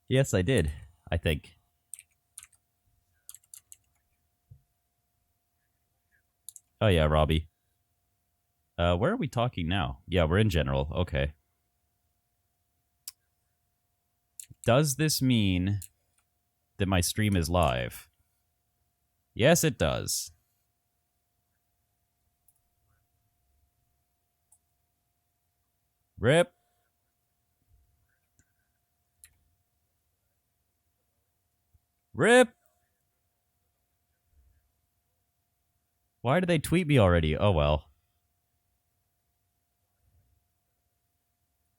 Yes, I did. I think. Oh yeah, Robbie. Where are we talking now? Yeah, we're in general. Okay. Does this mean that my stream is live? Yes, it does. Rip. Rip. Why did they tweet me already? Oh, well.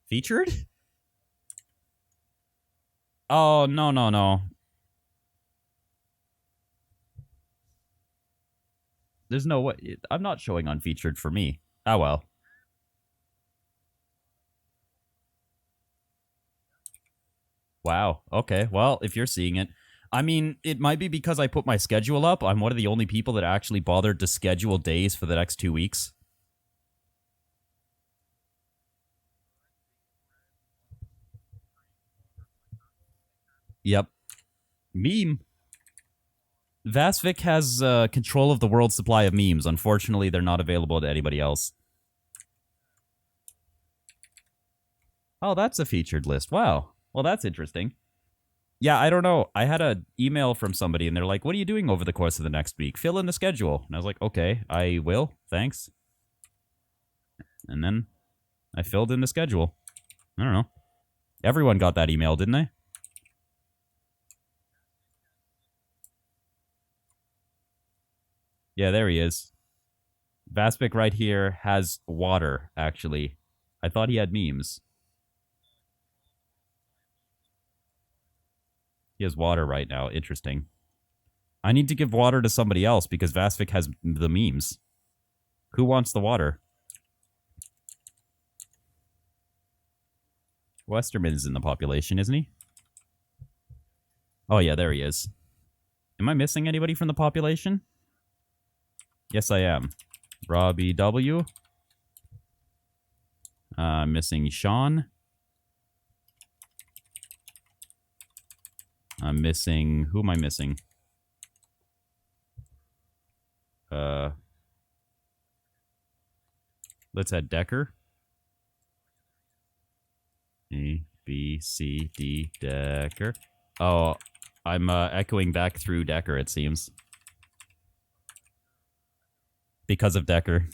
Featured? Oh, no, no, no. There's no way. I'm not showing unfeatured for me. Oh, well. Wow. Okay. Well, if you're seeing it. I mean, it might be because I put my schedule up. I'm one of the only people that actually bothered to schedule days for the next 2 weeks. Yep. Meme. Vasvik has control of the world's supply of memes. Unfortunately, they're not available to anybody else. Oh, that's a featured list. Wow. Well, that's interesting. Yeah, I don't know. I had an email from somebody, and they're like, what are you doing over the course of the next week? Fill in the schedule. And I was like, okay, I will. Thanks. And then I filled in the schedule. I don't know. Everyone got that email, didn't they? Yeah, there he is. Vaspic right here has water, actually. I thought he had memes. He has water right now. Interesting. I need to give water to somebody else because Vaspic has the memes. Who wants the water? Westerman's in the population, isn't he? Oh, yeah, there he is. Am I missing anybody from the population? Yes, I am. Robbie W. Missing Sean. I'm missing... Who am I missing? Let's add Decker. A, B, C, D, Decker. Oh, I'm echoing back through Decker, it seems. Because of Decker.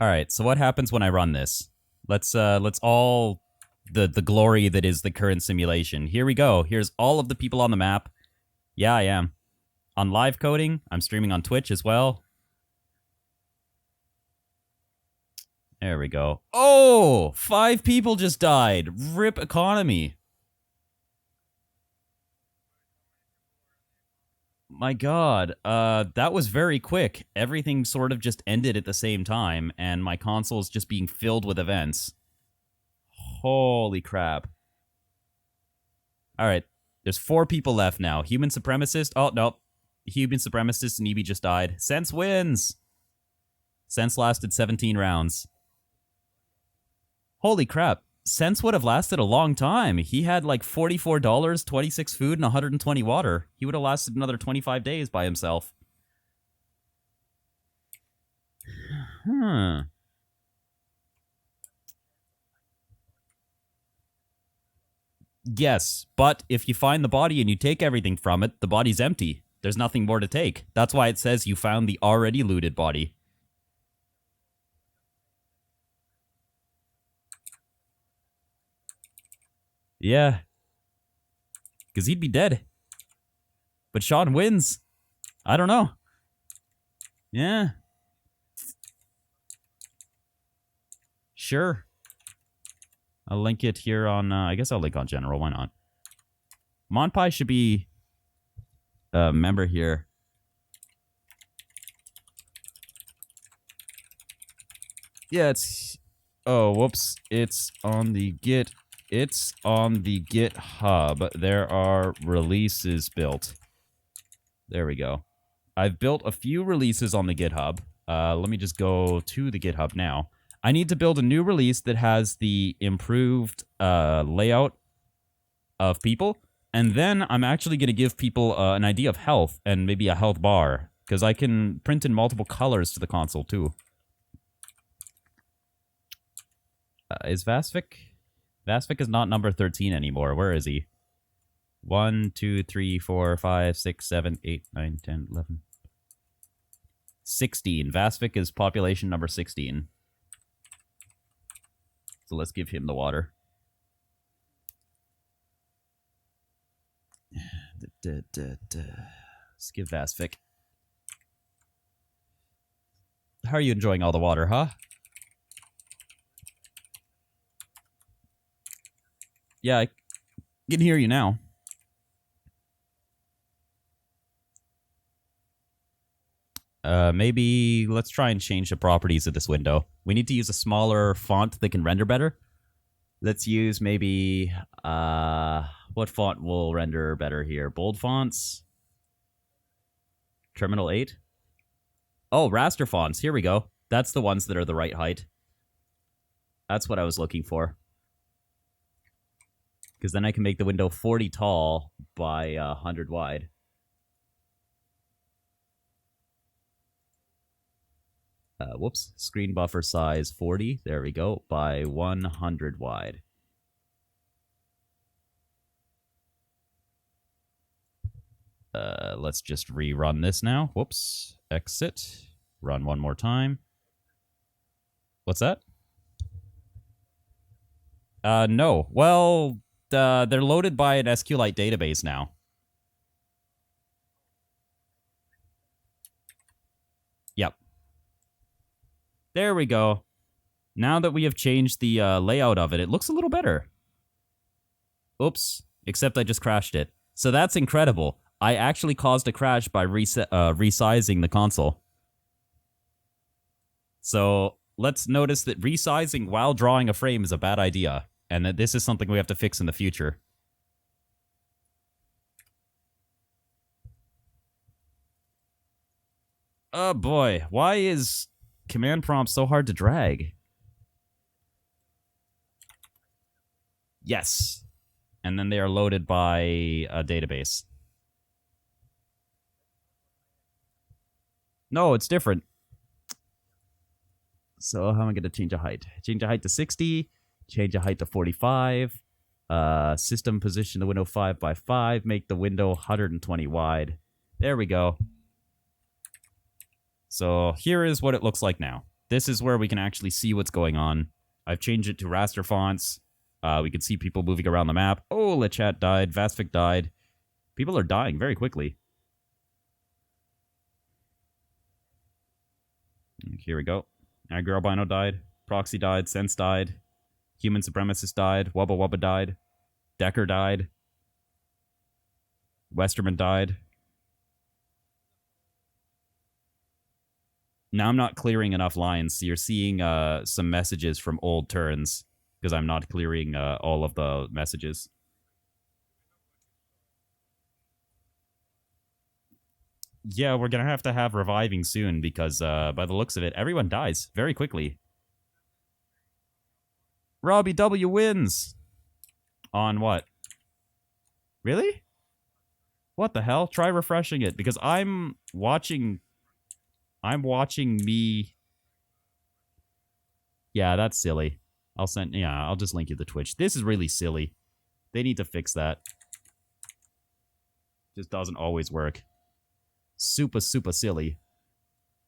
All right, so what happens when I run this? Let's all the glory that is the current simulation. Here we go. Here's all of the people on the map. Yeah, I am. On live coding, I'm streaming on Twitch as well. There we go. Oh, 5 people just died. RIP economy. My god, that was very quick. Everything sort of just ended at the same time, and my console is just being filled with events. Holy crap. Alright, there's 4 people left now. Human Supremacist, oh, no. Human Supremacist and EB just died. Sense wins! Sense lasted 17 rounds. Holy crap. Sense would have lasted a long time. He had like $44, 26 food, and 120 water. He would have lasted another 25 days by himself. Huh. Yes, but if you find the body and you take everything from it, the body's empty. There's nothing more to take. That's why it says you found the already looted body. Yeah. Because he'd be dead. But Sean wins. I don't know. Yeah. Sure. I'll link it here on... I guess I'll link on general. Why not? Monpie should be a member here. Yeah, it's... Oh, whoops. It's on the Git... It's on the GitHub. There are releases built. There we go. I've built a few releases on the GitHub. Let me just go to the GitHub now. I need to build a new release that has the improved layout of people. And then I'm actually going to give people an idea of health and maybe a health bar. Because I can print in multiple colors to the console, too. Is Vasvik? Vasvik is not number 13 anymore. Where is he? 1, 2, 3, 4, 5, 6, 7, 8, 9, 10, 11. 16. Vasvik is population number 16. So let's give him the water. Let's give Vasvik. How are you enjoying all the water, huh? Yeah, I can hear you now. Maybe let's try and change the properties of this window. We need to use a smaller font that can render better. Let's use maybe, what font will render better here? Bold fonts? Terminal 8? Oh, raster fonts. Here we go. That's the ones that are the right height. That's what I was looking for. Because then I can make the window 40 tall by 100 wide. Whoops. Screen buffer size 40. There we go. By 100 wide. Let's just rerun this now. Whoops. Exit. Run one more time. What's that? No. Well, they're loaded by an SQLite database now. Yep. There we go. Now that we have changed the layout of it, it looks a little better. Oops. Except I just crashed it. So that's incredible. I actually caused a crash by resizing the console. So let's notice that resizing while drawing a frame is a bad idea, and that this is something we have to fix in the future. Oh boy, why is command prompt so hard to drag? Yes. And then they are loaded by a database. No, it's different. So how am I going to change a height? Change a height to 60. Change a height to 45. System position the window 5 by 5. Make the window 120 wide. There we go. So here is what it looks like now. This is where we can actually see what's going on. I've changed it to raster fonts. We can see people moving around the map. Oh, Lechat died. Vasvik died. People are dying very quickly. Here we go. Albino died. Proxy died. Sense died. Human Supremacist died. Wubba Wubba died. Decker died. Westerman died. Now I'm not clearing enough lines, so you're seeing some messages from old turns, because I'm not clearing all of the messages. Yeah, we're going to have reviving soon, because by the looks of it, everyone dies very quickly. Robbie W wins! On what? Really? What the hell? Try refreshing it, because I'm watching me. Yeah, that's silly. I'll just link you the Twitch. This is really silly. They need to fix that. Just doesn't always work. Super silly.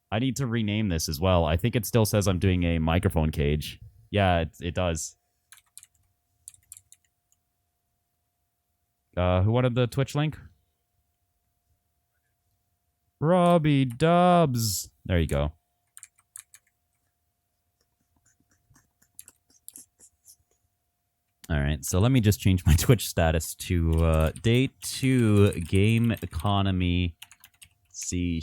I need to rename this as well. I think it still says I'm doing a microphone cage. Yeah, it does. Who wanted the Twitch link? Robbie Dubs. There you go. All right, so let me just change my Twitch status to day 2 game economy C#.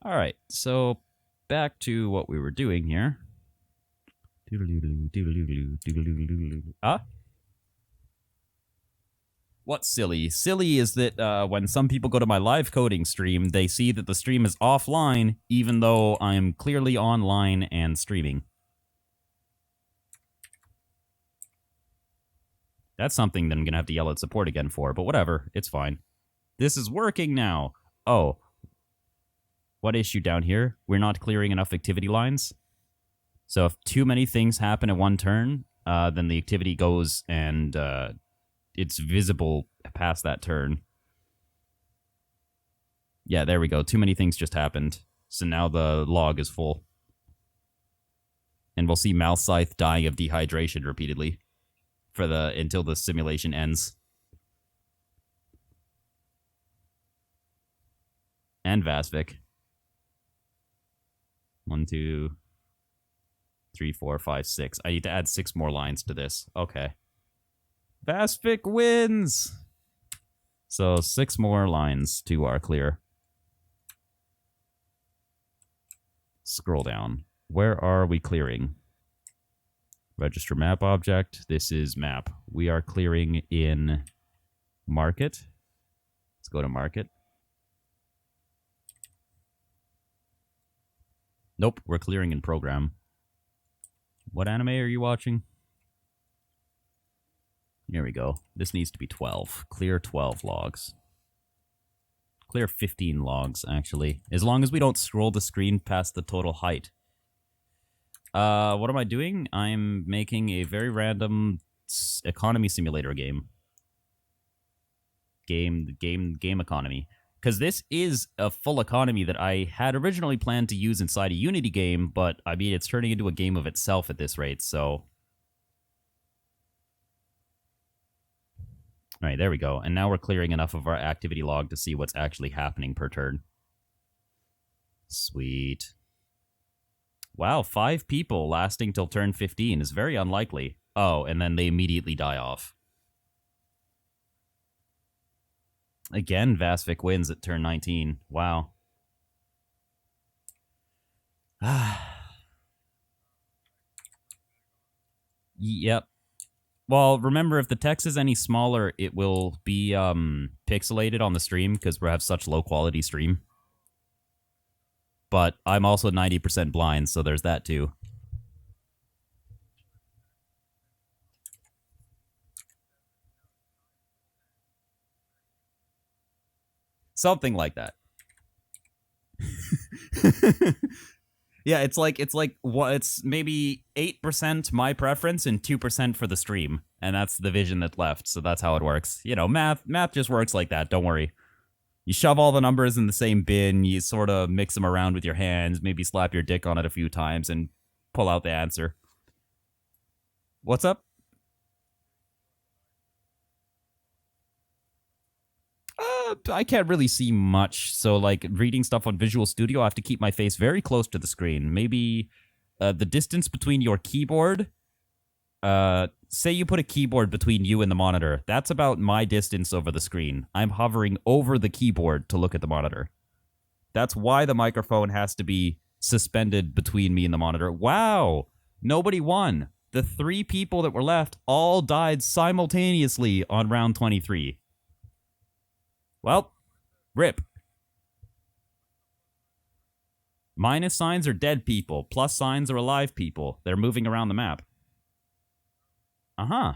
All right, so back to what we were doing here. Ah? What's silly? Silly is that when some people go to my live coding stream, they see that the stream is offline, even though I'm clearly online and streaming. That's something that I'm going to have to yell at support again for, but whatever. It's fine. This is working now. Oh. What issue down here? We're not clearing enough activity lines. So if too many things happen in one turn, then the activity goes and it's visible past that turn. Yeah, there we go. Too many things just happened. So now the log is full. And we'll see Malscythe dying of dehydration repeatedly for until the simulation ends. And Vasvik. 1, 2, 3, 4, 5, 6. I need to add 6 more lines to this. Okay. Vasvik wins! So 6 more lines to our clear. Scroll down. Where are we clearing? Register map object. This is map. We are clearing in market. Let's go to market. Nope, we're clearing in program. What anime are you watching? Here we go. This needs to be 12. Clear 12 logs. Clear 15 logs, actually. As long as we don't scroll the screen past the total height. What am I doing? I'm making a very random economy simulator game. Game economy. Because this is a full economy that I had originally planned to use inside a Unity game, but, I mean, it's turning into a game of itself at this rate, so... Alright, there we go. And now we're clearing enough of our activity log to see what's actually happening per turn. Sweet. Wow, 5 people lasting till turn 15 is very unlikely. Oh, and then they immediately die off. Again, Vasvik wins at turn 19. Wow. Yep. Well, remember, if the text is any smaller, it will be pixelated on the stream because we have such low quality stream. But I'm also 90% blind, so there's that too. Something like that. Yeah, it's maybe 8% my preference and 2% for the stream, and that's the vision that's left. So that's how it works. You know, math just works like that. Don't worry. You shove all the numbers in the same bin. You sort of mix them around with your hands. Maybe slap your dick on it a few times and pull out the answer. What's up? I can't really see much, so like reading stuff on Visual Studio, I have to keep my face very close to the screen. Maybe the distance between your keyboard, say you put a keyboard between you and the monitor, that's about my distance over the screen. I'm hovering over the keyboard to look at the monitor. That's why the microphone has to be suspended between me and the monitor. Wow! Nobody won. The 3 people that were left all died simultaneously on round 23. Well, rip. Minus signs are dead people. Plus signs are alive people. They're moving around the map. Uh-huh.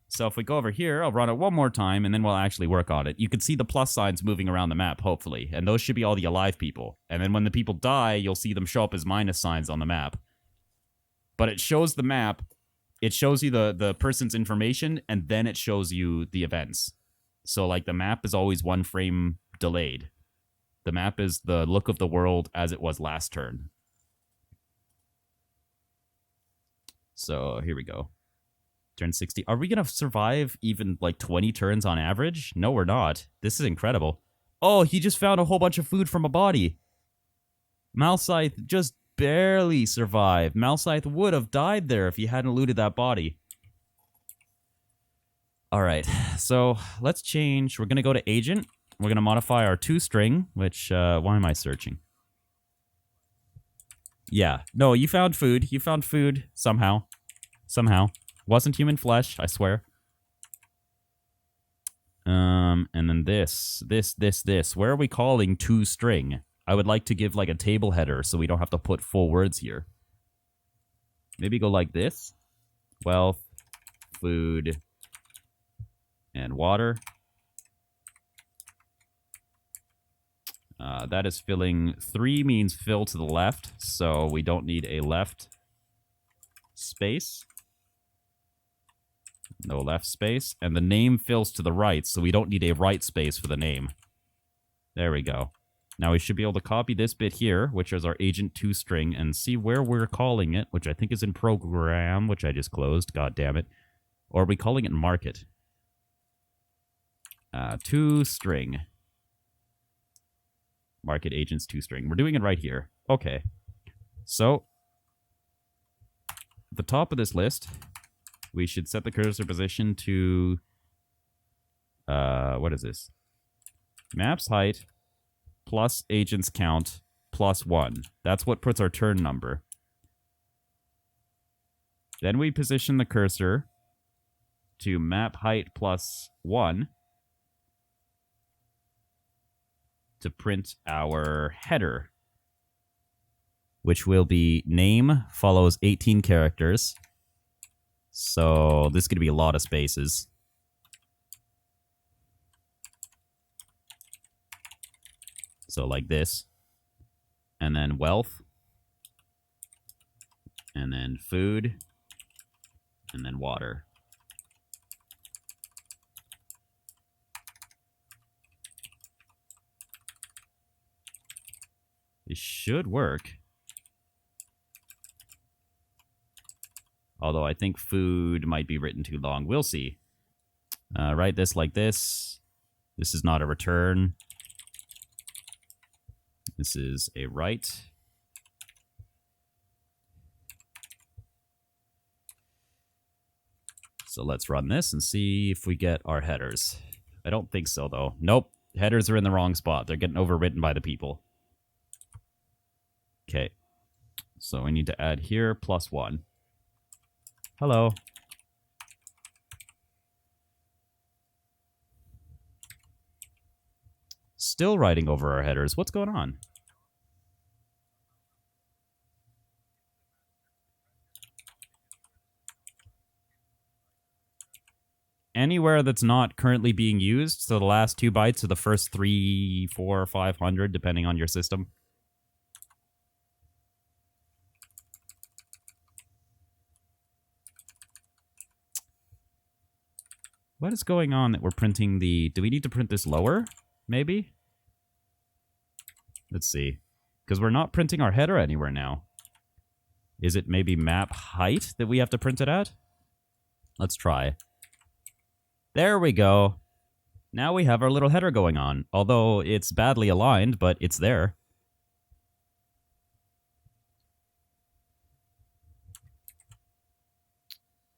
So if we go over here, I'll run it one more time, and then we'll actually work on it. You can see the plus signs moving around the map, hopefully. And those should be all the alive people. And then when the people die, you'll see them show up as minus signs on the map. But it shows the map. It shows you the person's information, and then it shows you the events. So, like, the map is always 1 frame delayed. The map is the look of the world as it was last turn. So, here we go. Turn 60. Are we going to survive even, like, 20 turns on average? No, we're not. This is incredible. Oh, he just found a whole bunch of food from a body. Malscythe just barely survived. Malscythe would have died there if he hadn't looted that body. All right, so let's change. We're going to go to agent. We're going to modify our toString, which, why am I searching? Yeah. No, you found food. You found food somehow. Somehow. Wasn't human flesh, I swear. And then this. Where are we calling toString? I would like to give like a table header so we don't have to put full words here. Maybe go like this. Wealth, food, and water. That is filling. 3 means fill to the left, so we don't need a left space. No left space. And the name fills to the right, so we don't need a right space for the name. There we go. Now we should be able to copy this bit here, which is our agent toString, and see where we're calling it, which I think is in program, which I just closed. God damn it. Or are we calling it market? toString. Market agents toString. We're doing it right here. Okay. So, at the top of this list, we should set the cursor position to... what is this? Maps height plus agents count plus 1. That's what puts our turn number. Then we position the cursor to map height plus 1 to print our header, which will be name follows 18 characters. So this is going to be a lot of spaces. So like this. And then wealth. And then food. And then water. It should work. Although I think food might be written too long. We'll see. Write this like this. This is not a return. This is a write. So let's run this and see if we get our headers. I don't think so, though. Nope. Headers are in the wrong spot. They're getting overwritten by the people. Okay. So we need to add here plus 1. Hello. Still writing over our headers. What's going on? Anywhere that's not currently being used, so the last 2 bytes are the first 3, 4, 500, depending on your system. What is going on that we're printing the... Do we need to print this lower? Maybe? Let's see. Because we're not printing our header anywhere now. Is it maybe map height that we have to print it at? Let's try. There we go. Now we have our little header going on. Although it's badly aligned, but it's there.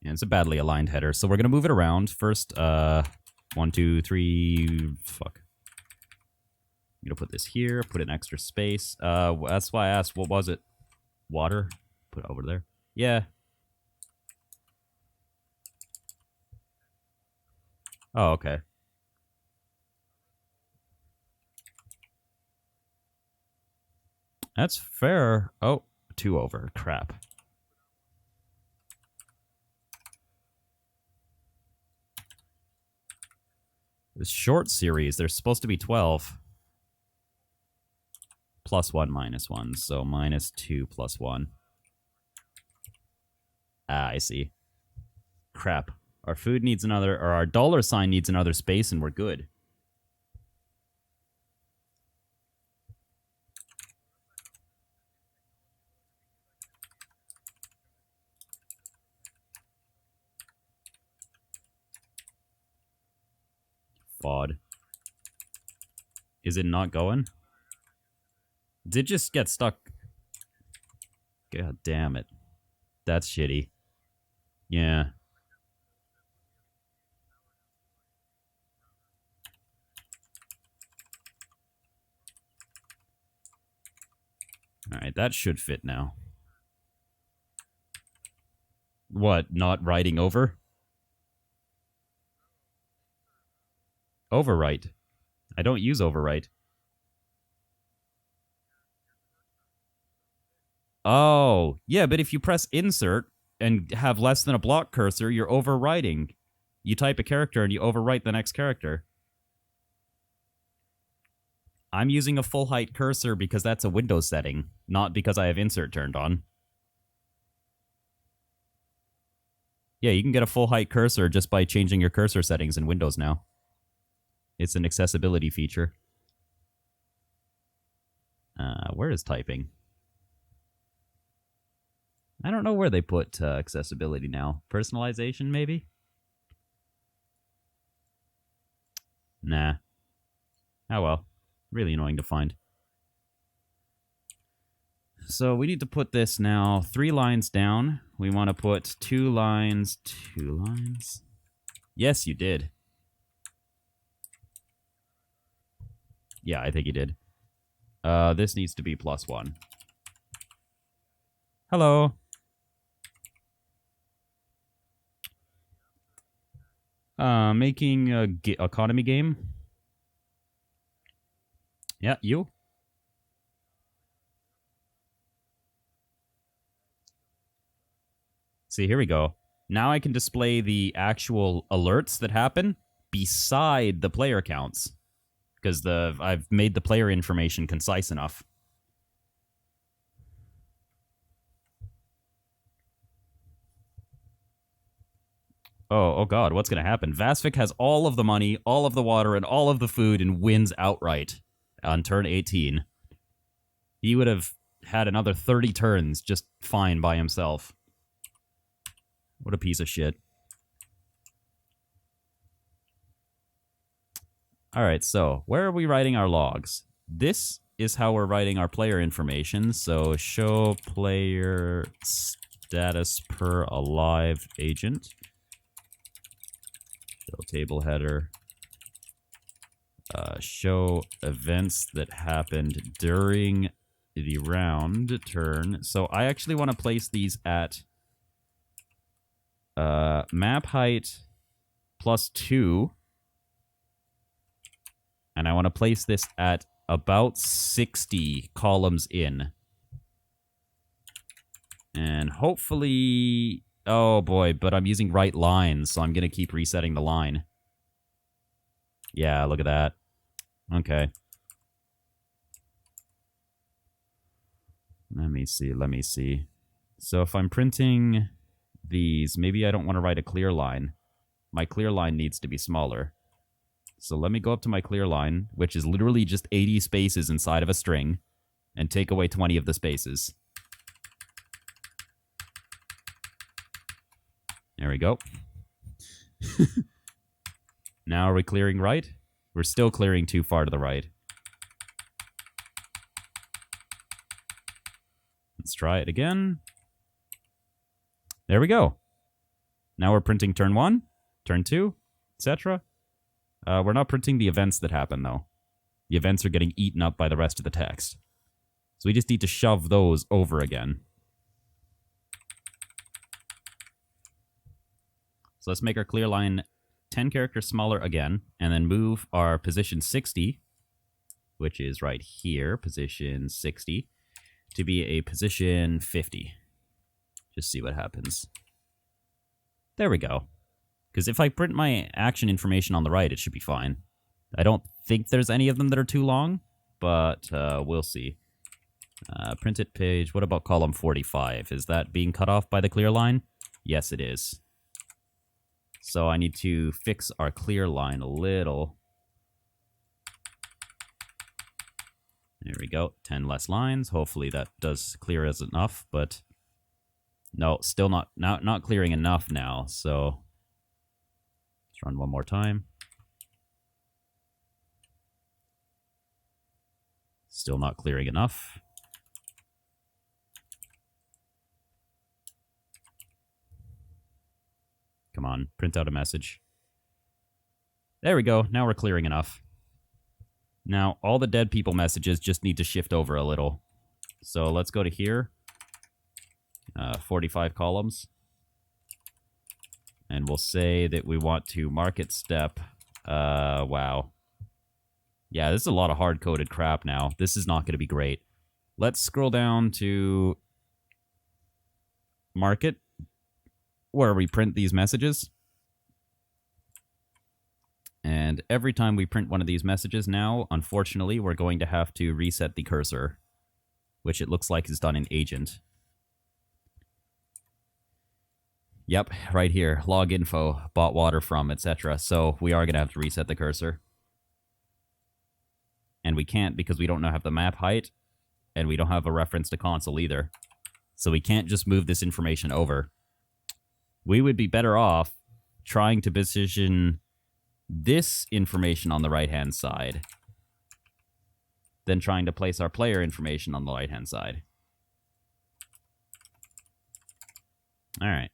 And it's a badly aligned header, so we're going to move it around. First, 1, 2, 3... Fuck. I'm going to put this here, put an extra space. That's why I asked, what was it? Water? Put it over there. Yeah. Oh, okay. That's fair. Oh, 2 over. Crap. This short series, there's supposed to be 12. Plus 1, minus 1. So minus 2 plus 1. Ah, I see. Crap. Our food needs another, or our $sign needs another space, and we're good. FOD. Is it not going? Did just get stuck. God damn it. That's shitty. Yeah. Alright, that should fit now. What, not writing over? Overwrite. I don't use overwrite. Oh, yeah, but if you press insert and have less than a block cursor, you're overwriting. You type a character and you overwrite the next character. I'm using a full height cursor because that's a Windows setting, not because I have insert turned on. Yeah, you can get a full height cursor just by changing your cursor settings in Windows now. It's an accessibility feature. Where is typing? I don't know where they put accessibility now. Personalization, maybe? Nah. Oh well. Really annoying to find. So we need to put this now 3 lines down. We want to put 2 lines. 2 lines? Yes, you did. Yeah, I think you did. This needs to be +1. Hello. Making a economy game. Yeah, you? See, here we go. Now I can display the actual alerts that happen beside the player counts. Because I've made the player information concise enough. Oh god, what's going to happen? Vasvik has all of the money, all of the water, and all of the food and wins outright on turn 18. He would have had another 30 turns just fine by himself. What a piece of shit. Alright, so where are we writing our logs? This is how we're writing our player information. So show player status per alive agent. Show table header. Show events that happened during the round turn. So I actually want to place these at map height +2. And I want to place this at about 60 columns in. And hopefully... Oh boy, but I'm using right lines, so I'm going to keep resetting the line. Yeah, look at that. Okay. Let me see. So if I'm printing these, maybe I don't want to write a clear line. My clear line needs to be smaller. So let me go up to my clear line, which is literally just 80 spaces inside of a string, and take away 20 of the spaces. There we go. Now are we clearing right? We're still clearing too far to the right. Let's try it again. There we go. Now we're printing turn 1, turn 2, etc. We're not printing the events that happen, though. The events are getting eaten up by the rest of the text. So we just need to shove those over again. So let's make our clear line 10 characters smaller again, and then move our position 60, which is right here, position 60, to be a position 50. Just see what happens. There we go. Because if I print my action information on the right, it should be fine. I don't think there's any of them that are too long, but we'll see. Printed page, what about column 45? Is that being cut off by the clear line? Yes, it is. So I need to fix our clear line a little. There we go, 10 less lines. Hopefully that does clear as enough, but no, still not clearing enough now, so let's run one more time. Still not clearing enough. Come on, print out a message. There we go, now we're clearing enough. Now, all the dead people messages just need to shift over a little. So let's go to here. 45 columns. And we'll say that we want to market step. Wow. Yeah, this is a lot of hard-coded crap now. This is not going to be great. Let's scroll down to market, where we print these messages. And every time we print one of these messages now, unfortunately, we're going to have to reset the cursor, which it looks like is done in agent. Yep, right here, log info, bought water from, etc. So we are going to have to reset the cursor. And we can't because we don't have the map height, and we don't have a reference to console either. So we can't just move this information over. We would be better off trying to position this information on the right-hand side than trying to place our player information on the right-hand side. Alright.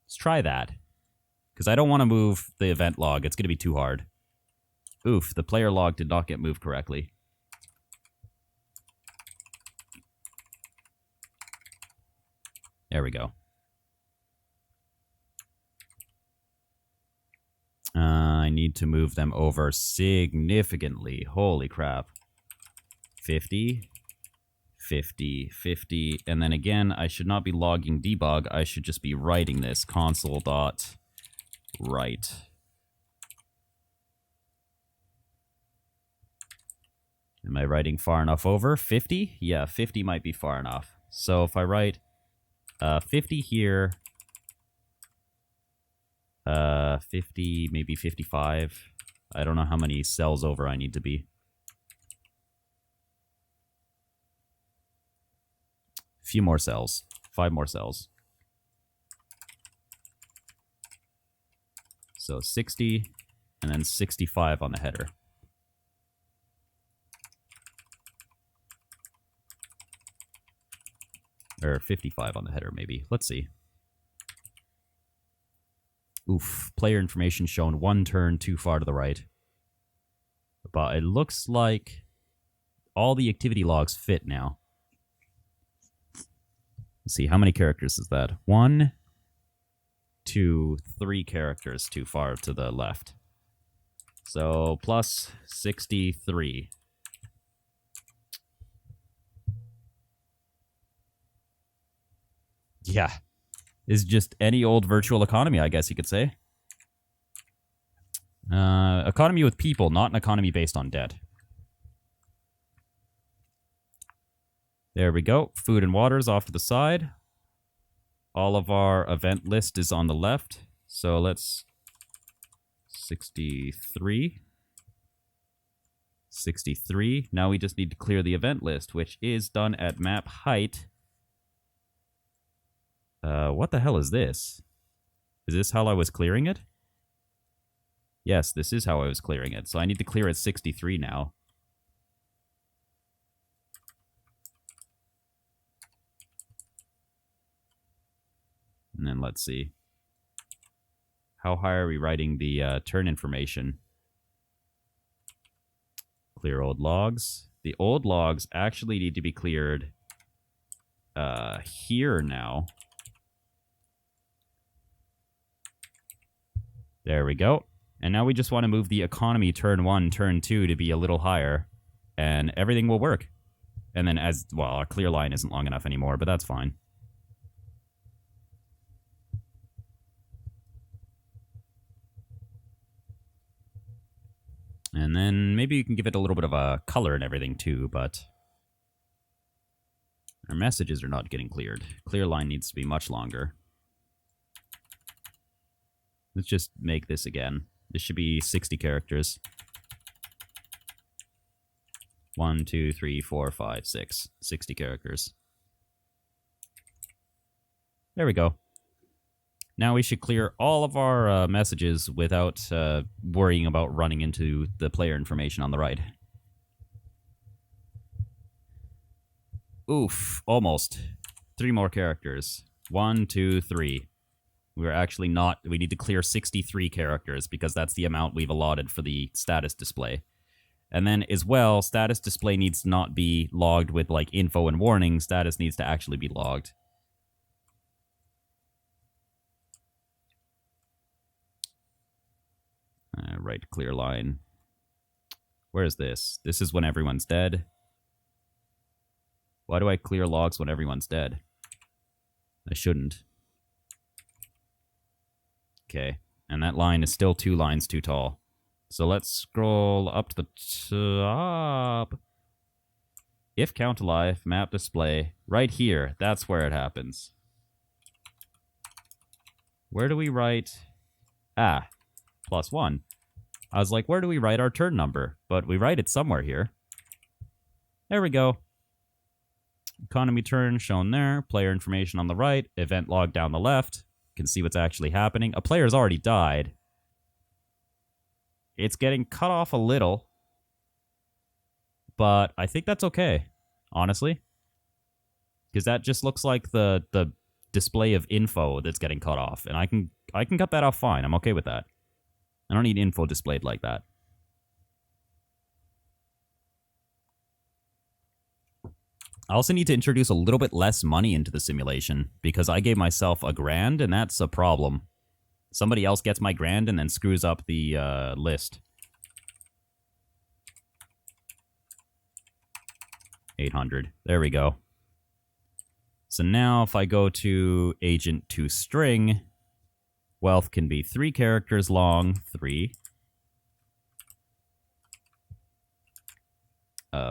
Let's try that. Because I don't want to move the event log. It's going to be too hard. Oof, the player log did not get moved correctly. There we go. I need to move them over significantly. Holy crap. 50, 50, 50. And then again, I should not be logging debug. I should just be writing this. Console.write. Am I writing far enough over? 50? Yeah, 50 might be far enough. So if I write 50 here, 50, maybe 55. I don't know how many cells over I need to be. A few more cells. 5 more cells. So 60, and then 65 on the header. Or 55 on the header, maybe. Let's see. Oof. Player information shown 1 turn too far to the right. But it looks like all the activity logs fit now. Let's see, how many characters is that? 1, 2, 3 characters too far to the left. So, plus 63. Yeah. Is just any old virtual economy, I guess you could say. Economy with people, not an economy based on debt. There we go. Food and water is off to the side. All of our event list is on the left. So let's... 63. 63. Now we just need to clear the event list, which is done at map height. What the hell is this? Is this how I was clearing it? Yes, this is how I was clearing it. So I need to clear at 63 now. And then let's see. How high are we writing the turn information? Clear old logs. The old logs actually need to be cleared here now. There we go. And now we just want to move the economy turn 1, turn 2 to be a little higher. And everything will work. And then as, well, our clear line isn't long enough anymore, but that's fine. And then maybe you can give it a little bit of a color and everything too, but our messages are not getting cleared. Clear line needs to be much longer. Let's just make this again. This should be 60 characters. 1, 2, 3, 4, 5, 6. 60 characters. There we go. Now we should clear all of our messages without worrying about running into the player information on the right. Oof, almost. 3 more characters. 1, 2, 3. We're actually not... We need to clear 63 characters because that's the amount we've allotted for the status display. And then, as well, status display needs to not be logged with, like, info and warning. Status needs to actually be logged. Right, clear line. Where is this? This is when everyone's dead. Why do I clear logs when everyone's dead? I shouldn't. Okay, and that line is still 2 lines too tall. So let's scroll up to the top. If count alive, map display, right here, that's where it happens. Where do we write? Ah, +1. I was like, where do we write our turn number? But we write it somewhere here. There we go. Economy turn shown there. Player information on the right. Event log down the left. You can see what's actually happening. A player's already died. It's getting cut off a little. But I think that's okay, honestly. Because that just looks like the display of info that's getting cut off. And I can cut that off fine. I'm okay with that. I don't need info displayed like that. I also need to introduce a little bit less money into the simulation, because I gave myself $1,000, and that's a problem. Somebody else gets my $1,000 and then screws up the list. 800. There we go. So now if I go to agent to string, wealth can be 3 characters long, 3.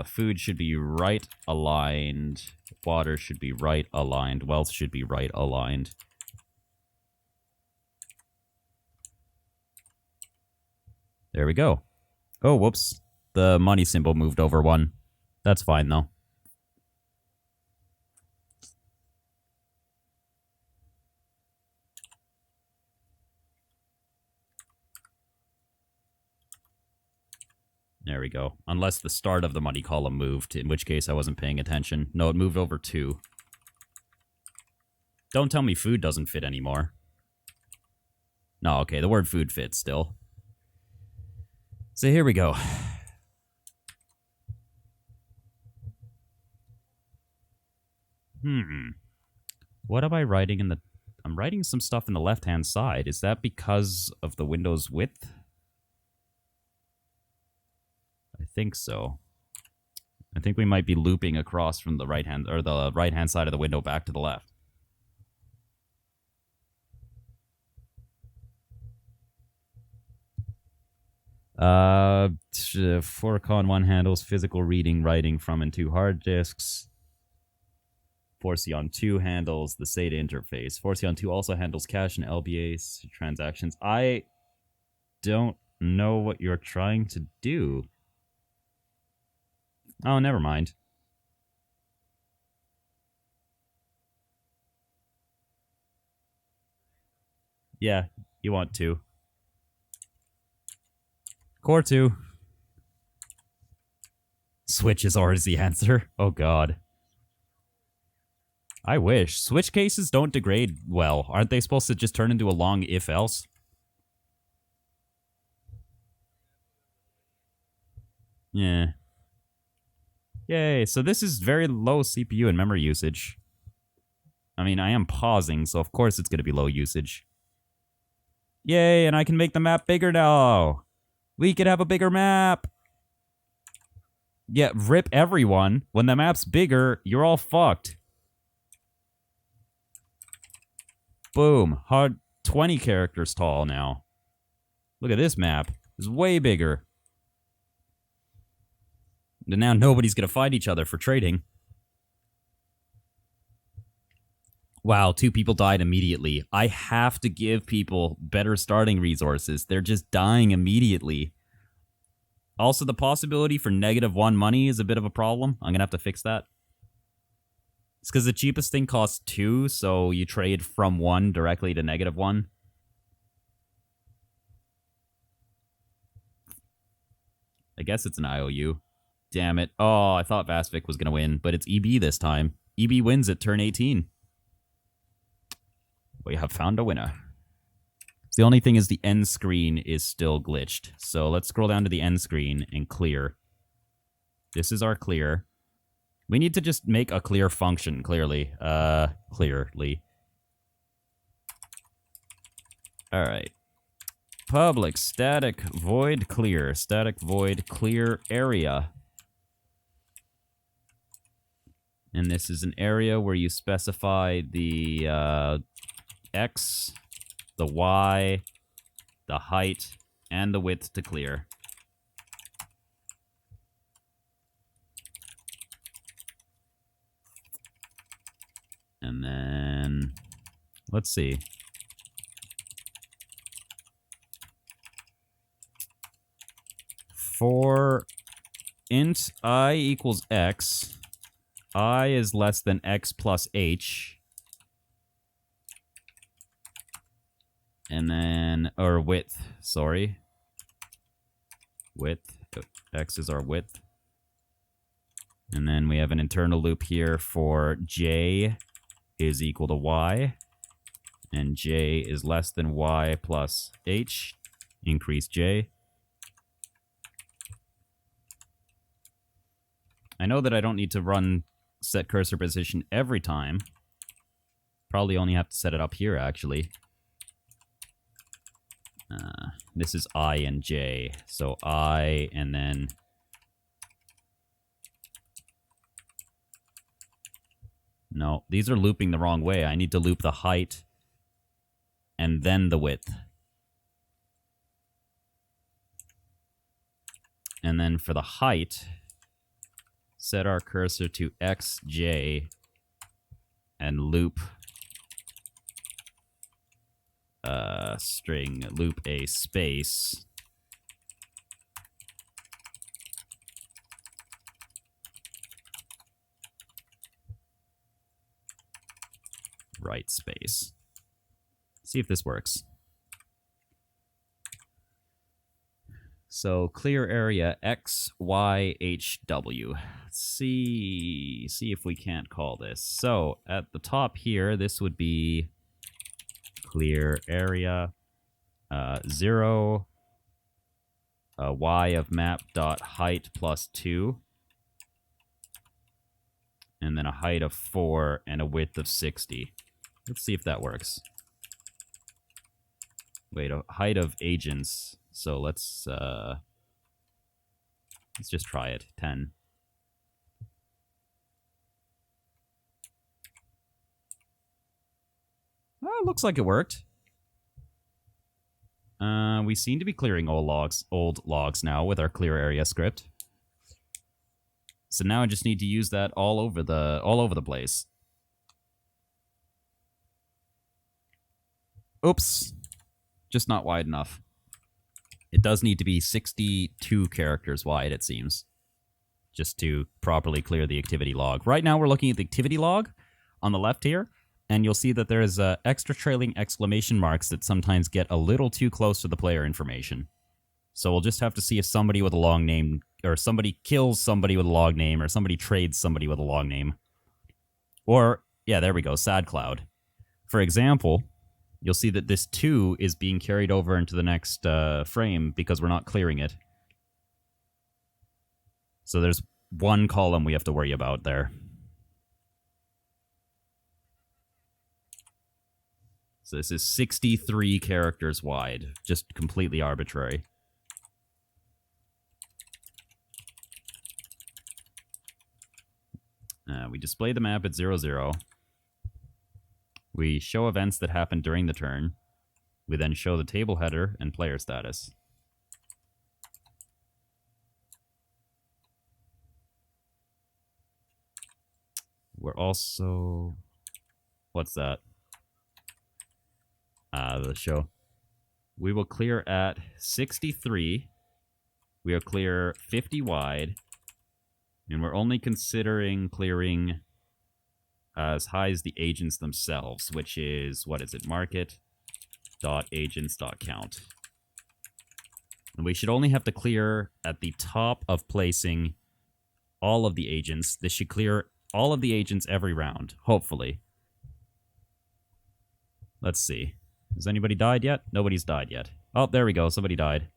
Food should be right aligned. Water should be right aligned. Wealth should be right aligned. There we go. Oh, whoops. The money symbol moved over 1. That's fine, though. There we go. Unless the start of the money column moved, in which case I wasn't paying attention. No, it moved over 2. Don't tell me food doesn't fit anymore. No, okay, the word food fits still. So here we go. What am I writing in the... I'm writing some stuff in the left-hand side. Is that because of the window's width? I think so. I think we might be looping across from the right-hand... or the right-hand side of the window back to the left. Forcon 1 handles physical reading, writing from and to hard disks. Forceon 2 handles the SATA interface. Forceon 2 also handles cache and LBA transactions. I don't know what you're trying to do. Oh, never mind. Yeah, you want 2. Core 2. Switch is always the answer. Oh, God. I wish. Switch cases don't degrade well. Aren't they supposed to just turn into a long if-else? Yeah. Yay, so this is very low CPU and memory usage. I mean, I am pausing, so of course it's going to be low usage. Yay, and I can make the map bigger now! We could have a bigger map! Yeah, rip everyone. When the map's bigger, you're all fucked. Boom. 20 characters tall now. Look at this map. It's way bigger. And now nobody's going to fight each other for trading. Wow, 2 people died immediately. I have to give people better starting resources. They're just dying immediately. Also, the possibility for -1 money is a bit of a problem. I'm going to have to fix that. It's because the cheapest thing costs 2, so you trade from 1 directly to -1. I guess it's an IOU. Damn it. Oh, I thought Vasvik was going to win, but it's EB this time. EB wins at turn 18. We have found a winner. The only thing is the end screen is still glitched. So let's scroll down to the end screen and clear. This is our clear. We need to just make a clear function, clearly. Clearly. Alright. public static void clear. Static void clear area. And this is an area where you specify the X, the Y, the height, and the width to clear. And then, let's see. For int I equals X, I is less than X plus H. And then, or width, sorry. Width, X is our width. And then we have an internal loop here for J is equal to Y. And J is less than Y plus H. Increase J. I know that I don't need to run set cursor position every time. Probably only have to set it up here, actually. This is I and J. So I and then... No, these are looping the wrong way. I need to loop the height and then the width. And then for the height, set our cursor to XJ and loop string, loop a space. Right space. See if this works. So clear area X, Y, H, W. See if we can't call this. So at the top here, this would be clear area 0 Y of map dot height plus 2. And then a height of 4 and a width of 60. Let's see if that works. Wait, a height of agents. So let's just try it. 10. Oh, looks like it worked. We seem to be clearing old logs now with our clear area script. So now I just need to use that all over the place. Oops. Just not wide enough. It does need to be 62 characters wide, it seems, just to properly clear the activity log. Right now we're looking at the activity log on the left here, and you'll see that there's extra trailing exclamation marks that sometimes get a little too close to the player information. So we'll just have to see if somebody with a long name, or somebody kills somebody with a long name, or somebody trades somebody with a long name. Or, yeah, there we go, sad cloud. For example, you'll see that this 2 is being carried over into the next frame because we're not clearing it. So there's one column we have to worry about there. So this is 63 characters wide, just completely arbitrary. We display the map at 0, 0. We show events that happen during the turn. We then show the table header and player status. We're also... What's that? The show. We will clear at 63. We will clear 50 wide. And we're only considering clearing as high as the agents themselves, which is, what is it, market.agents.count. And we should only have to clear at the top of placing all of the agents. This should clear all of the agents every round, hopefully. Let's see. Has anybody died yet? Nobody's died yet. Oh, there we go. Somebody died.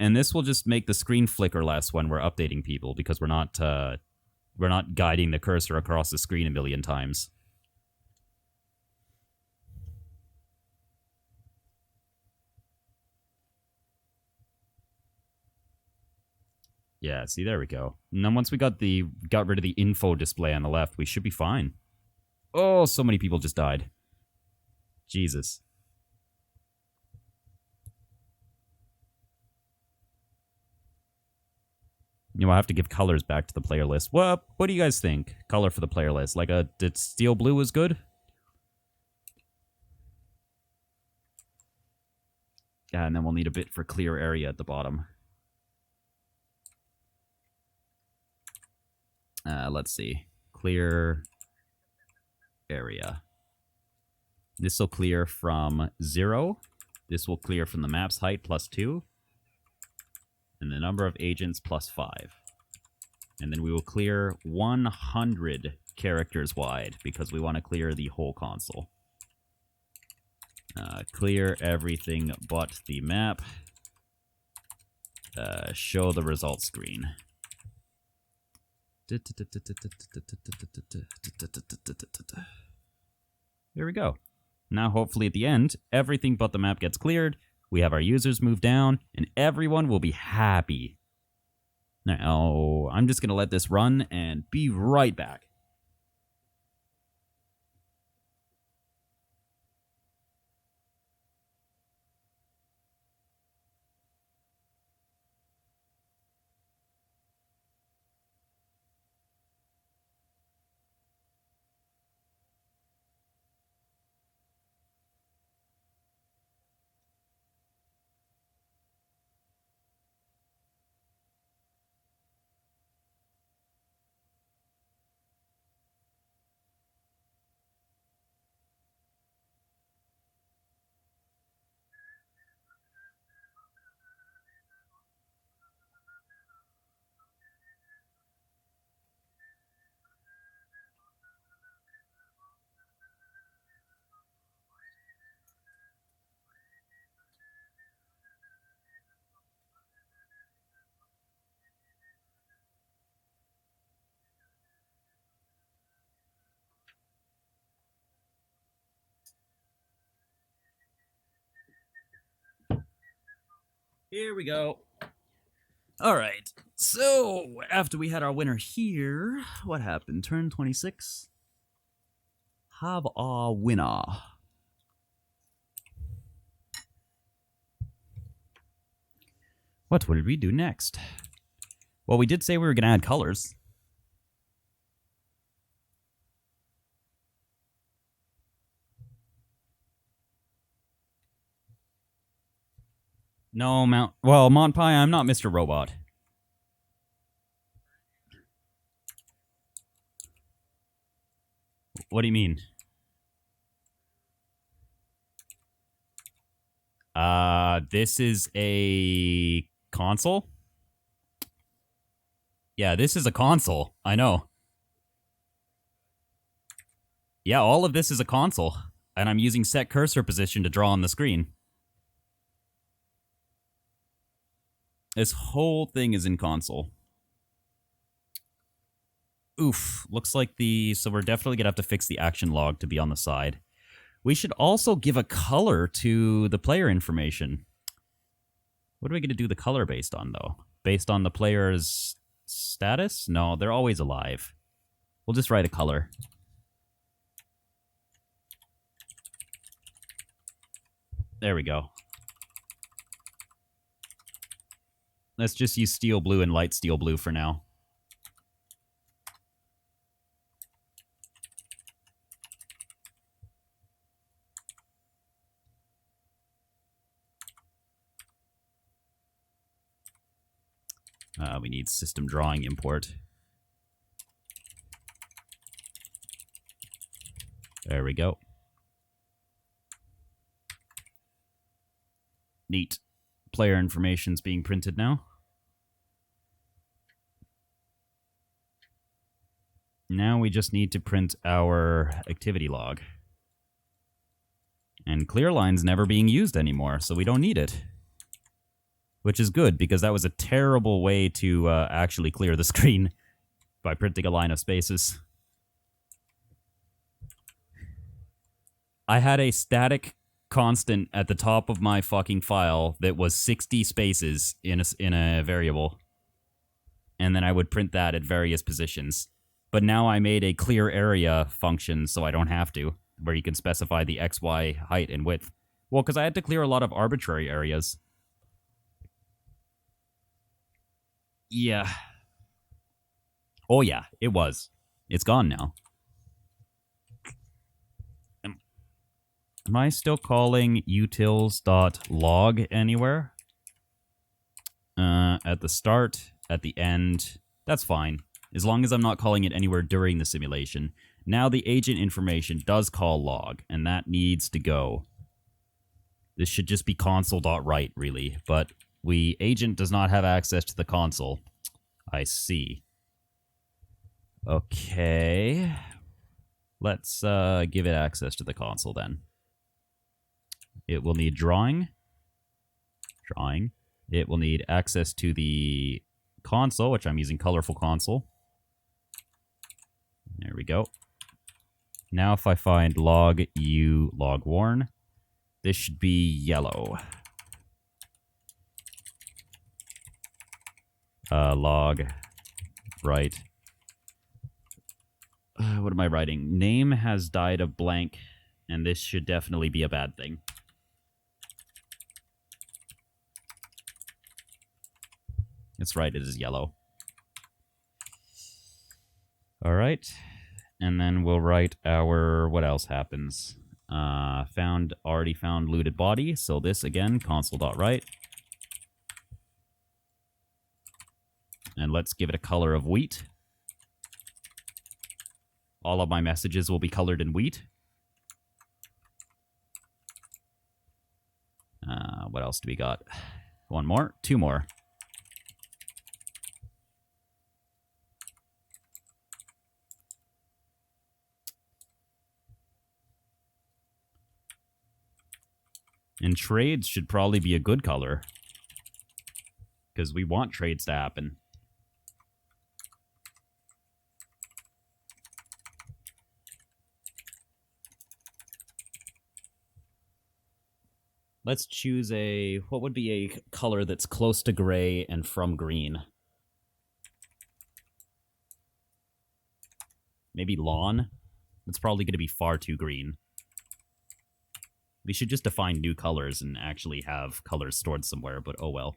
And this will just make the screen flicker less when we're updating people, because we're not guiding the cursor across the screen a million times. Yeah, see, there we go. And then once we got rid of the info display on the left, we should be fine. Oh, so many people just died. Jesus. You know, I have to give colors back to the player list. What do you guys think? Color for the player list. Like did steel blue was good? Yeah, and then we'll need a bit for clear area at the bottom. Let's see. Clear area. This will clear from 0. This will clear from the map's height +2. And the number of agents +5. And then we will clear 100 characters wide because we want to clear the whole console. Clear everything but the map. Show the results screen. There we go. Now, hopefully at the end, everything but the map gets cleared. We have our users move down, and everyone will be happy. Now, I'm just going to let this run and be right back. Here we go. All right. So, after we had our winner here, what happened? Turn 26. Have our winner. What will we do next? Well, we did say we were going to add colors. No, Montpie, I'm not Mr. Robot. What do you mean? This is a console? Yeah, this is a console. I know. Yeah, all of this is a console. And I'm using set cursor position to draw on the screen. This whole thing is in console. Oof. Looks like so we're definitely going to have to fix the action log to be on the side. We should also give a color to the player information. What are we going to do the color based on, though? Based on the player's status? No, they're always alive. We'll just write a color. There we go. Let's just use steel blue and light steel blue for now. We need system drawing import. There we go. Neat. Player information's being printed now. Now we just need to print our activity log. And clear line's never being used anymore, so we don't need it. Which is good, because that was a terrible way to actually clear the screen by printing a line of spaces. I had a static constant at the top of my fucking file that was 60 spaces in a variable. and then I would print that at various positions. But now I made a clear area function so I don't have to, where you can specify the X, Y, height, and width. Well, because I had to clear a lot of arbitrary areas. Yeah. Oh, yeah, it was. It's gone now. Am I still calling utils.log anywhere? At the start, at the end, that's fine. As long as I'm not calling it anywhere during the simulation. Now the agent information does call log, and that needs to go. This should just be console.write, really, but agent does not have access to the console. I see. Okay. Let's give it access to the console then. It will need drawing. It will need access to the console, which I'm using colorful console. There we go. Now if I find log u log warn, this should be yellow. Log write. What am I writing? Name has died of blank, and this should definitely be a bad thing. It's right, it is yellow. Alright. And then we'll write our... What else happens? Already found looted body. So this, again, console.write. And let's give it a color of wheat. All of my messages will be colored in wheat. What else do we got? One more? Two more. And trades should probably be a good color. Because we want trades to happen. Let's choose what would be a color that's close to gray and from green? Maybe lawn? That's probably going to be far too green. We should just define new colors and actually have colors stored somewhere, but oh well.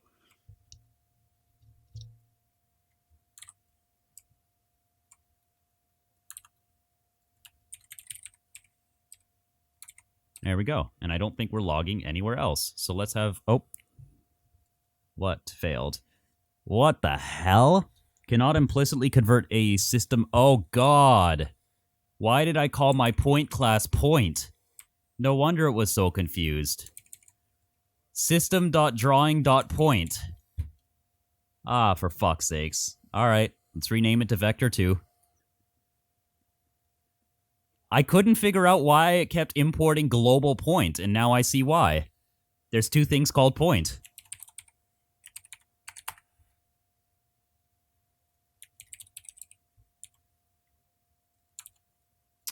There we go. And I don't think we're logging anywhere else. So let's have... Oh. What? Failed. What the hell? Cannot implicitly convert a system... Oh, God. Why did I call my point class point? No wonder it was so confused. System.drawing.point. Ah, for fuck's sakes. Alright, let's rename it to vector2. I couldn't figure out why it kept importing global point, and now I see why. There's two things called point.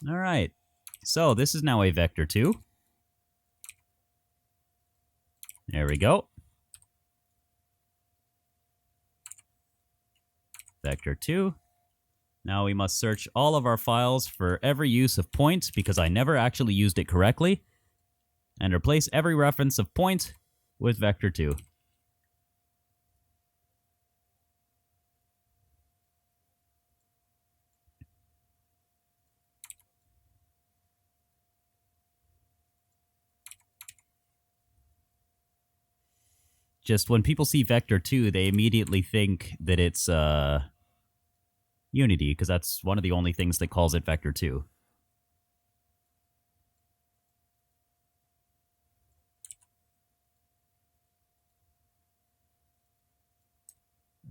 Alright, so this is now a vector2. There we go. Vector2. Now we must search all of our files for every use of point, because I never actually used it correctly, and replace every reference of point with vector2. Just when people see vector2, they immediately think that it's Unity, because that's one of the only things that calls it vector2.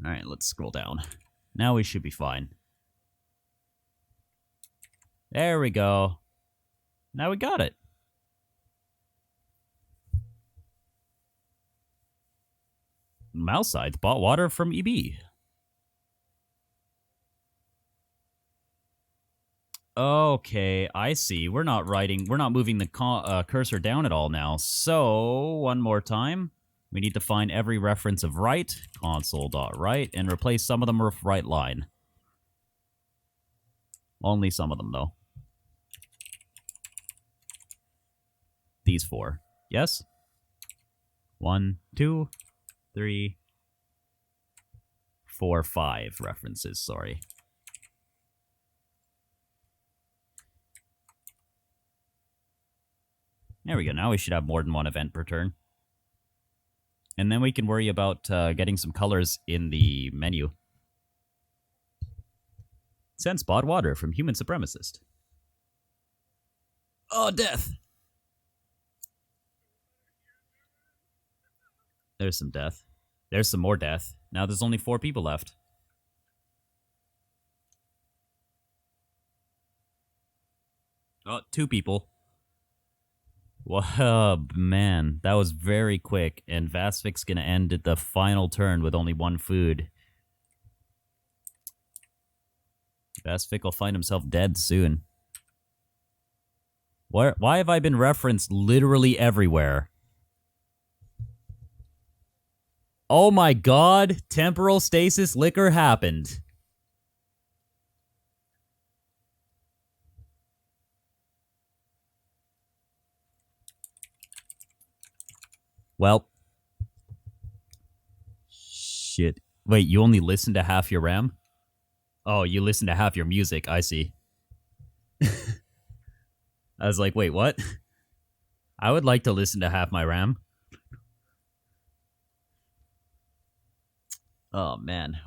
Alright, let's scroll down. Now we should be fine. There we go. Now we got it. Mouse sides bought water from EB. Okay, I see. We're not moving the cursor down at all now. So, one more time. We need to find every reference of write, console.write, and replace some of them with write line. Only some of them, though. These 4. Yes? 1, 2, 3, 4, 5 references, sorry. There we go. Now we should have more than 1 event per turn. And then we can worry about getting some colors in the menu. Send spot water from human supremacist. Oh, death! There's some death. There's some more death. Now there's only 4 people left. Oh, 2 people. Whoa, man. That was very quick. And Vasvik's gonna end at the final turn with only 1 food. Vasvik will find himself dead soon. Why have I been referenced literally everywhere? Oh my god, temporal stasis liquor happened. Well. Shit. Wait, you only listen to half your RAM? Oh, you listen to half your music, I see. I was like, wait, what? I would like to listen to half my RAM. Oh, man.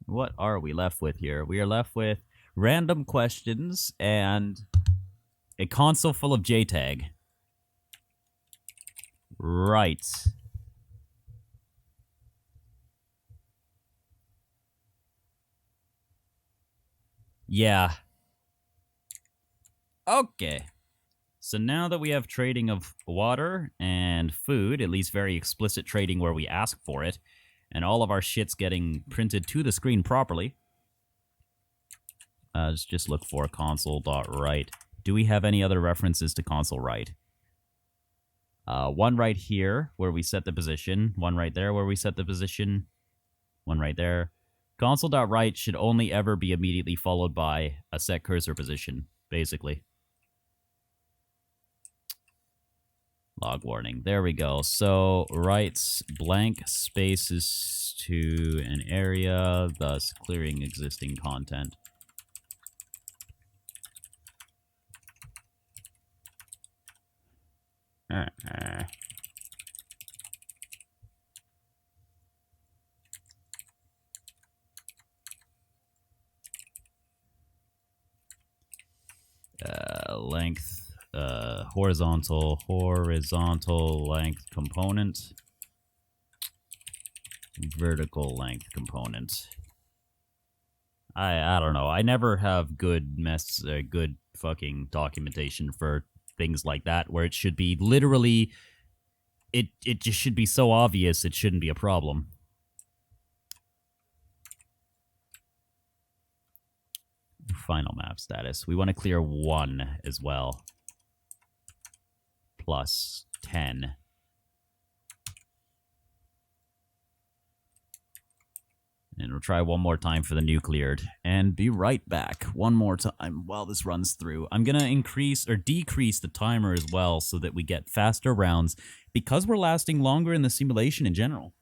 What are we left with here? We are left with random questions and a console full of JTAG. Right. Yeah. Okay. So now that we have trading of water and food, at least very explicit trading where we ask for it, and all of our shit's getting printed to the screen properly, let's just look for console.write. Do we have any other references to console write? One right here where we set the position, one right there where we set the position, one right there. Console.write should only ever be immediately followed by a set cursor position, basically. Log warning. There we go. So, writes blank spaces to an area, thus clearing existing content. Length, horizontal length component, vertical length component. I don't know. I never have good fucking documentation for things like that, where it should be literally, it just should be so obvious it shouldn't be a problem. Final map status. We want to clear 1 as well. Plus 10. And we'll try one more time for the new cleared. And be right back one more time while this runs through. I'm going to increase or decrease the timer as well so that we get faster rounds because we're lasting longer in the simulation in general.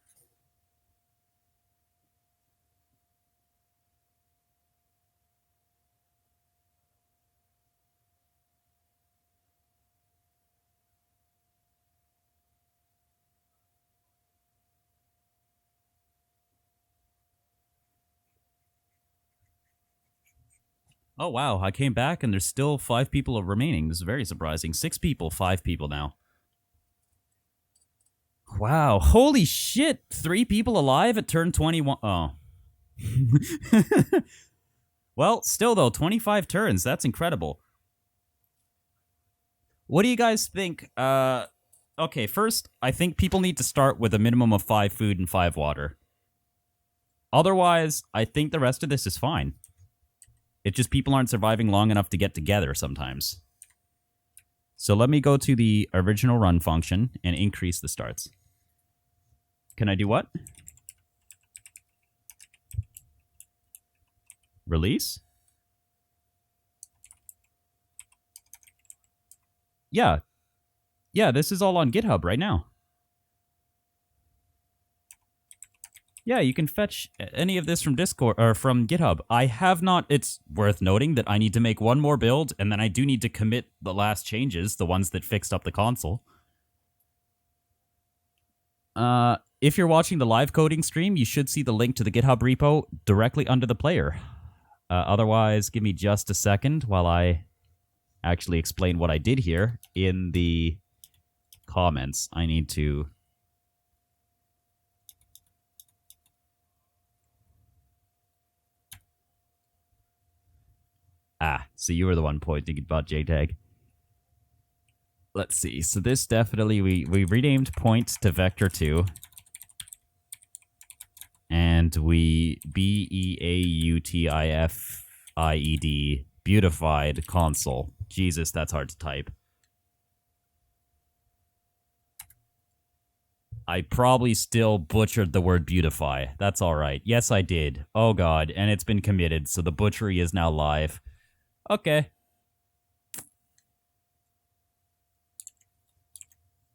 Oh, wow. I came back and there's still 5 people remaining. This is very surprising. 6 people, 5 people now. Wow. Holy shit. 3 people alive at turn 21. Oh. Well, still, though, 25 turns. That's incredible. What do you guys think? Okay, first, I think people need to start with a minimum of 5 food and 5 water. Otherwise, I think the rest of this is fine. It's just people aren't surviving long enough to get together sometimes. So let me go to the original run function and increase the starts. Can I do what? Release? Yeah. Yeah, this is all on GitHub right now. Yeah, you can fetch any of this from Discord or from GitHub. I have not. It's worth noting that I need to make one more build, and then I do need to commit the last changes, the ones that fixed up the console. If you're watching the live coding stream, you should see the link to the GitHub repo directly under the player. Otherwise, give me just a second while I actually explain what I did here in the comments. I need to... so you were the one pointing about JTAG. Let's see. So this definitely, we renamed point to vector2. And we BEAUTIFIED, beautified console. Jesus, that's hard to type. I probably still butchered the word beautify. That's all right. Yes, I did. Oh, God. And it's been committed, so the butchery is now live. Okay.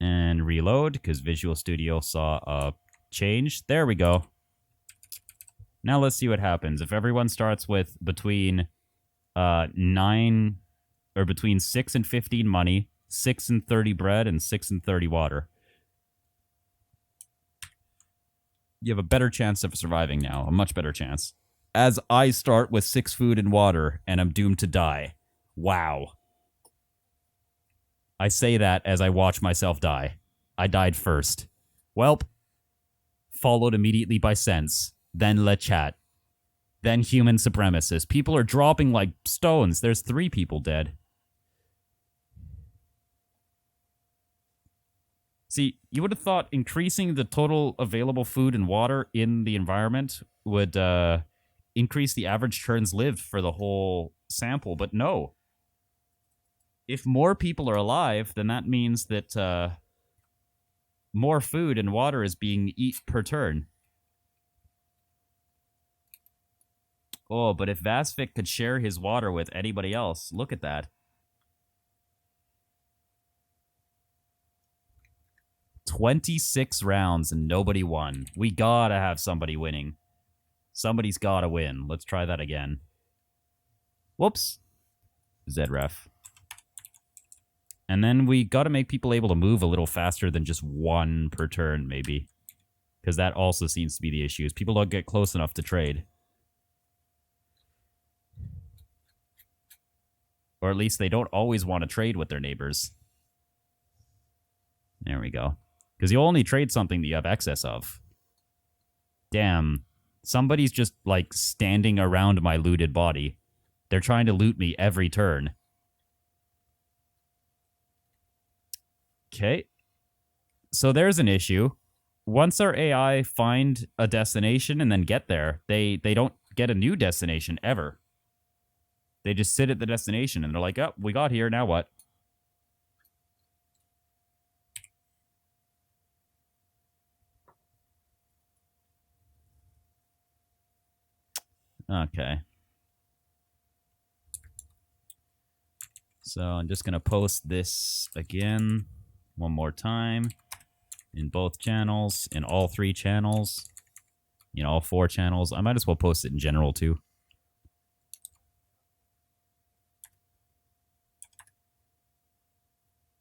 And reload, because Visual Studio saw a change. There we go. Now let's see what happens. If everyone starts with between 9... or between 6 and 15 money, 6 and 30 bread, and 6 and 30 water. You have a better chance of surviving now. A much better chance. As I start with 6 food and water, and I'm doomed to die. Wow. I say that as I watch myself die. I died first. Welp. Followed immediately by Sense. Then Le Chat. Then Human Supremacist. People are dropping like stones. There's 3 people dead. See, you would have thought increasing the total available food and water in the environment would increase the average turns lived for the whole sample, but no. If more people are alive, then that means that more food and water is being eaten per turn. Oh, but if Vasvik could share his water with anybody else, look at that. 26 rounds and nobody won. We gotta have somebody winning. Somebody's gotta win. Let's try that again. Whoops. Zref. And then we gotta make people able to move a little faster than just 1 per turn, maybe. Because that also seems to be the issue, is people don't get close enough to trade. Or at least they don't always want to trade with their neighbors. There we go. Because you'll only trade something that you have excess of. Damn. Somebody's just, like, standing around my looted body. They're trying to loot me every turn. Okay. So there's an issue. Once our AI find a destination and then get there, they don't get a new destination ever. They just sit at the destination and they're like, oh, we got here, now what? Okay. So I'm just going to post this again one more time in both channels, in all 3 channels, all 4 channels. I might as well post it in general too.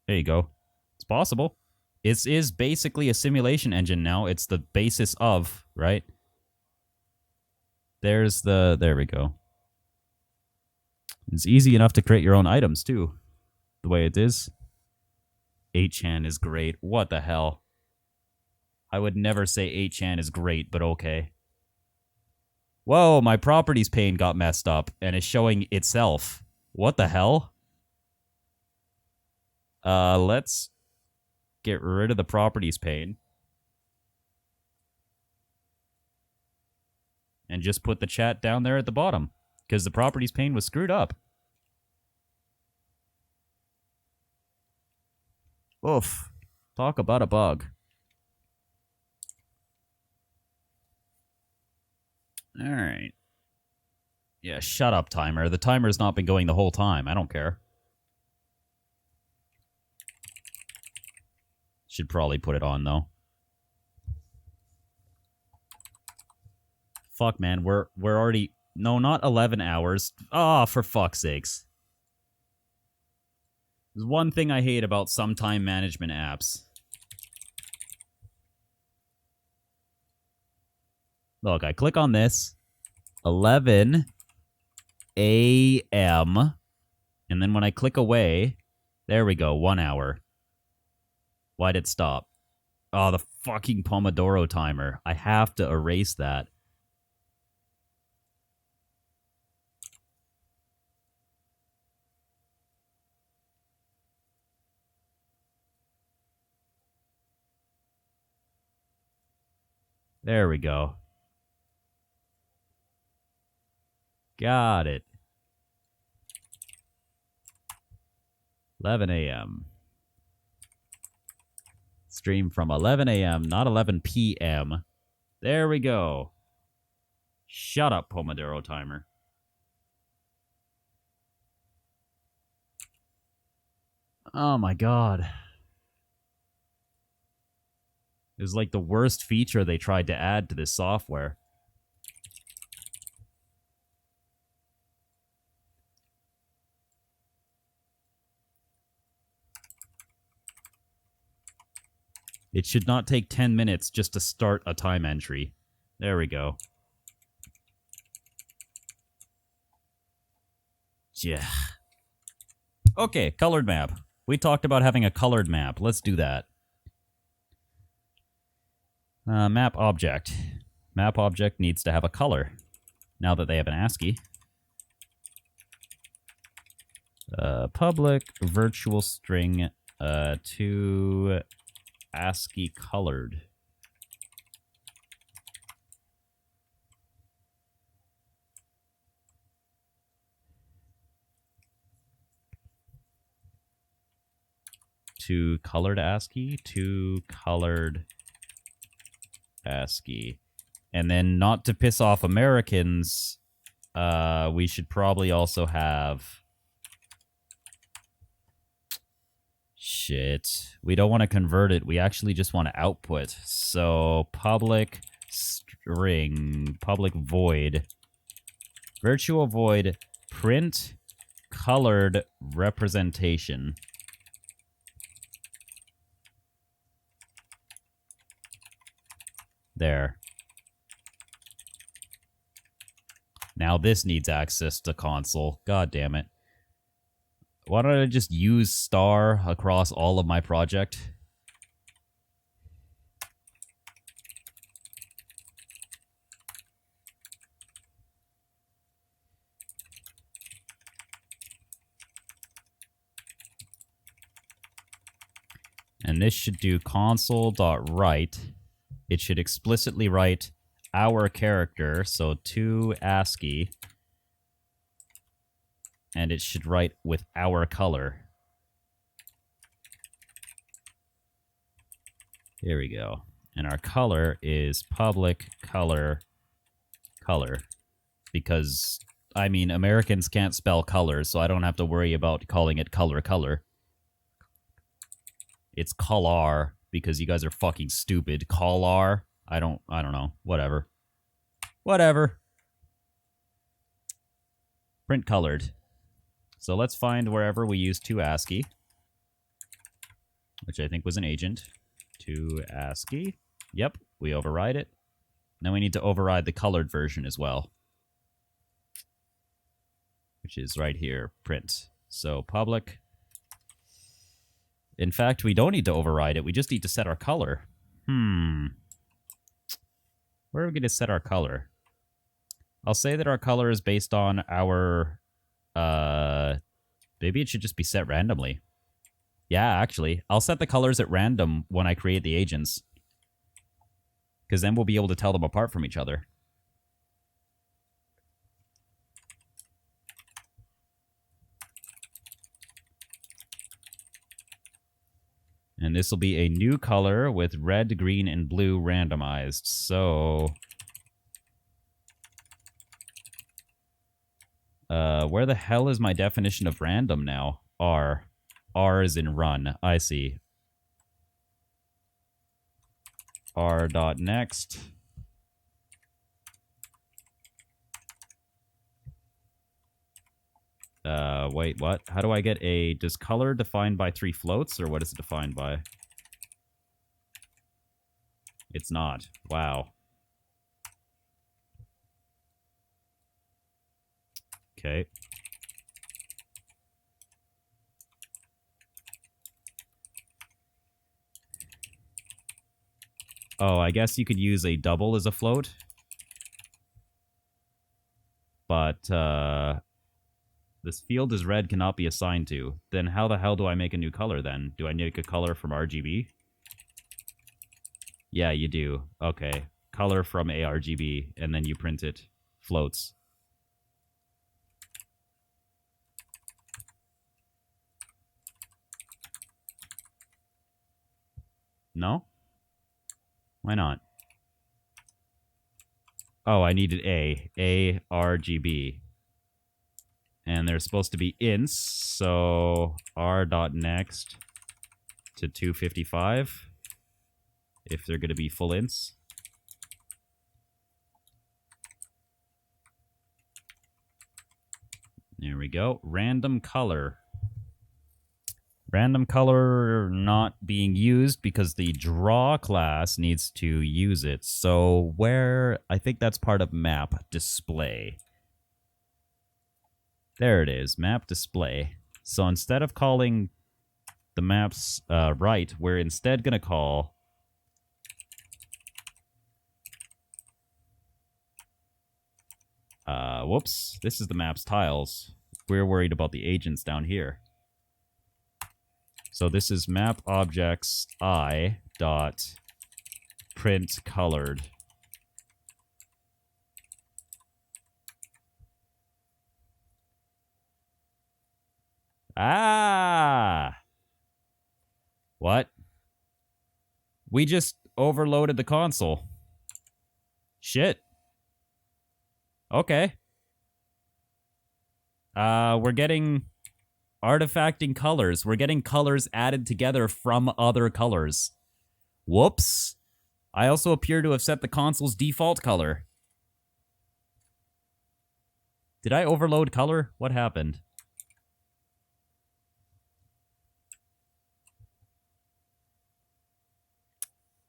There you go. It's possible. It is basically a simulation engine now. It's the basis of, right? There we go. It's easy enough to create your own items, too. The way it is. 8chan is great. What the hell? I would never say 8chan is great, but okay. Whoa, my properties pane got messed up and is showing itself. What the hell? Let's get rid of the properties pane. And just put the chat down there at the bottom. Because the properties pane was screwed up. Oof. Talk about a bug. Alright. Yeah, shut up, timer. The timer's not been going the whole time. I don't care. Should probably put it on, though. Fuck, man. We're already... No, not 11 hours. Ah, for fuck's sakes. There's one thing I hate about some time management apps. Look, I click on this. 11 a.m. And then when I click away... There we go, 1 hour. Why'd it stop? Oh, the fucking Pomodoro timer. I have to erase that. There we go. Got it. 11 a.m. Stream from 11 a.m., not 11 p.m. There we go. Shut up, Pomodoro timer. Oh my god. It was like the worst feature they tried to add to this software. It should not take 10 minutes just to start a time entry. There we go. Yeah. Okay, colored map. We talked about having a colored map. Let's do that. Map object. Map object needs to have a color. Now that they have an ASCII. Public virtual string to ASCII colored. To colored ASCII, to colored ASCII. And then, not to piss off Americans, we should probably also have... Shit. We don't want to convert it. We actually just want to output. So, public string, public void, virtual void, print colored representation. There. Now this needs access to console. God damn it. Why don't I just use star across all of my project? And this should do console.write. It should explicitly write our character, so to ASCII. And it should write with our color. Here we go. And our color is public color color. Because, I mean, Americans can't spell color, so I don't have to worry about calling it color color. It's color, because you guys are fucking stupid. Color? I don't know. Whatever. Whatever. Print colored. So let's find wherever we use to ASCII, which I think was an agent. To ASCII. Yep, we override it. Now we need to override the colored version as well, which is right here, print. So public. In fact, we don't need to override it. We just need to set our color. Where are we going to set our color? I'll say that our color is based on our... maybe it should just be set randomly. Yeah, actually. I'll set the colors at random when I create the agents. Because then we'll be able to tell them apart from each other. And this will be a new color with red, green, and blue randomized. So... where the hell is my definition of random now? R. R is in run. I see. R.next. Wait, what? How do I get a... Does color defined by 3 floats, or what is it defined by? It's not. Wow. Okay. Oh, I guess you could use a double as a float. But, this field is red cannot be assigned to. Then how the hell do I make a new color then? Do I make a color from RGB? Yeah, you do. Okay. Color from ARGB, and then you print it. Floats. No? Why not? Oh, I needed A. ARGB. And they're supposed to be ints, so R.next to 255 if they're going to be full ints. There we go. Random color. Random color not being used because the draw class needs to use it. So where... I think that's part of map display. There it is, map display. So instead of calling the maps right, we're instead going to call... whoops, this is the map's tiles. We're worried about the agents down here. So this is map objects I dot print colored. Ah! What? We just overloaded the console. Shit. Okay. We're getting artifacting colors. We're getting colors added together from other colors. Whoops. I also appear to have set the console's default color. Did I overload color? What happened?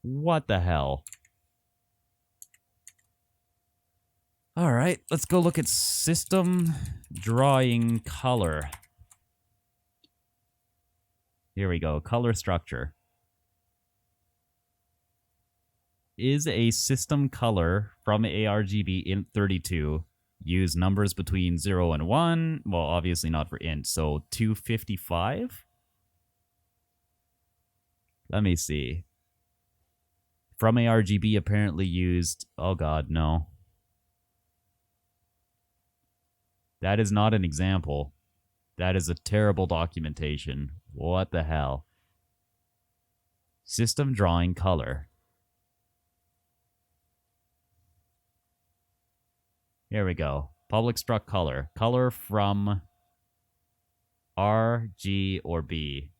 What the hell? Alright, let's go look at system drawing color. Here we go, color structure. Is a system color from ARGB int32 use numbers between 0 and 1? Well, obviously not for int, so 255? Let me see. From ARGB apparently used... Oh god, no. That is not an example. That is a terrible documentation. What the hell? System drawing color. Here we go. Public struct color. Color from R, G, or B.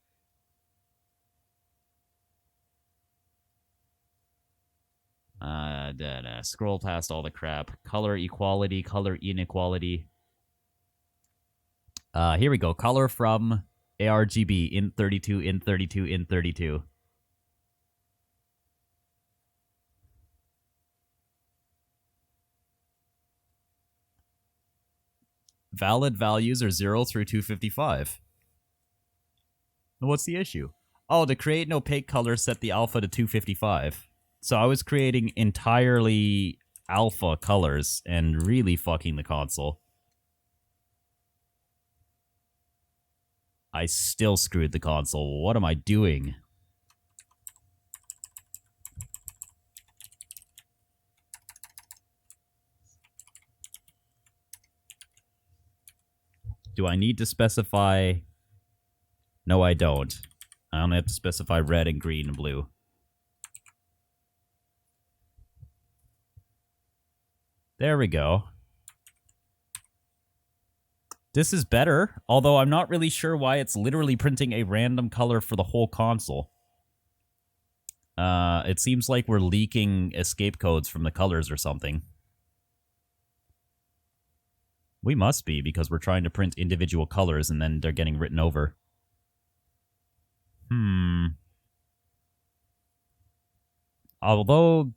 Scroll past all the crap. Color equality, color inequality. Here we go. Color from ARGB, int32, int32, int32. Valid values are 0 through 255. What's the issue? Oh, to create an opaque color, set the alpha to 255. So I was creating entirely alpha colors and really fucking the console. I still screwed the console. What am I doing? Do I need to specify? No, I don't. I only have to specify red and green and blue. There we go. This is better, although I'm not really sure why it's literally printing a random color for the whole console. It seems like we're leaking escape codes from the colors or something. We must be, because we're trying to print individual colors and then they're getting written over. Although,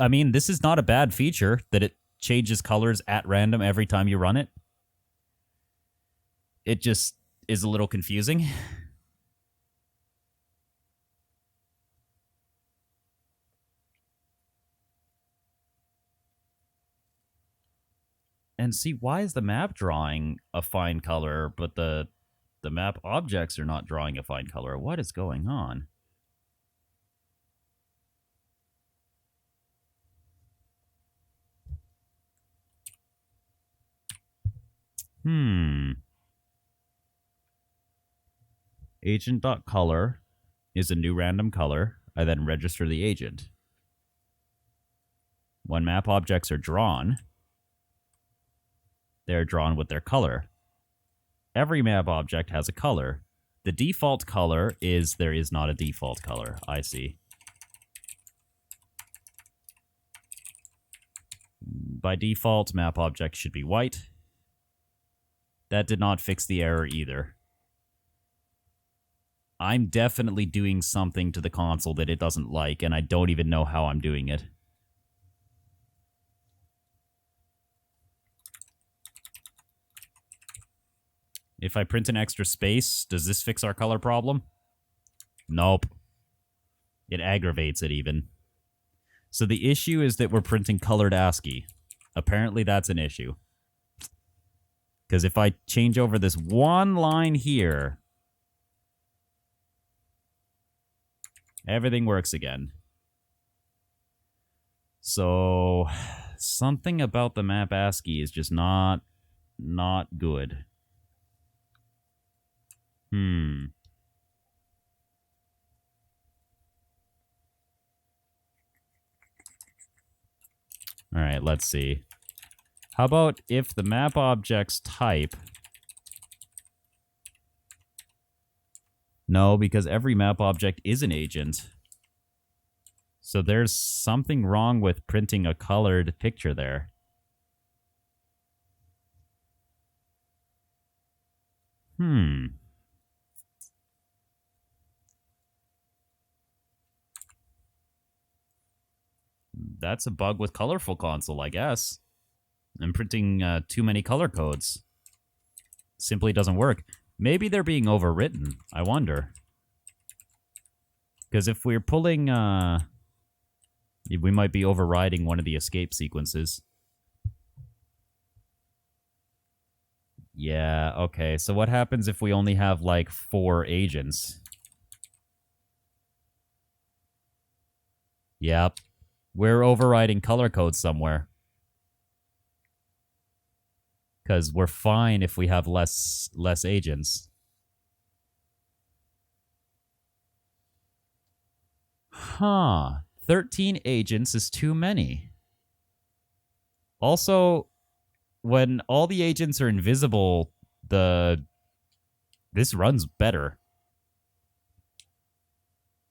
I mean, this is not a bad feature, that it changes colors at random every time you run it. It just is a little confusing. And see, why is the map drawing a fine color, but the map objects are not drawing a fine color? What is going on? Agent.color is a new random color. I then register the agent. When map objects are drawn, they're drawn with their color. Every map object has a color. The default color is there is not a default color. I see. By default, map object should be white. That did not fix the error either. I'm definitely doing something to the console that it doesn't like, and I don't even know how I'm doing it. If I print an extra space, does this fix our color problem? Nope. It aggravates it even. So the issue is that we're printing colored ASCII. Apparently that's an issue. Because if I change over this one line here, everything works again. So something about the map ASCII is just not good. All right, let's see. How about if the map object's type... No, because every map object is an agent. So there's something wrong with printing a colored picture there. That's a bug with Colorful Console, I guess. I'm printing too many color codes. Simply doesn't work. Maybe they're being overwritten. I wonder. Because if we're pulling... we might be overriding one of the escape sequences. Yeah, okay. So what happens if we only have, like, 4 agents? Yep. We're overriding color codes somewhere. Because we're fine if we have less agents. Huh. 13 agents is too many. Also, when all the agents are invisible, this runs better.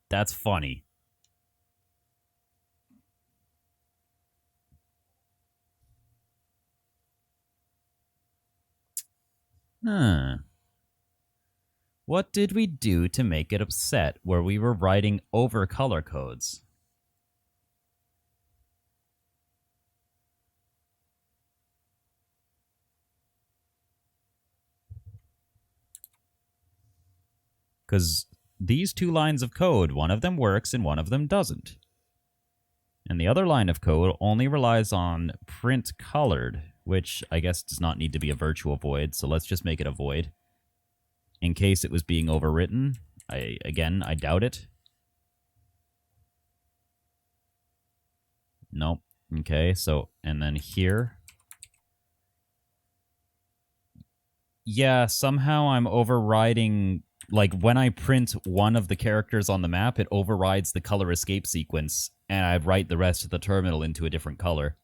That's funny. What did we do to make it upset where we were writing over color codes? Because these 2 lines of code, one of them works and one of them doesn't. And the other line of code only relies on print colored, which I guess does not need to be a virtual void, so let's just make it a void. In case it was being overwritten. Again, I doubt it. Nope. Okay, so, and then here. Yeah, somehow I'm overriding like when I print one of the characters on the map, it overrides the color escape sequence, and I write the rest of the terminal into a different color.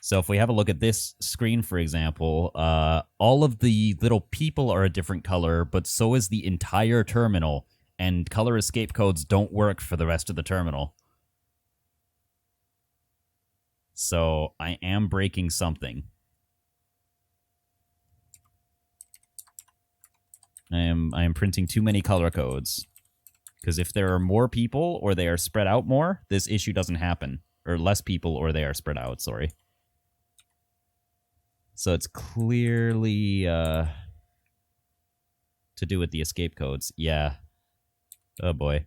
So if we have a look at this screen, for example, all of the little people are a different color, but so is the entire terminal, and color escape codes don't work for the rest of the terminal. So I am breaking something. I am printing too many color codes. Because if there are more people or they are spread out more, this issue doesn't happen. Or less people or they are spread out, sorry. So it's clearly to do with the escape codes. Yeah. Oh boy.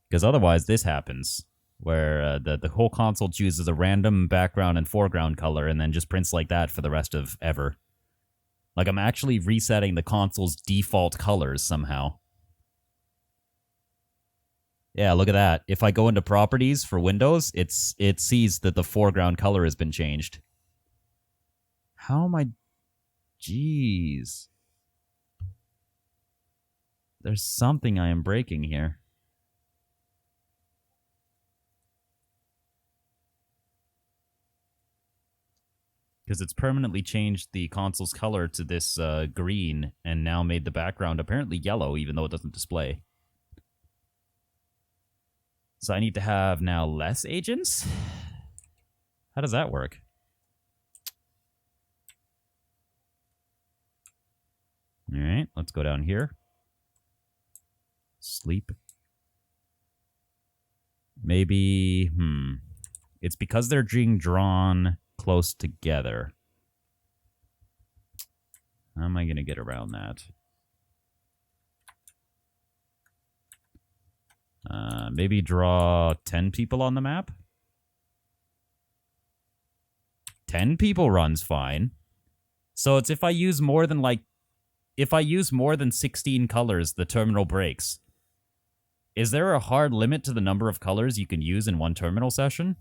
Because otherwise this happens. Where the whole console chooses a random background and foreground color and then just prints like that for the rest of ever. Like I'm actually resetting the console's default colors somehow. Yeah, look at that. If I go into properties for Windows, it sees that the foreground color has been changed. How am I... Jeez. There's something I am breaking here. Because it's permanently changed the console's color to this green and now made the background apparently yellow, even though it doesn't display. So I need to have now less agents? How does that work? All right, let's go down here. Sleep. Maybe, it's because they're being drawn close together. How am I going to get around that? Maybe draw 10 people on the map? 10 people runs fine. So it's if I use more than if I use more than 16 colors, the terminal breaks. Is there a hard limit to the number of colors you can use in one terminal session?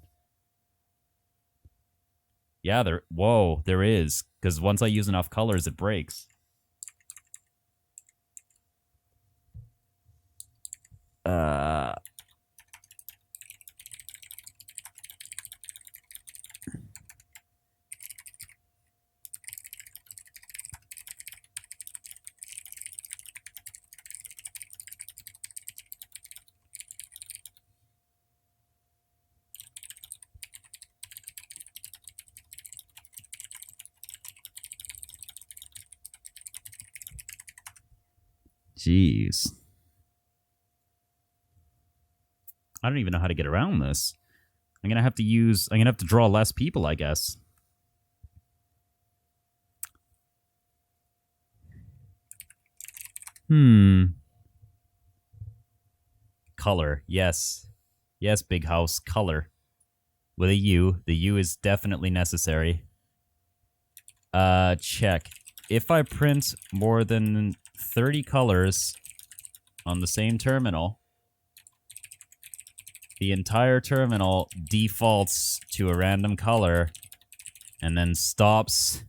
Yeah, there is. Because once I use enough colors, it breaks. Jeez. I don't even know how to get around this. I'm gonna have to draw less people, I guess. Color, yes. Yes, big house, color. With a U. The U is definitely necessary. Check. If I print more than 30 colors on the same terminal, the entire terminal defaults to a random color and then stops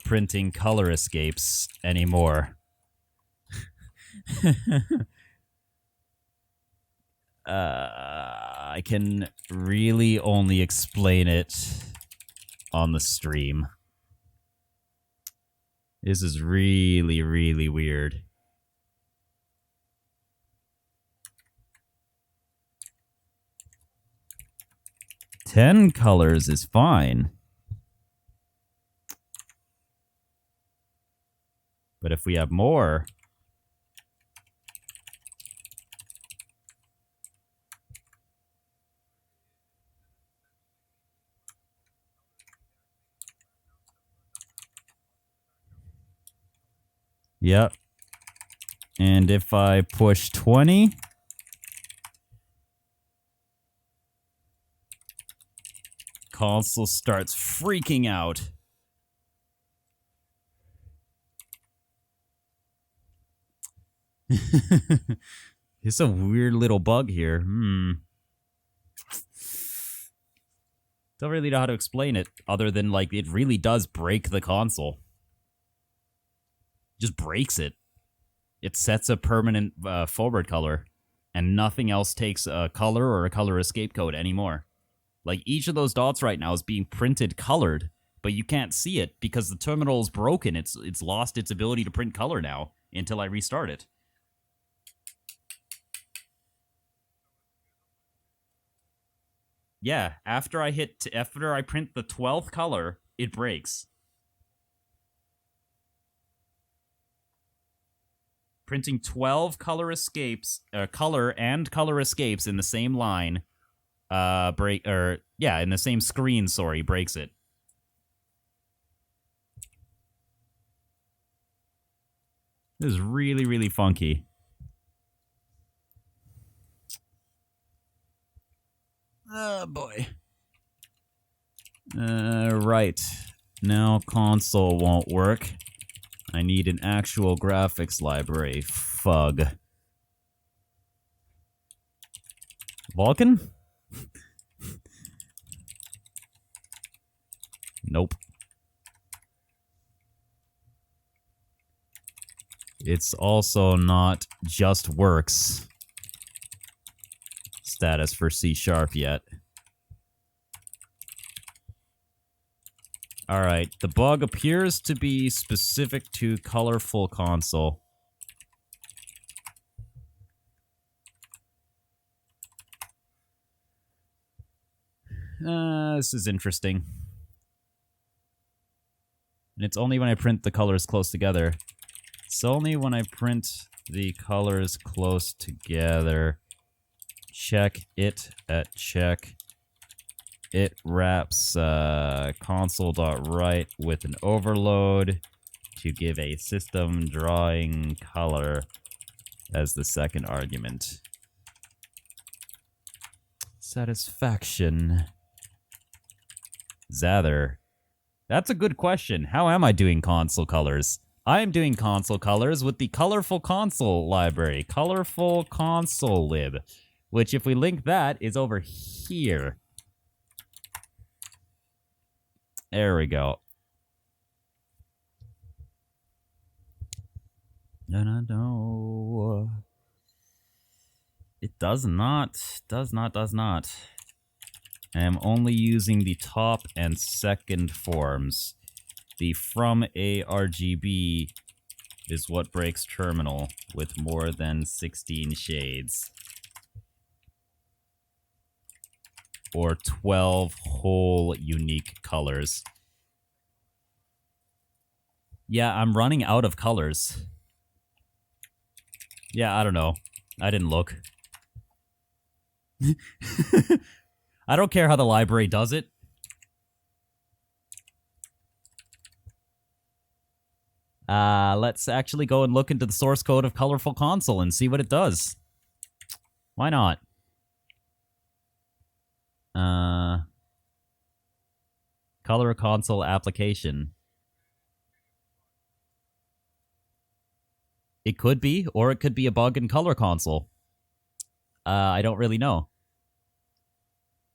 printing color escapes anymore. I can really only explain it on the stream. This is really, really weird. Ten colors is fine. But if we have more... Yep. And if I push 20... console starts freaking out. It's a weird little bug here. Don't really know how to explain it, other than, like, it really does break the console. just breaks it. It sets a permanent forward color, and nothing else takes a color or a color escape code anymore. Like, each of those dots right now is being printed colored, but you can't see it because the terminal is broken. It's lost its ability to print color now until I restart it. Yeah, after I print the 12th color, it breaks. Printing 12 color escapes, color and color escapes in the same line, in the same screen, sorry, breaks it. This is really, really funky. Oh, boy. Right. Now console won't work. I need an actual graphics library. Fug. Vulkan? Nope. It's also not just works status for C# yet. Alright, the bug appears to be specific to colorful console. This is interesting. And it's only when I print the colors close together. It's only when I print the colors close together. Check it at check. It wraps console.write with an overload to give a system drawing color as the second argument. Satisfaction. Zather. That's a good question. How am I doing console colors? I am doing console colors with the Colorful Console library. Colorful Console lib. Which, if we link that, is over here. There we go. No. It does not. Does not. I am only using the top and second forms. The from ARGB is what breaks terminal with more than 16 shades. Or 12 whole unique colors. Yeah, I'm running out of colors. Yeah, I don't know. I didn't look. I don't care how the library does it. Let's actually go and look into the source code of Colorful Console and see what it does. Why not? Color Console application. It could be, or it could be a bug in Color Console. I don't really know.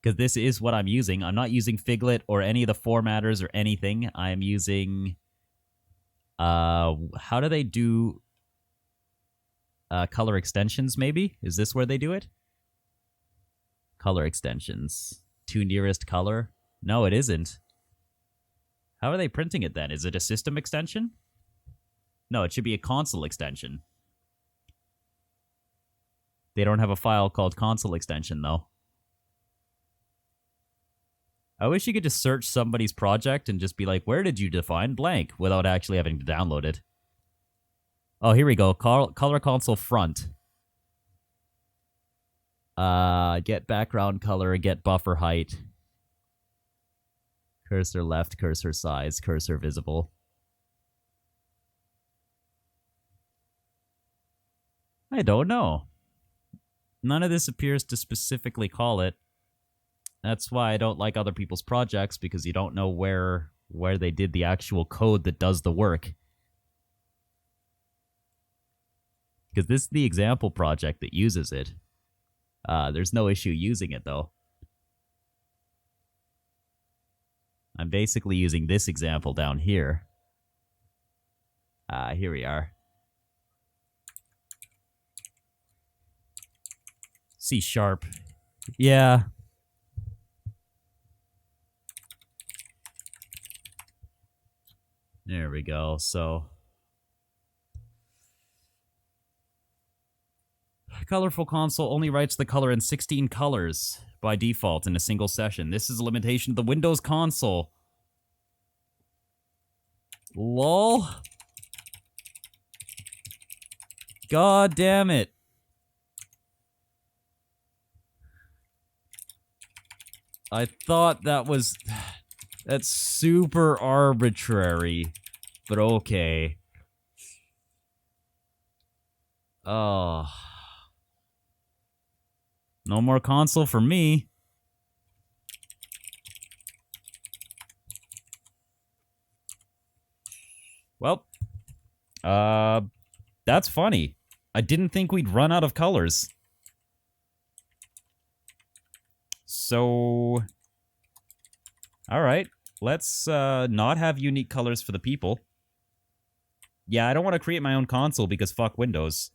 Because this is what I'm using. I'm not using Figlet or any of the formatters or anything. I'm using... how do they do... color extensions, maybe? Is this where they do it? Color extensions. To nearest color? No, it isn't. How are they printing it then? Is it a system extension? No, it should be a console extension. They don't have a file called console extension, though. I wish you could just search somebody's project and just be like, where did you define blank? Without actually having to download it. Oh, here we go. Color console front. Get background color, get buffer height. Cursor left, cursor size, cursor visible. I don't know. None of this appears to specifically call it. That's why I don't like other people's projects, because you don't know where they did the actual code that does the work. Because this is the example project that uses it. There's no issue using it, though. I'm basically using this example down here. Here we are. C#. Yeah. There we go. So, colorful console only writes the color in 16 colors by default in a single session. This is a limitation of the Windows console. Lol. God damn it. I thought that was... That's super arbitrary. But okay. Oh. No more console for me. Well. That's funny. I didn't think we'd run out of colors. So... Alright. Let's, not have unique colors for the people. Yeah, I don't want to create my own console because fuck Windows.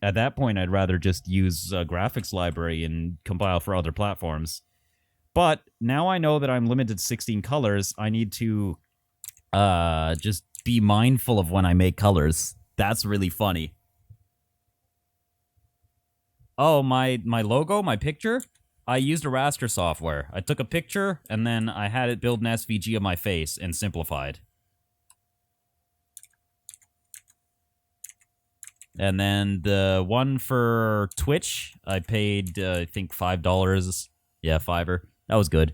At that point, I'd rather just use a graphics library and compile for other platforms. But now I know that I'm limited to 16 colors, I need to just be mindful of when I make colors. That's really funny. Oh, my logo, my picture? I used a raster software. I took a picture, and then I had it build an SVG of my face and simplified. And then the one for Twitch, I paid, I think, $5. Yeah, $5. That was good.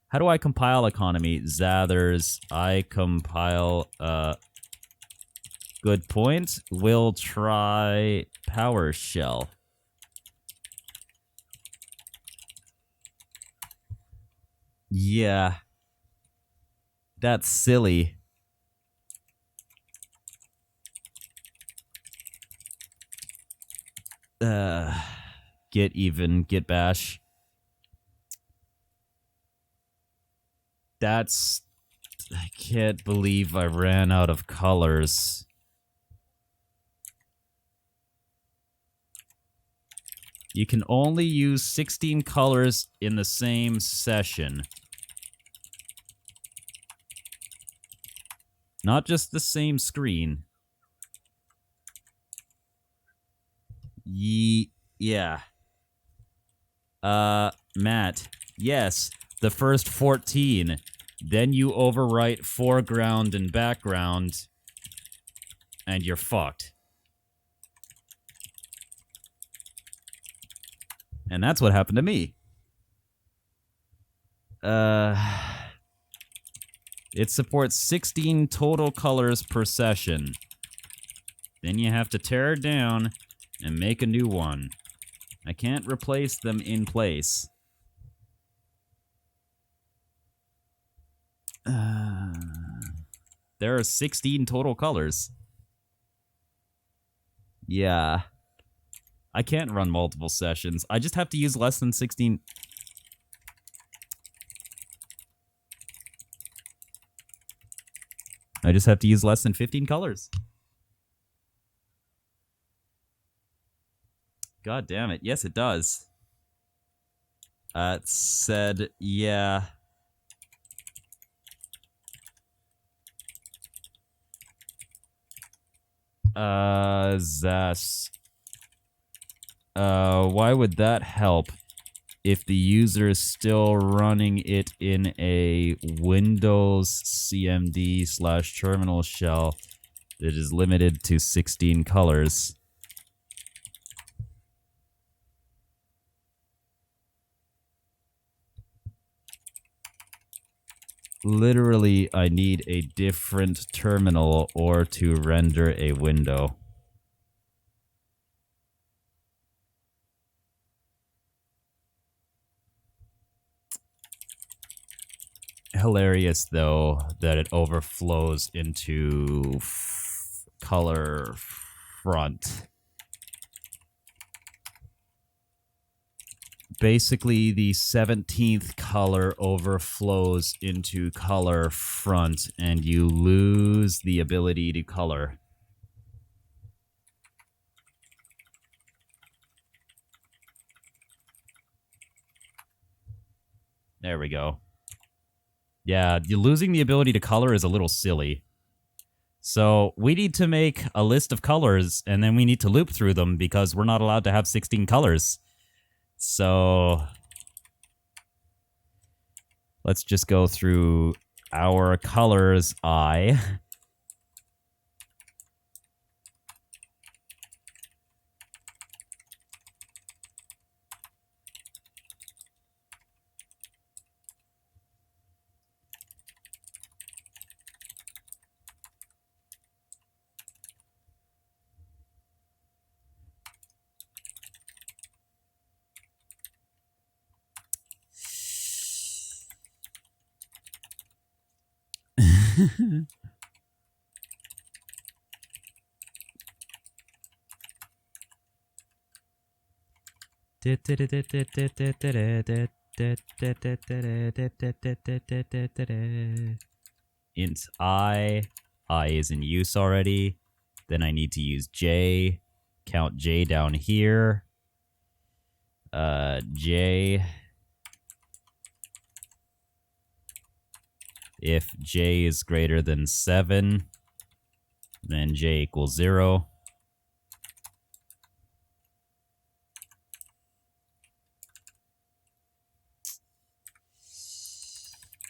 How do I compile economy? Zathers, I compile, good point. We'll try PowerShell. Yeah. That's silly. Get even, get bash. That's... I can't believe I ran out of colors. You can only use 16 colors in the same session. Not just the same screen. Yeah. Matt. Yes, the first 14. Then you overwrite foreground and background, and you're fucked. And that's what happened to me. It supports 16 total colors per session. Then you have to tear it down and make a new one. I can't replace them in place. There are 16 total colors. Yeah. I can't run multiple sessions. I just have to use less than 16... I just have to use less than 15 colors. God damn it. Yes, it does. It said, yeah. Zas. Why would that help if the user is still running it in a Windows CMD/terminal shell that is limited to 16 colors? Literally, I need a different terminal or to render a window. Hilarious, though, that it overflows into color front. basically the 17th color overflows into color front, and you lose the ability to color. There we go. Yeah, losing the ability to color is a little silly. So we need to make a list of colors, and then we need to loop through them because we're not allowed to have 16 colors. So let's just go through our colors I. Int I is in use already. Then I need to use J, count J down here. J. If J is greater than 7, then J equals 0.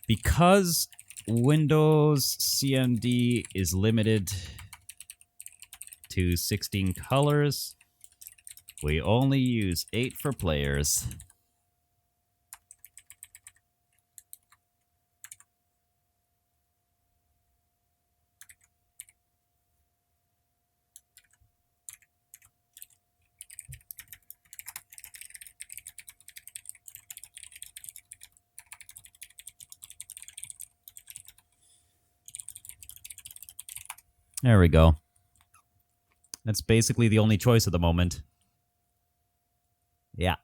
Because Windows CMD is limited to 16 colors, we only use 8 for players. There we go. That's basically the only choice at the moment. Yeah.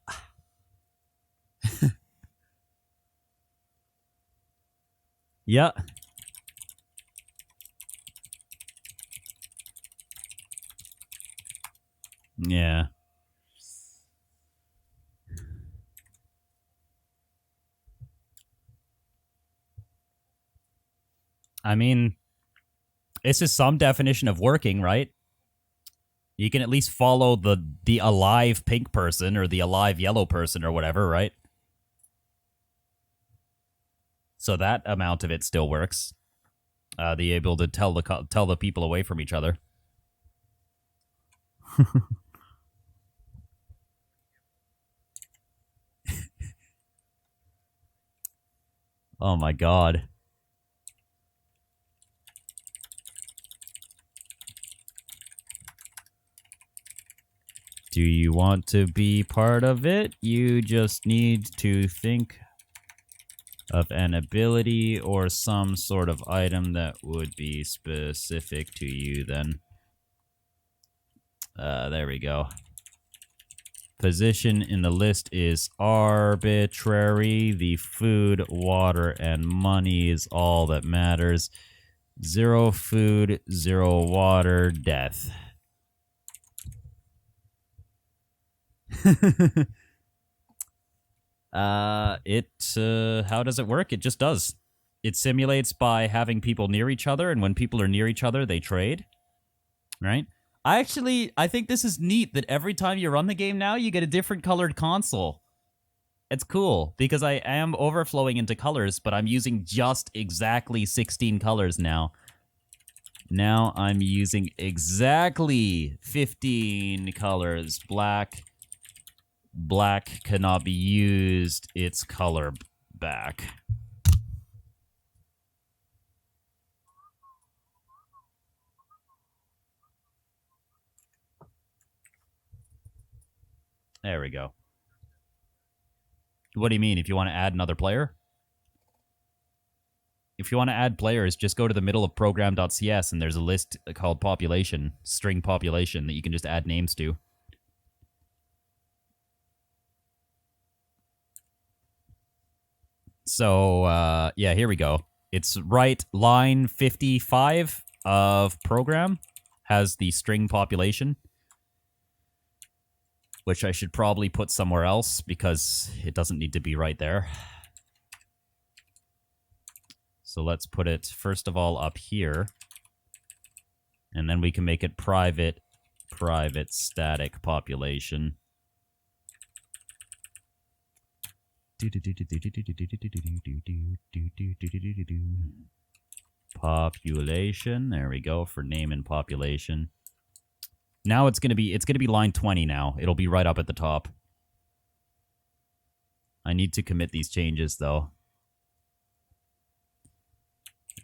Yeah. Yeah. I mean, this is some definition of working, right? You can at least follow the alive pink person or the alive yellow person or whatever, right? So that amount of it still works. The able to tell the people away from each other. Oh my god. Do you want to be part of it? You just need to think of an ability or some sort of item that would be specific to you then. There we go. Position in the list is arbitrary. The food, water, and money is all that matters. 0 food, 0 water, death. How does it work? It just does. It simulates by having people near each other, and when people are near each other, they trade. Right? I think this is neat that every time you run the game now, you get a different colored console. It's cool, because I am overflowing into colors, but I'm using just exactly 16 colors now. Now I'm using exactly 15 colors. Black cannot be used. It's color back. There we go. What do you mean? If you want to add another player? If you want to add players, just go to the middle of program.cs and there's a list called population, string population, that you can just add names to. So, yeah, here we go. It's right line 55 of program has the string population, which I should probably put somewhere else because it doesn't need to be right there. So let's put it, first of all, up here. And then we can make it private static population. Population, there we go, for name and population. Now it's gonna be line 20 now. It'll be right up at the top. I need to commit these changes though.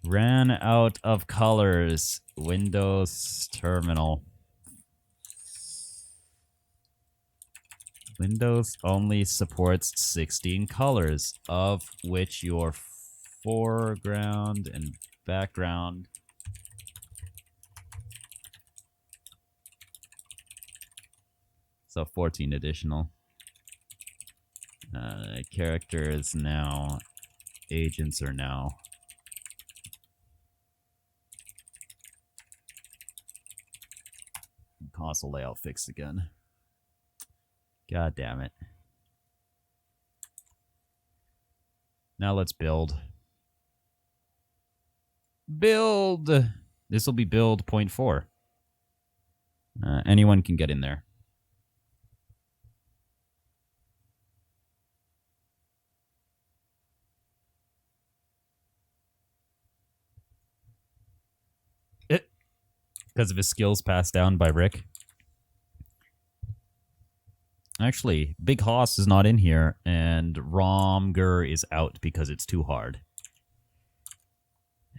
Ran out of colors. Windows terminal. Windows only supports 16 colors, of which your foreground and background so 14 additional. Characters now. Agents are now. Console layout fixed again. God damn it. Now let's build. Build! This will be build 0.4. Anyone can get in there. Because of his skills passed down by Rick. Actually, Big Hoss is not in here, and Romger is out because it's too hard.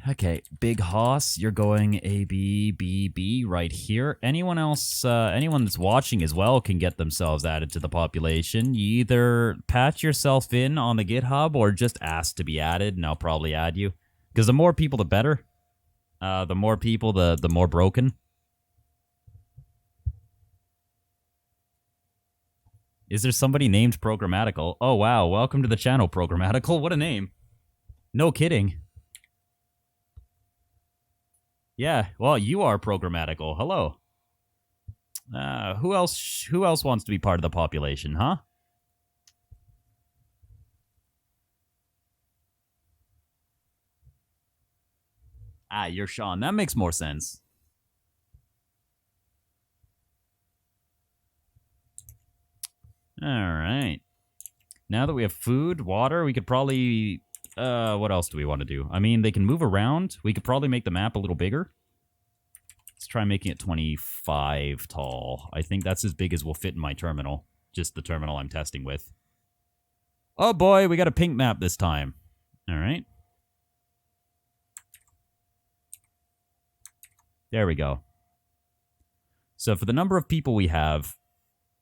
Okay, Big Hoss, you're going A, B, B, B right here. Anyone else, anyone that's watching as well can get themselves added to the population. You either patch yourself in on the GitHub or just ask to be added, and I'll probably add you. Because the more people, the better. The more people, the more broken. Is there somebody named Programmatical? Oh, wow. Welcome to the channel, Programmatical. What a name. No kidding. Yeah, well, you are Programmatical. Hello. Who else wants to be part of the population, huh? Ah, you're Sean. That makes more sense. All right. Now that we have food, water, we could probably... what else do we want to do? I mean, they can move around. We could probably make the map a little bigger. Let's try making it 25 tall. I think that's as big as will fit in my terminal. Just the terminal I'm testing with. Oh boy, we got a pink map this time. All right. There we go. So for the number of people we have,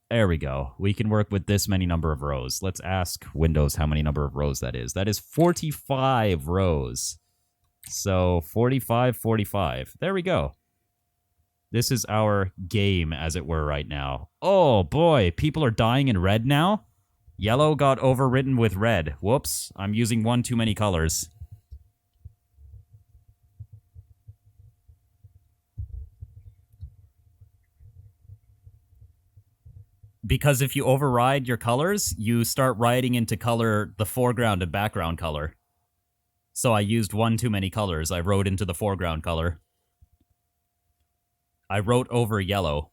there we go. We can work with this many number of rows. Let's ask Windows how many number of rows that is. That is 45 rows. So 45, 45. There we go. This is our game, as it were, right now. Oh boy, people are dying in red now? Yellow got overridden with red. Whoops, I'm using one too many colors. Because if you override your colors, you start writing into color the foreground and background color. So I used one too many colors. I wrote into the foreground color. I wrote over yellow.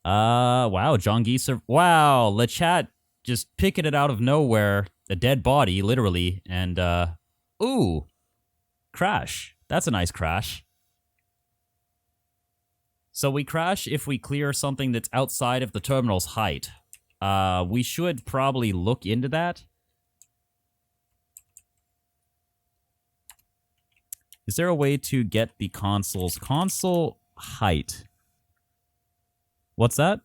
Wow, John Geeser. Wow, LeChat just picking it out of nowhere. A dead body, literally. And, ooh. Crash. That's a nice crash. So we crash if we clear something that's outside of the terminal's height. We should probably look into that. Is there a way to get the console's console height? What's that?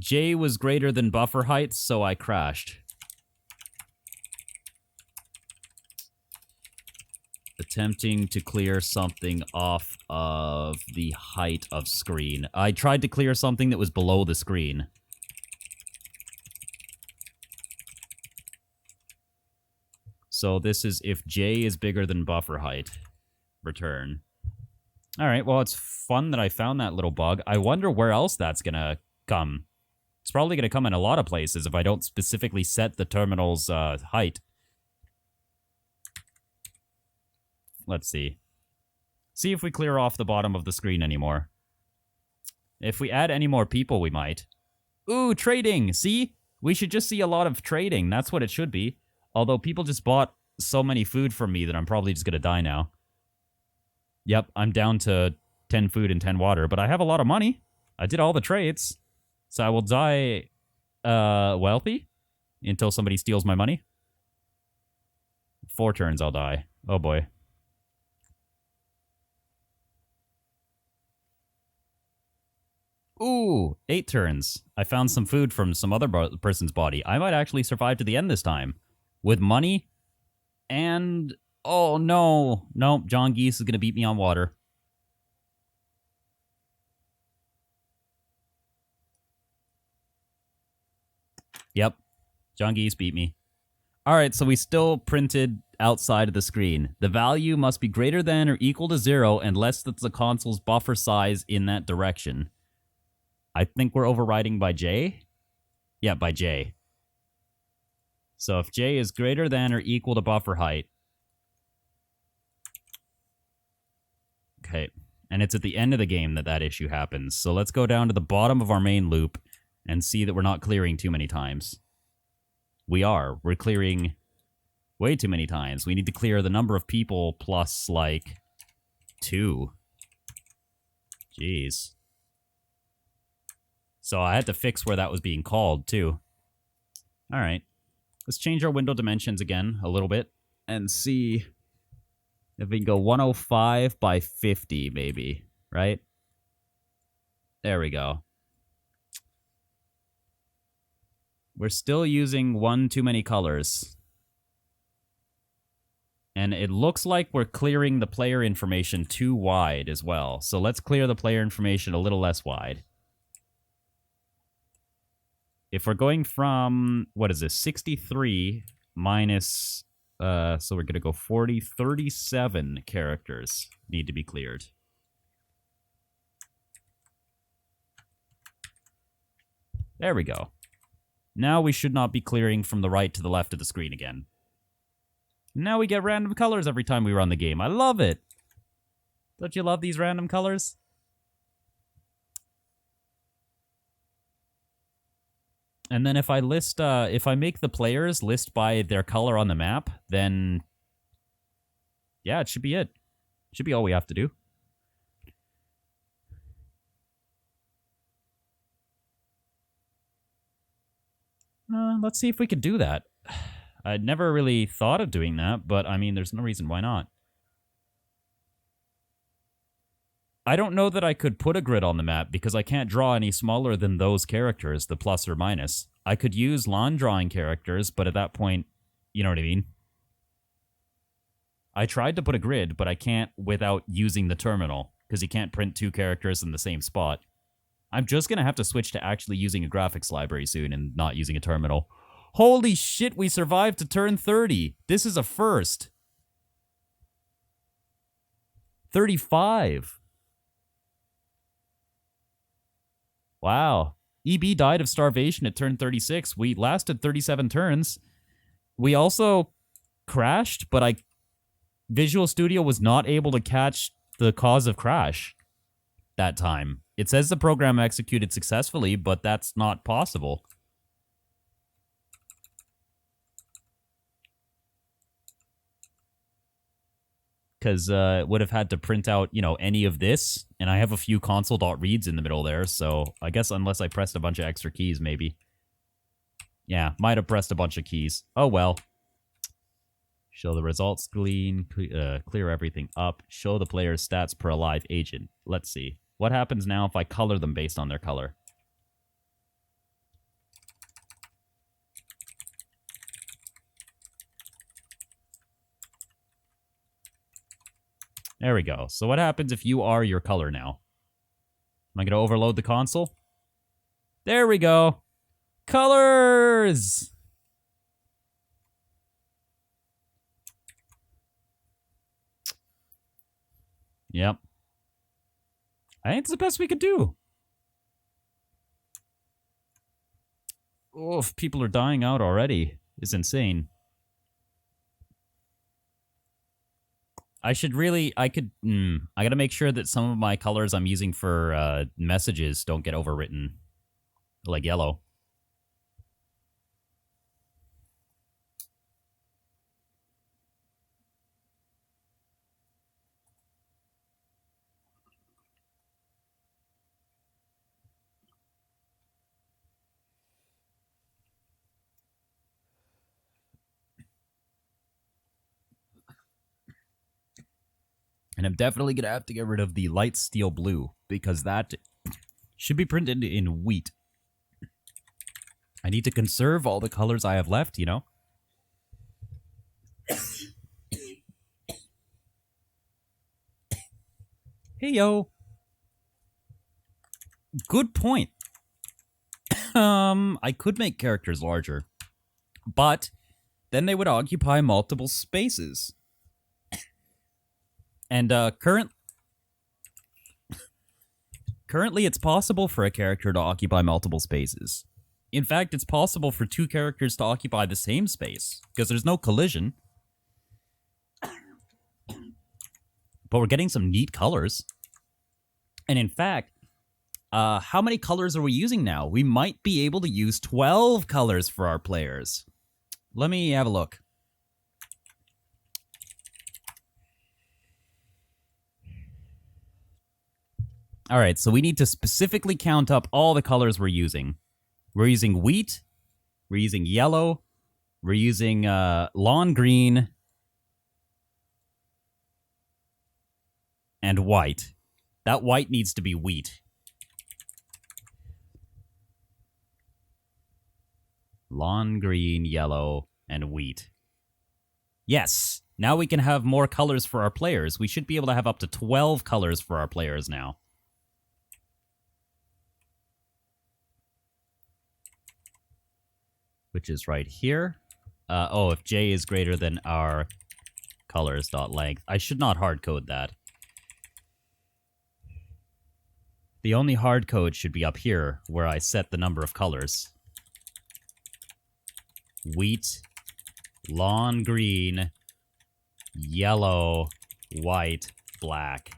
J was greater than buffer height, so I crashed. The attempting to clear something off of the height of screen. I tried to clear something that was below the screen. So this is if J is bigger than buffer height. Return. All right, well, it's fun that I found that little bug. I wonder where else that's going to come. It's probably going to come in a lot of places if I don't specifically set the terminal's height. Let's see. See if we clear off the bottom of the screen anymore. If we add any more people, we might. Ooh, trading! See? We should just see a lot of trading. That's what it should be. Although people just bought so many food from me that I'm probably just going to die now. Yep, I'm down to 10 food and 10 water, but I have a lot of money. I did all the trades. So I will die wealthy until somebody steals my money. 4 turns I'll die. Oh boy. Ooh, 8 turns. I found some food from some other person's body. I might actually survive to the end this time. With money and... Oh, no. Nope, John Geese is going to beat me on water. Yep, John Geese beat me. All right, so we still printed outside of the screen. The value must be greater than or equal to 0 unless that's the console's buffer size in that direction. I think we're overriding by J? Yeah, by J. So if J is greater than or equal to buffer height. Okay, and it's at the end of the game that that issue happens. So let's go down to the bottom of our main loop and see that we're not clearing too many times. We are. We're clearing way too many times. We need to clear the number of people plus, like, 2. Jeez. So I had to fix where that was being called, too. All right. Let's change our window dimensions again a little bit and see if we can go 105 by 50, maybe, right? There we go. We're still using one too many colors. And it looks like we're clearing the player information too wide as well. So let's clear the player information a little less wide. If we're going from, what is this, 63 minus, so we're going to go 40, 37 characters need to be cleared. There we go. Now we should not be clearing from the right to the left of the screen again. Now we get random colors every time we run the game. I love it. Don't you love these random colors? And then if I list, if I make the players list by their color on the map, then yeah, it should be it. Should be all we have to do. Let's see if we could do that. I'd never really thought of doing that, but I mean, there's no reason why not. I don't know that I could put a grid on the map because I can't draw any smaller than those characters, the plus or minus. I could use lawn drawing characters, but at that point, you know what I mean? I tried to put a grid, but I can't without using the terminal because you can't print 2 characters in the same spot. I'm just going to have to switch to actually using a graphics library soon and not using a terminal. Holy shit, we survived to turn 30. This is a first. 35. Wow. EB died of starvation at turn 36. We lasted 37 turns. We also crashed, but Visual Studio was not able to catch the cause of crash that time. It says the program executed successfully, but that's not possible. Because it would have had to print out, you know, any of this. And I have a few console.reads in the middle there. So I guess unless I pressed a bunch of extra keys, maybe. Yeah, might have pressed a bunch of keys. Oh, well. Show the results screen. Clear everything up. Show the player's stats per alive agent. Let's see. What happens now if I color them based on their color? There we go. So what happens if you are your color now? Am I going to overload the console? There we go. Colors! Yep. I think it's the best we could do. Oof, people are dying out already. It's insane. I gotta make sure that some of my colors I'm using for messages don't get overwritten. Like yellow. And I'm definitely going to have to get rid of the light steel blue, because that should be printed in wheat. I need to conserve all the colors I have left, you know? Hey, yo. Good point. I could make characters larger, but then they would occupy multiple spaces. And currently, it's possible for a character to occupy multiple spaces. In fact, it's possible for two characters to occupy the same space, because there's no collision. But we're getting some neat colors. And in fact, how many colors are we using now? We might be able to use 12 colors for our players. Let me have a look. All right, so we need to specifically count up all the colors we're using. We're using wheat, we're using yellow, we're using lawn green, and white. That white needs to be wheat. Lawn green, yellow, and wheat. Yes, now we can have more colors for our players. We should be able to have up to 12 colors for our players now. Which is right here. If j is greater than our colors.length. I should not hard code that. The only hard code should be up here, where I set the number of colors. Wheat, lawn green, yellow, white, black.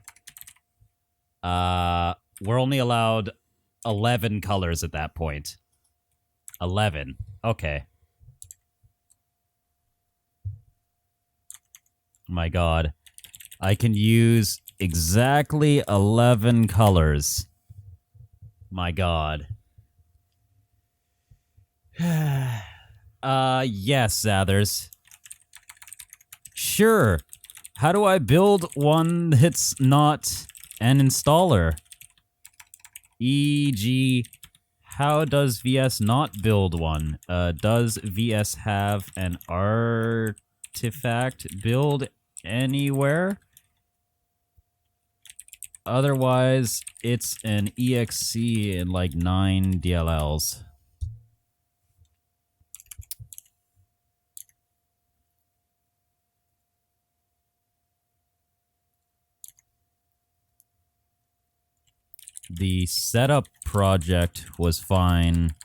We're only allowed 11 colors at that point. 11. Okay. My god. I can use exactly 11 colors. My god. Yes, Zathers. Sure. How do I build one that's not an installer? E.g., how does VS not build one? Does VS have an artifact build anywhere? Otherwise, it's an EXE in like 9 DLLs. The setup project was fine.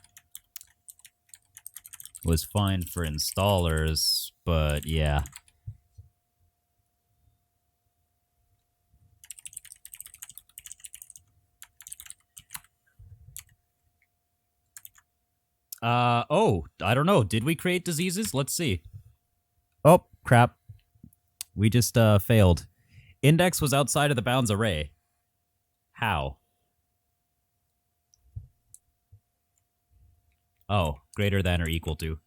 Was fine for installers, but yeah. I don't know. Did we create diseases? Let's see. Oh, crap. We just, failed. Index was outside of the bounds array. How? Oh, greater than or equal to.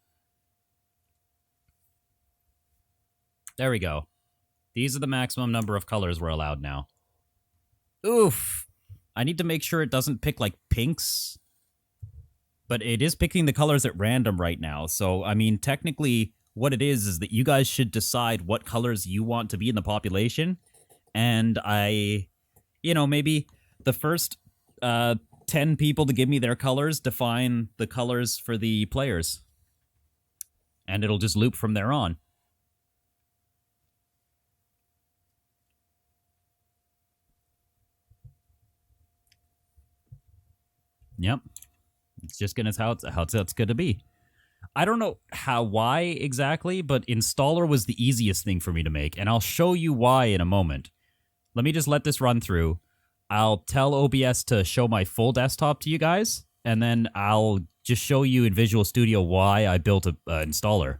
There we go. These are the maximum number of colors we're allowed now. Oof. I need to make sure it doesn't pick, like, pinks. But it is picking the colors at random right now. So, I mean, technically, what it is that you guys should decide what colors you want to be in the population. and I, maybe the first 10 people to give me their colors define the colors for the players, and it'll just loop from there on. Yep. It's just gonna how it's gonna be. I don't know why exactly, but installer was the easiest thing for me to make, and I'll show you why in a moment. Let me just let this run through. I'll tell OBS to show my full desktop to you guys, and then I'll just show you in Visual Studio why I built a installer.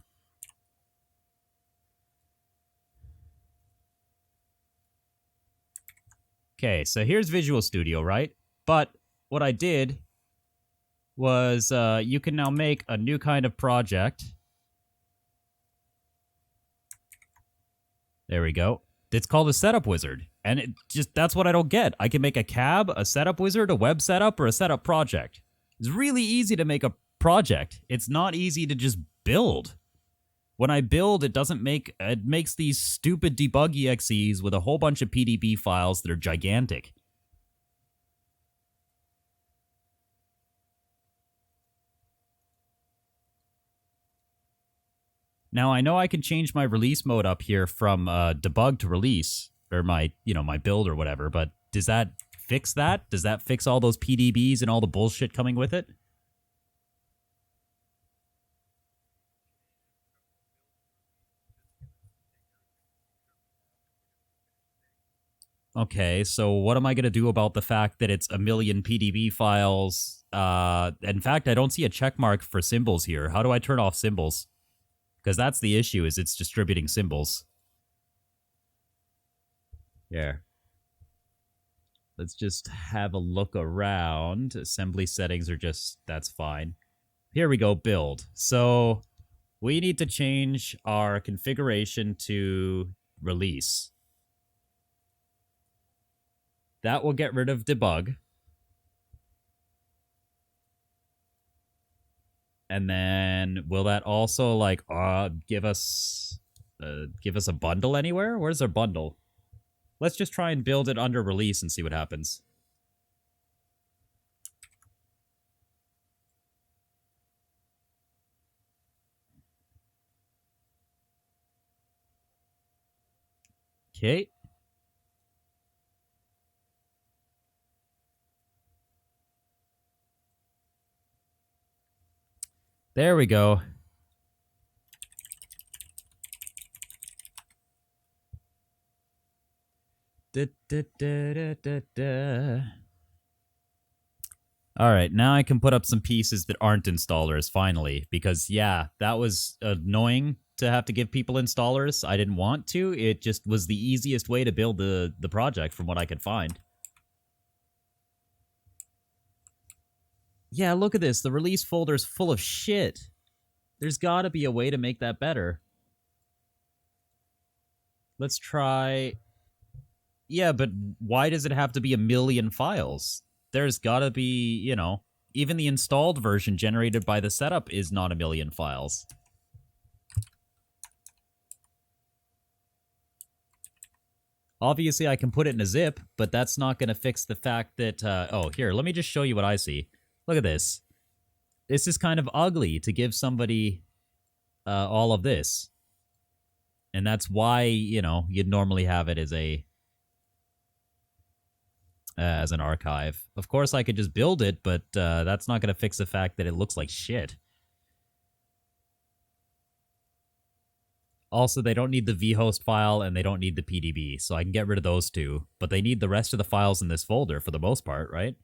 Okay, so here's Visual Studio, right? But what I did was you can now make a new kind of project. There we go. It's called a setup wizard. And that's what I don't get. I can make a cab, a setup wizard, a web setup, or a setup project. It's really easy to make a project. It's not easy to just build. When I build, it makes these stupid debug exes with a whole bunch of PDB files that are gigantic. Now I know I can change my release mode up here from debug to release, or my build or whatever, but does that fix that? Does that fix all those PDBs and all the bullshit coming with it? Okay, so what am I going to do about the fact that it's a million PDB files? In fact, I don't see a check mark for symbols here. How do I turn off symbols? Because that's the issue, is it's distributing symbols. Yeah. Let's just have a look around. Assembly settings are that's fine. Here we go, build. So we need to change our configuration to release. That will get rid of debug. And then will that also give us a bundle anywhere? Where's our bundle? Let's just try and build it under release and see what happens. Okay. There we go. Da, da, da, da, da. All right, now I can put up some pieces that aren't installers, finally, because, yeah, that was annoying to have to give people installers. I didn't want to. It just was the easiest way to build the project from what I could find. Yeah, look at this. The release folder's full of shit. There's got to be a way to make that better. Let's try... Yeah, but why does it have to be a million files? There's got to be, even the installed version generated by the setup is not a million files. Obviously, I can put it in a zip, but that's not going to fix the fact that... oh, here, let me just show you what I see. Look at this. This is kind of ugly to give somebody all of this. And that's why, you'd normally have it as an archive. Of course, I could just build it, but that's not going to fix the fact that it looks like shit. Also, they don't need the vhost file, and they don't need the PDB, so I can get rid of those two. But they need the rest of the files in this folder for the most part, right?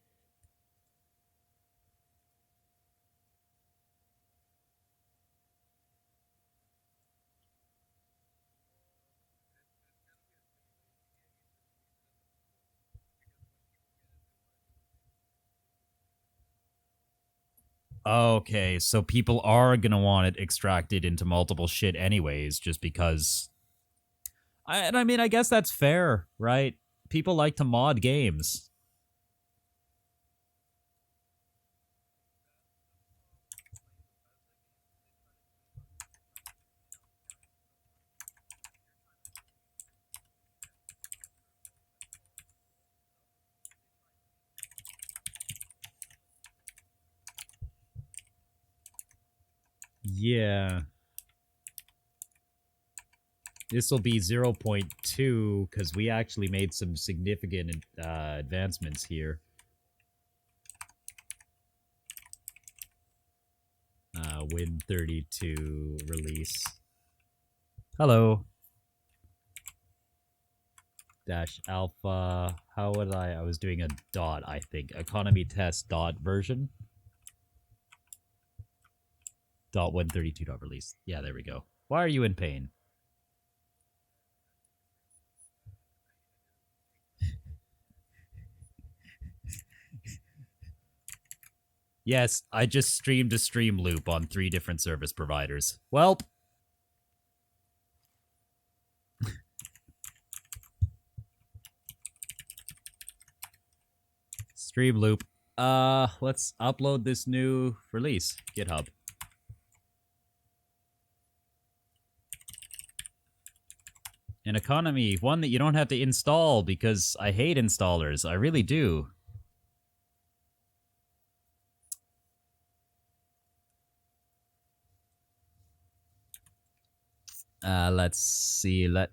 Okay, so people are going to want it extracted into multiple shit anyways, just because... I mean, I guess that's fair, right? People like to mod games. Yeah. This will be 0.2 because we actually made some significant advancements here. Win32 release. Hello. Dash alpha. How would I was doing a dot, I think. Economy test dot version. Dot win32 dot release. Yeah, there we go. Why are you in pain? Yes, I just streamed a stream loop on 3 different service providers. Welp. Stream loop. Let's upload this new release. GitHub. An economy, one that you don't have to install because I hate installers. I really do. Let's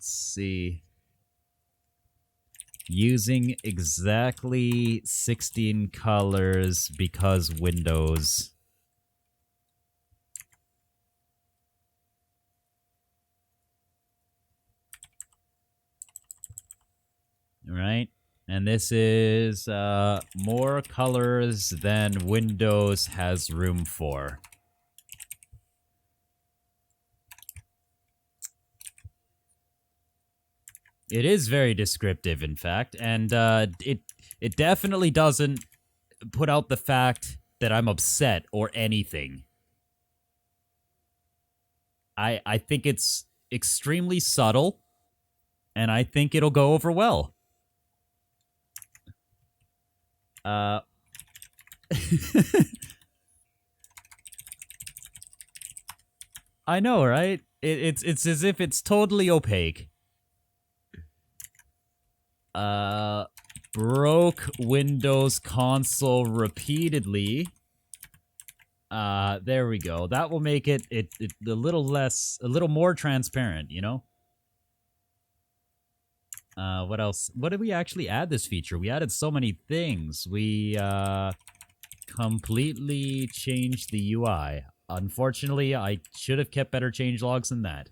see. Using exactly 16 colors because Windows. Right? And this is more colors than Windows has room for. It is very descriptive, in fact, and it definitely doesn't put out the fact that I'm upset or anything. I think it's extremely subtle, and I think it'll go over well. I know, right? It's as if it's totally opaque. Broke Windows console repeatedly. There we go. That will make it a little more transparent, you know? What else? What did we actually add this feature? We added so many things. We, completely changed the UI. Unfortunately, I should have kept better changelogs than that.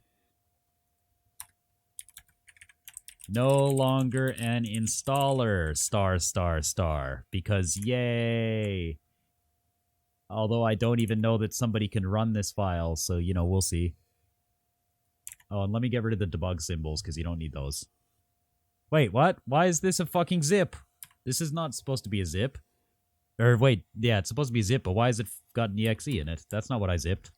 No longer an installer, ****, because yay. Although I don't even know that somebody can run this file, so, you know, we'll see. Oh, and let me get rid of the debug symbols, because you don't need those. Wait, what? Why is this a fucking zip? This is not supposed to be a zip. Or wait, yeah, it's supposed to be a zip, but why has it got an exe in it? That's not what I zipped.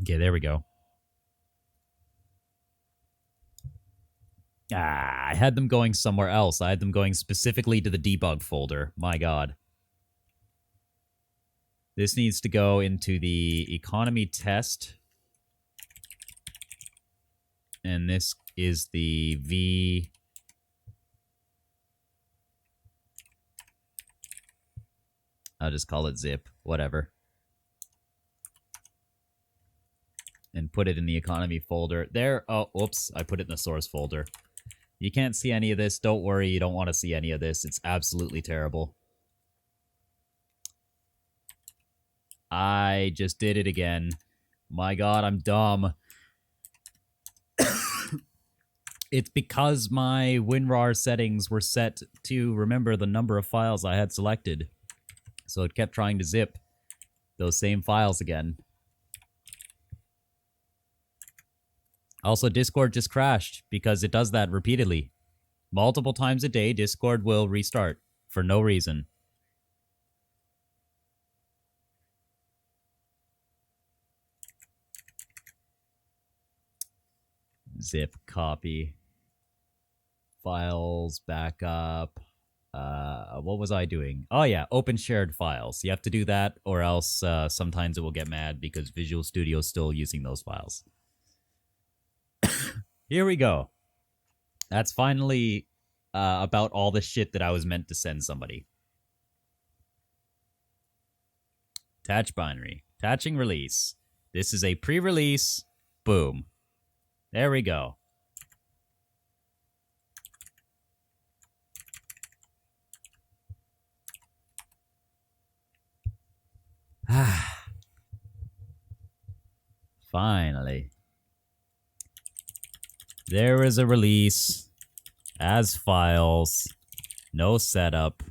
Okay, there we go. I had them going somewhere else. I had them going specifically to the debug folder. My god. This needs to go into the economy test. And this is the V. I'll just call it zip. Whatever. And put it in the economy folder. There. Oh, whoops. I put it in the source folder. You can't see any of this. Don't worry. You don't want to see any of this. It's absolutely terrible. I just did it again. My god, I'm dumb. It's because my WinRAR settings were set to remember the number of files I had selected. So it kept trying to zip those same files again. Also, Discord just crashed because it does that repeatedly. Multiple times a day, Discord will restart for no reason. Zip, copy. Files, backup. What was I doing? Oh yeah, open shared files. You have to do that or else sometimes it will get mad because Visual Studio is still using those files. Here we go. That's finally about all the shit that I was meant to send somebody. Attach binary. Attaching release. This is a pre-release. Boom. There we go. Finally. There is a release. As files. No setup.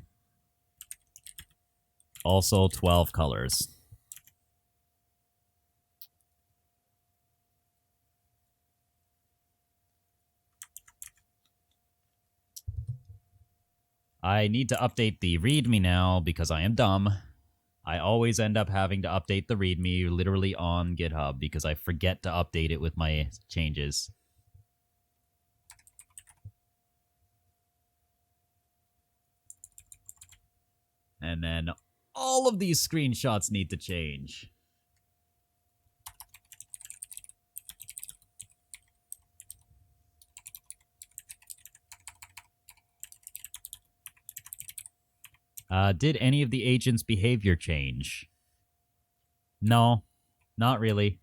Also 12 colors. I need to update the README now because I am dumb. I always end up having to update the README literally on GitHub because I forget to update it with my changes. And then all of these screenshots need to change. Did any of the agents' behavior change? No, not really.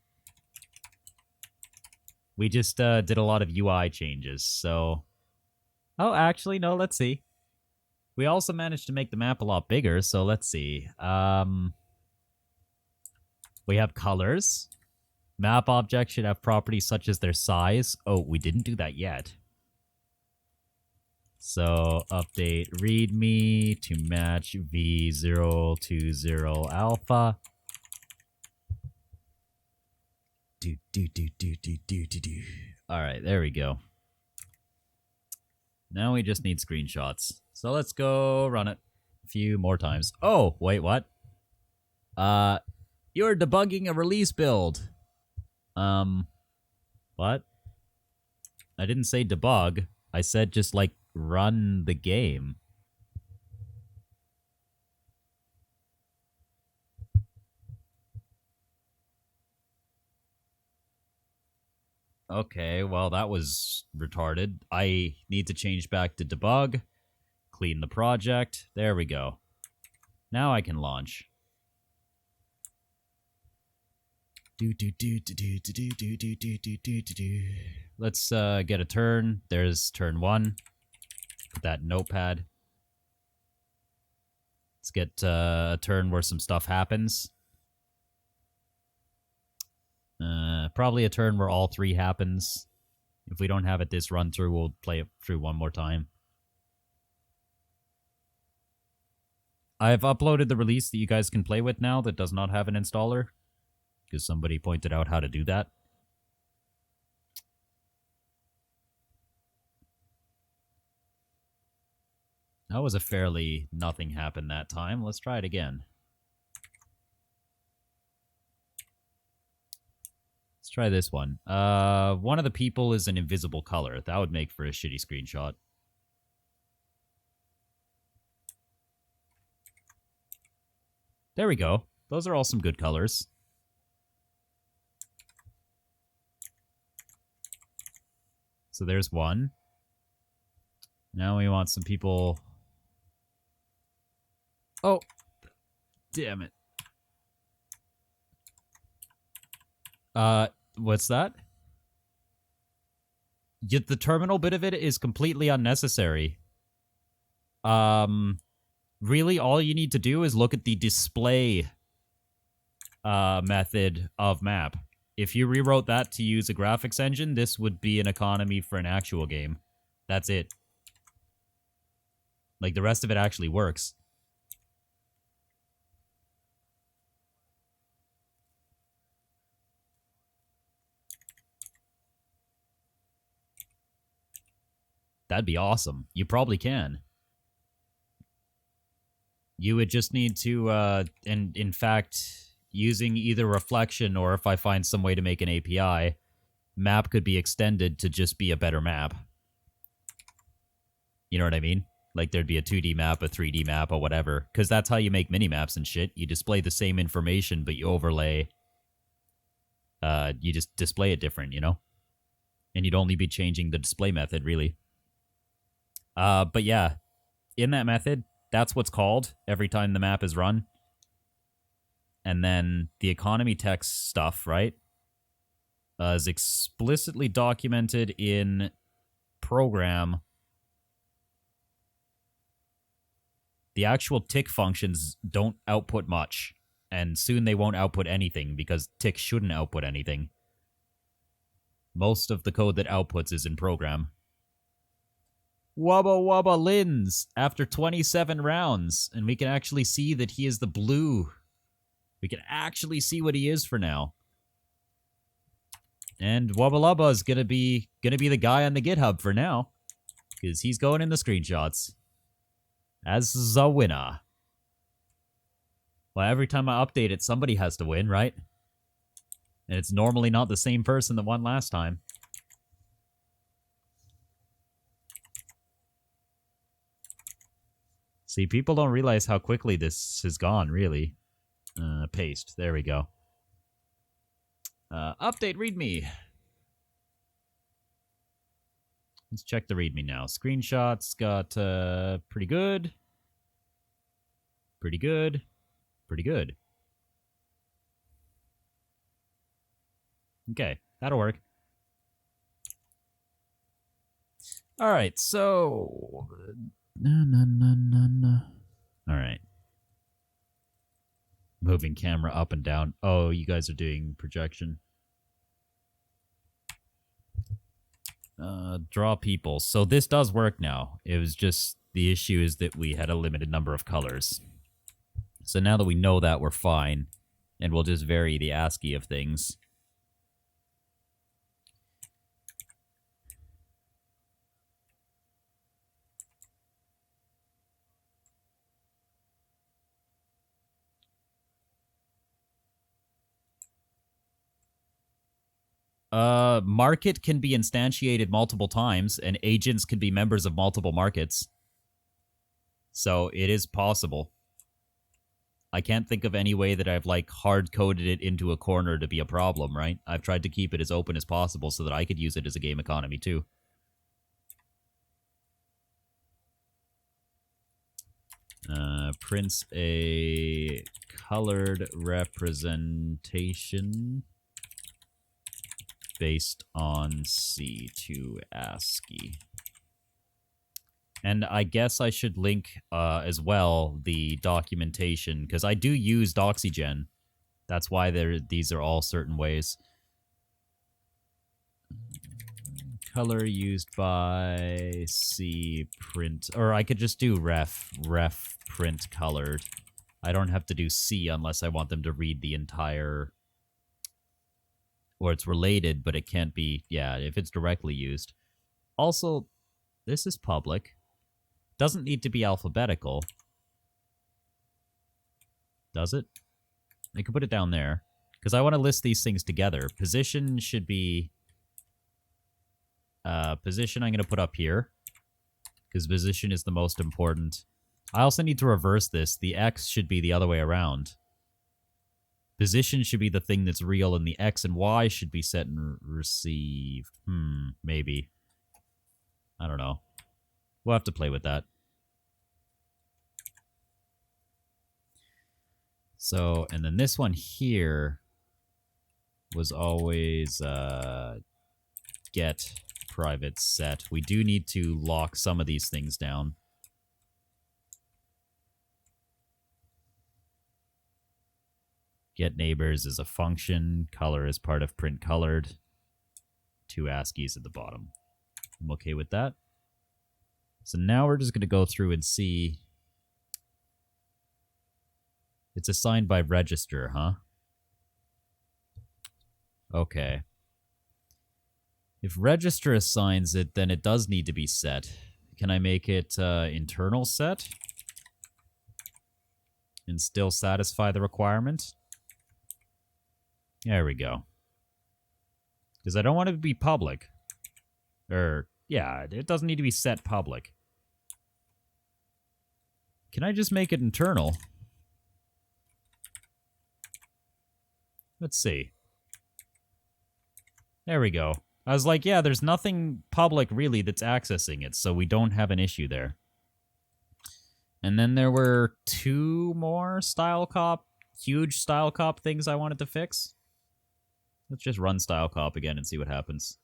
We just did a lot of UI changes, so... Oh, actually, no, let's see. We also managed to make the map a lot bigger, so let's see. We have colors. Map objects should have properties such as their size. Oh, we didn't do that yet. So, update readme to match v020 alpha. Alright, there we go. Now we just need screenshots. So let's go run it a few more times. Oh, wait, what? You're debugging a release build. What? I didn't say debug. I said just, like, run the game. Okay, well, that was retarded. I need to change back to debug. Clean the project. There we go. Now I can launch. Let's get a turn. There's turn 1. Put that in notepad. Let's get a turn where some stuff happens. Probably a turn where all 3 happens. If we don't have it this run through, we'll play it through one more time. I've uploaded the release that you guys can play with now that does not have an installer. Because somebody pointed out how to do that. That was a fairly nothing happened that time. Let's try it again. Let's try this one. One of the people is an invisible color. That would make for a shitty screenshot. There we go. Those are all some good colors. So there's one. Now we want some people... Oh! Damn it. What's that? Yet the terminal bit of it is completely unnecessary. Really, all you need to do is look at the display method of map. If you rewrote that to use a graphics engine, this would be an economy for an actual game. That's it. Like, the rest of it actually works. That'd be awesome. You probably can. You would just need to, and in fact, using either reflection or if I find some way to make an API, map could be extended to just be a better map. You know what I mean? Like, there'd be a 2D map, a 3D map, or whatever. Because that's how you make mini-maps and shit. You display the same information, but you overlay... you just display it different, you know? And you'd only be changing the display method, really. But yeah, in that method, that's what's called every time the map is run. And then the economy text stuff, right, is explicitly documented in program. The actual tick functions don't output much, and soon they won't output anything because tick shouldn't output anything. Most of the code that outputs is in program. Wubba Wubba Lins after 27 rounds, and we can actually see that he is the blue. We can actually see what he is for now. And Wubba Lubba is gonna be the guy on the GitHub for now, because he's going in the screenshots as the winner. Well, every time I update it, somebody has to win, right? And it's normally not the same person that won last time. See, people don't realize how quickly this has gone, really. Paste. There we go. Update README. Let's check the README now. Screenshots got pretty good. Pretty good. Pretty good. Okay, that'll work. All right, so... All right. Moving camera up and down. Oh, you guys are doing projection. Draw people. So this does work now. It was just the issue is that we had a limited number of colors. So now that we know that, we're fine. And we'll just vary the ASCII of things. Market can be instantiated multiple times, and agents can be members of multiple markets. So it is possible. I can't think of any way that I've, like, hard-coded it into a corner to be a problem, right? I've tried to keep it as open as possible so that I could use it as a game economy, too. Prints a colored representation based on C to ASCII. And I guess I should link as well the documentation, because I do use Doxygen. That's why these are all certain ways. Color used by C print, or I could just do ref print colored. I don't have to do C unless I want them to read the entire... Or it's related, but it can't be... Yeah, if it's directly used. Also, this is public. Doesn't need to be alphabetical. Does it? I could put it down there. Because I want to list these things together. Position should be... position I'm going to put up here. Because position is the most important. I also need to reverse this. The X should be the other way around. Position should be the thing that's real, and the X and Y should be set and received. Maybe. I don't know. We'll have to play with that. So, and then this one here was always get private set. We do need to lock some of these things down. Get neighbors is a function. Color is part of print colored. 2 ASCIIs at the bottom. I'm okay with that. So now we're just going to go through and see. It's assigned by register, huh? Okay. If register assigns it, then it does need to be set. Can I make it internal set? And still satisfy the requirement? There we go. Because I don't want it to be public. Yeah, it doesn't need to be set public. Can I just make it internal? Let's see. There we go. I was like, yeah, there's nothing public really that's accessing it, so we don't have an issue there. And then there were 2 more style cop huge style cop things I wanted to fix. Let's just run style cop again and see what happens.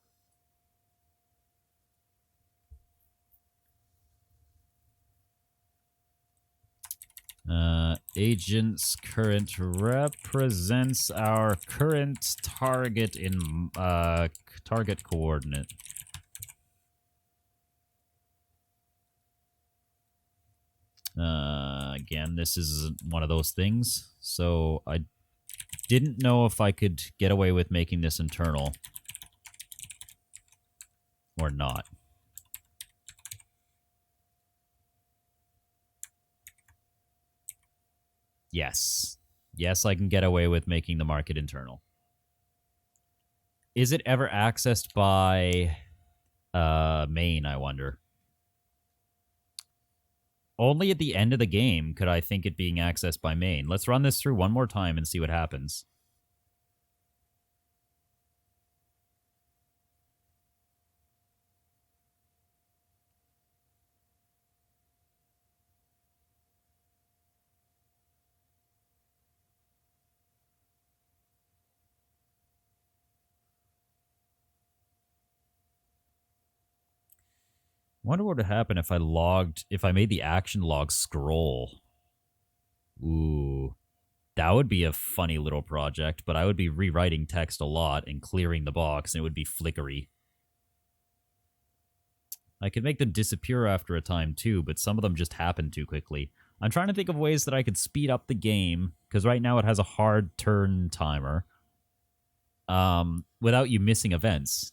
Agent's current represents our current target in target coordinate. Again, this is one of those things. So I didn't know if I could get away with making this internal or not. Yes. Yes, I can get away with making the market internal. Is it ever accessed by main, I wonder? Only at the end of the game could I think it being accessed by main. Let's run this through one more time and see what happens. Wonder what would happen if I made the action log scroll. Ooh. That would be a funny little project, but I would be rewriting text a lot and clearing the box, and it would be flickery. I could make them disappear after a time too, but some of them just happen too quickly. I'm trying to think of ways that I could speed up the game, because right now it has a hard turn timer, without you missing events.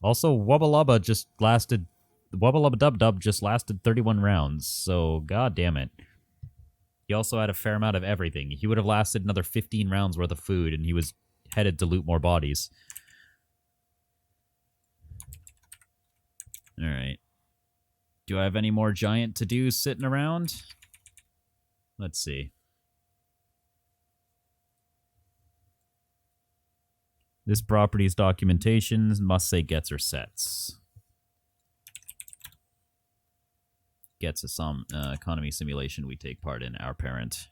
Also, Wubba Lubba Dub Dub just lasted 31 rounds, so god damn it. He also had a fair amount of everything. He would have lasted another 15 rounds worth of food, and he was headed to loot more bodies. Alright. Do I have any more giant to-dos sitting around? Let's see. This property's documentation must say gets or sets. Gets a economy simulation we take part in, our parent.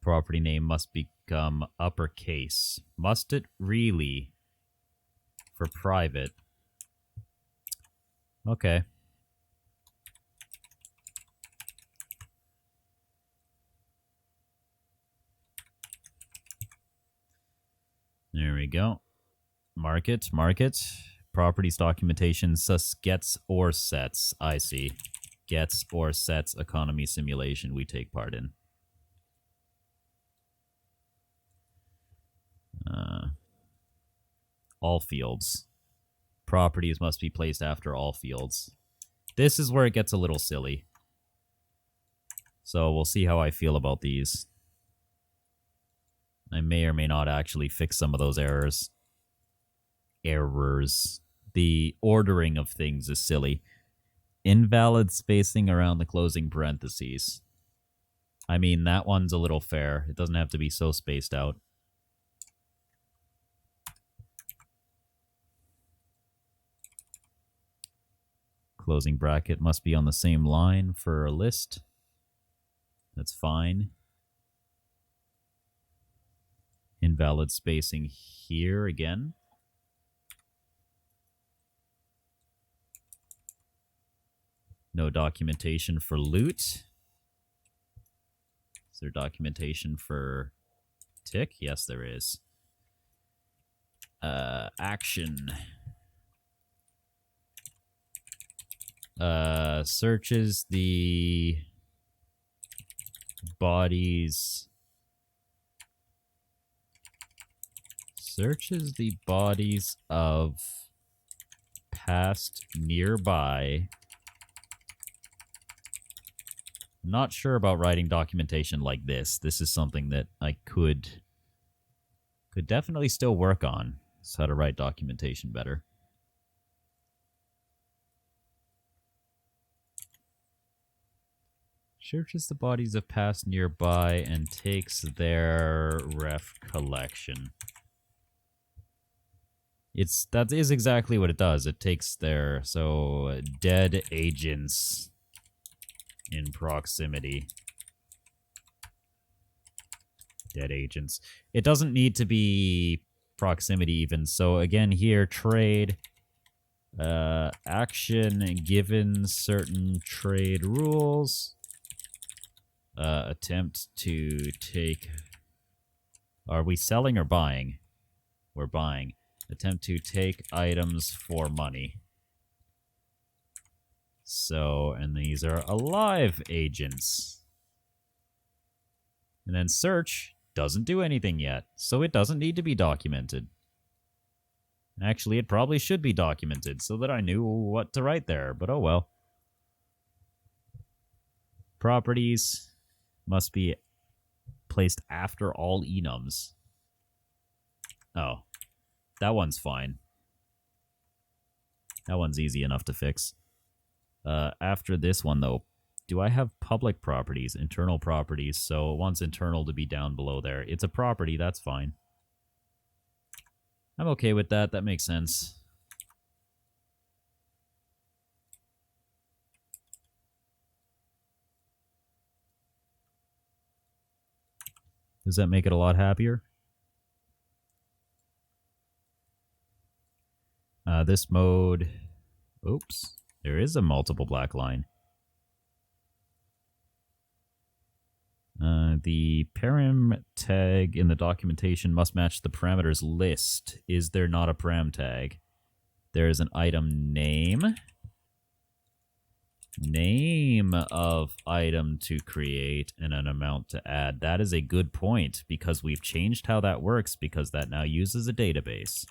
Property name must become uppercase. Must it really? For private. Okay. There we go. Market. Properties documentation sus gets or sets. I see. Gets or sets economy simulation we take part in. All fields. Properties must be placed after all fields. This is where it gets a little silly. So we'll see how I feel about these. I may or may not actually fix some of those errors. The ordering of things is silly. Invalid spacing around the closing parentheses. I mean, that one's a little fair. It doesn't have to be so spaced out. Closing bracket must be on the same line for a list. That's fine. Invalid spacing here again. No documentation for loot. Is there documentation for tick? Yes, there is. Action. Searches the bodies. Searches the bodies of past nearby. Not sure about writing documentation like this. This is something that I could definitely still work on. It's how to write documentation better. Searches the bodies of past nearby and takes their ref collection. That is exactly what it does. It takes their dead agents in proximity. Dead agents. It doesn't need to be proximity even. So again here, trade action given certain trade rules. Attempt to take... Are we selling or buying? We're buying. Attempt to take items for money. So, and these are alive agents. And then search doesn't do anything yet, so it doesn't need to be documented. Actually, it probably should be documented so that I knew what to write there, but oh well. Properties must be placed after all enums. Oh, that one's fine. That one's easy enough to fix. After this one, though, do I have public properties, internal properties? So it wants internal to be down below there. It's a property, that's fine. I'm okay with that. That makes sense. Does that make it a lot happier? This mode... Oops. There is a multiple black line. The param tag in the documentation must match the parameters list. Is there not a param tag? There is an item name. Name of item to create and an amount to add. That is a good point because we've changed how that works because that now uses a database.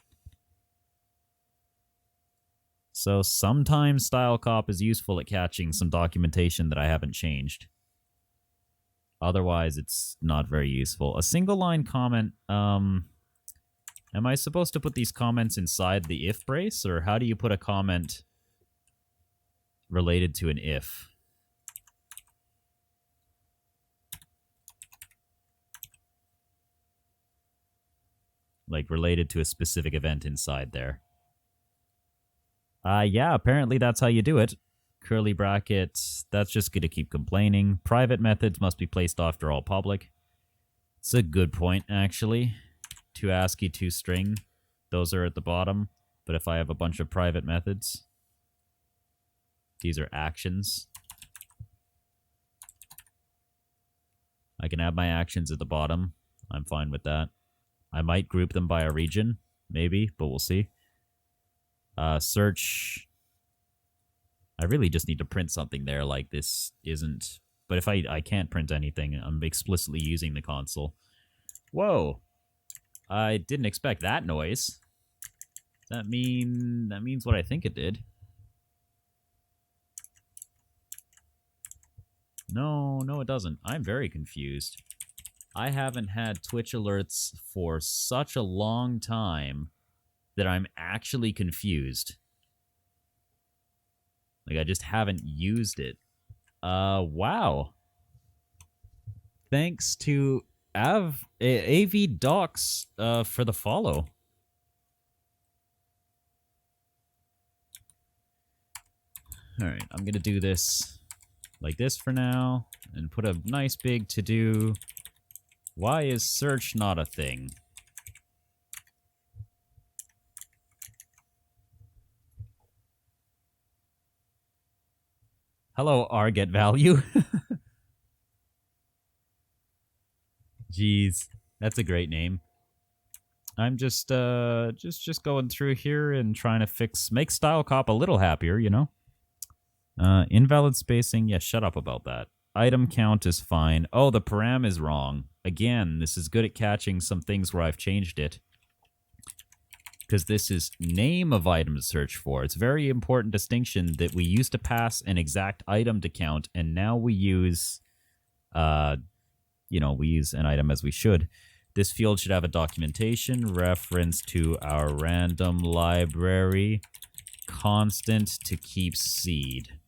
So sometimes Style Cop is useful at catching some documentation that I haven't changed. Otherwise, it's not very useful. A single line comment, am I supposed to put these comments inside the if brace, or how do you put a comment related to an if? Like related to a specific event inside there. Yeah, apparently that's how you do it. Curly brackets, that's just going to keep complaining. Private methods must be placed after all public. It's a good point, actually. To ASCII to string, those are at the bottom. But if I have a bunch of private methods, these are actions. I can have my actions at the bottom. I'm fine with that. I might group them by a region, maybe, but we'll see. Search. I really just need to print something there like this isn't... But if I can't print anything, I'm explicitly using the console. Whoa! I didn't expect that noise. That means what I think it did. No, it doesn't. I'm very confused. I haven't had Twitch alerts for such a long time that I'm actually confused. Like, I just haven't used it. Wow. Thanks to AV Docs for the follow. Alright, I'm gonna do this like this for now, and put a nice big to-do. Why is search not a thing? Hello, R get value. Jeez, that's a great name. I'm just going through here and trying to make Style Cop a little happier, you know? Invalid spacing, yeah, shut up about that. Item count is fine. Oh, the param is wrong. Again, this is good at catching some things where I've changed it. Because this is name of item to search for. It's a very important distinction that we used to pass an exact item to count, and now we use, we use an item as we should. This field should have a documentation reference to our random library, constant to keep seed.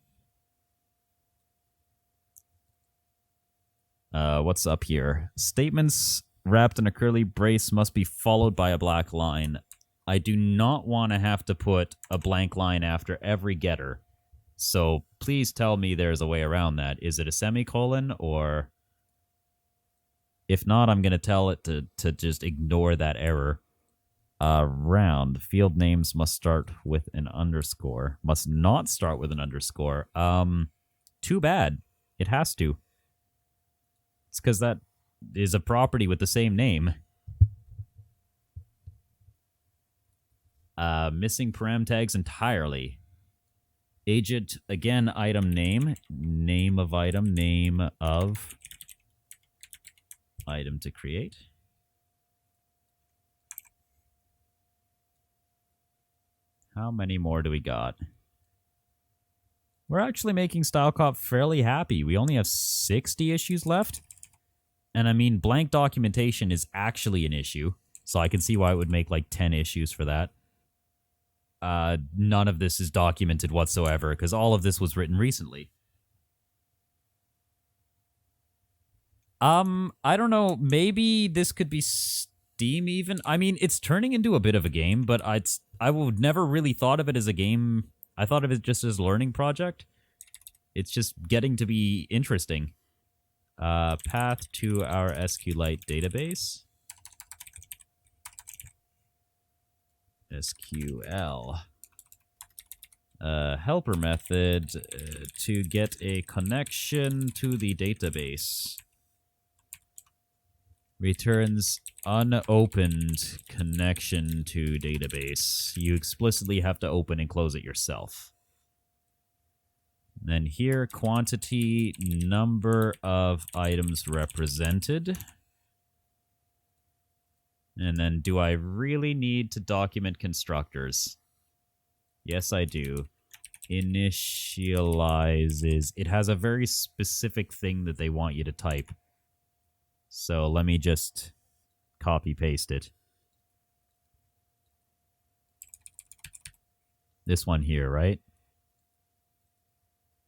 What's up here? Statements wrapped in a curly brace must be followed by a black line. I do not want to have to put a blank line after every getter. So please tell me there's a way around that. Is it a semicolon or... If not, I'm going to tell it to just ignore that error. Round. Field names must start with an underscore. Must not start with an underscore. Too bad. It has to. It's because that is a property with the same name. Missing param tags entirely. Agent, again, item name. Name of item. Name of item to create. How many more do we got? We're actually making StyleCop fairly happy. We only have 60 issues left. And I mean, blank documentation is actually an issue. So I can see why it would make like 10 issues for that. None of this is documented whatsoever because all of this was written recently. I don't know. Maybe this could be Steam even. I mean, it's turning into a bit of a game, but I would never really thought of it as a game. I thought of it just as a learning project. It's just getting to be interesting. Path to our SQLite database. SQL. Helper method to get a connection to the database. Returns unopened connection to database. You explicitly have to open and close it yourself. Then here, quantity, number of items represented. And then, do I really need to document constructors? Yes, I do. Initializes. It has a very specific thing that they want you to type. So let me just copy-paste it. This one here, right?